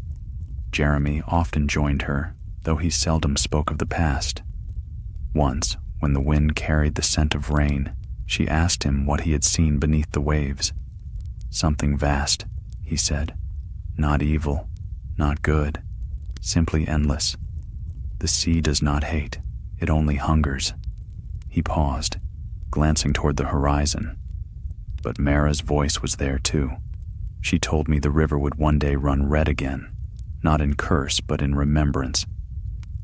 Jeremy often joined her, though he seldom spoke of the past. Once, when the wind carried the scent of rain, she asked him what he had seen beneath the waves. "Something vast," he said. "Not evil, not good, simply endless. The sea does not hate, it only hungers." He paused, glancing toward the horizon. But Mara's voice was there too. She told me the river would one day run red again, not in curse but in remembrance.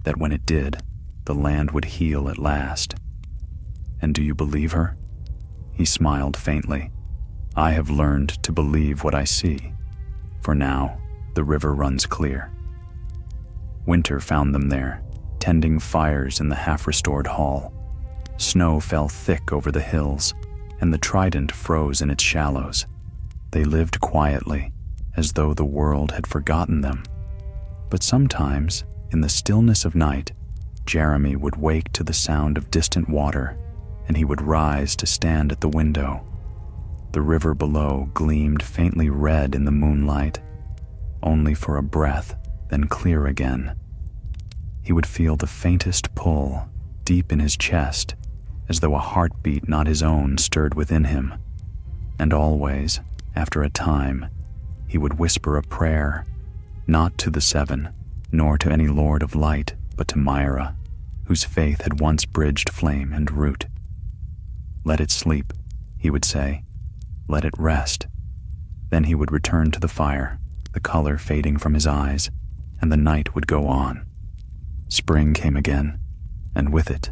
That when it did, the land would heal at last. "And do you believe her?" He smiled faintly. "I have learned to believe what I see. For now, the river runs clear." Winter found them there, tending fires in the half-restored hall. Snow fell thick over the hills, and the trident froze in its shallows. They lived quietly, as though the world had forgotten them. But sometimes, in the stillness of night, Jeremy would wake to the sound of distant water, and he would rise to stand at the window. The river below gleamed faintly red in the moonlight, only for a breath, then clear again. He would feel the faintest pull deep in his chest, as though a heartbeat not his own stirred within him. And always, after a time, he would whisper a prayer, not to the seven, nor to any lord of light, but to Myra, whose faith had once bridged flame and root. "Let it sleep," he would say. "Let it rest." Then he would return to the fire, the color fading from his eyes, and the night would go on. Spring came again, and with it,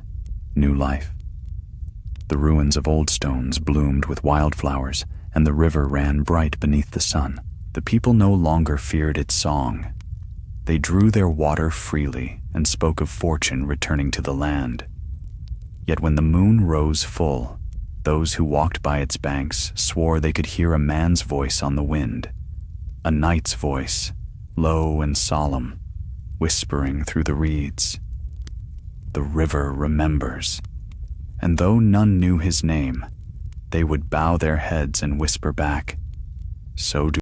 new life. The ruins of old stones bloomed with wildflowers, and the river ran bright beneath the sun. The people no longer feared its song. They drew their water freely and spoke of fortune returning to the land. Yet when the moon rose full, those who walked by its banks swore they could hear a man's voice on the wind, a knight's voice, low and solemn, whispering through the reeds. The river remembers, and though none knew his name, they would bow their heads and whisper back, "So do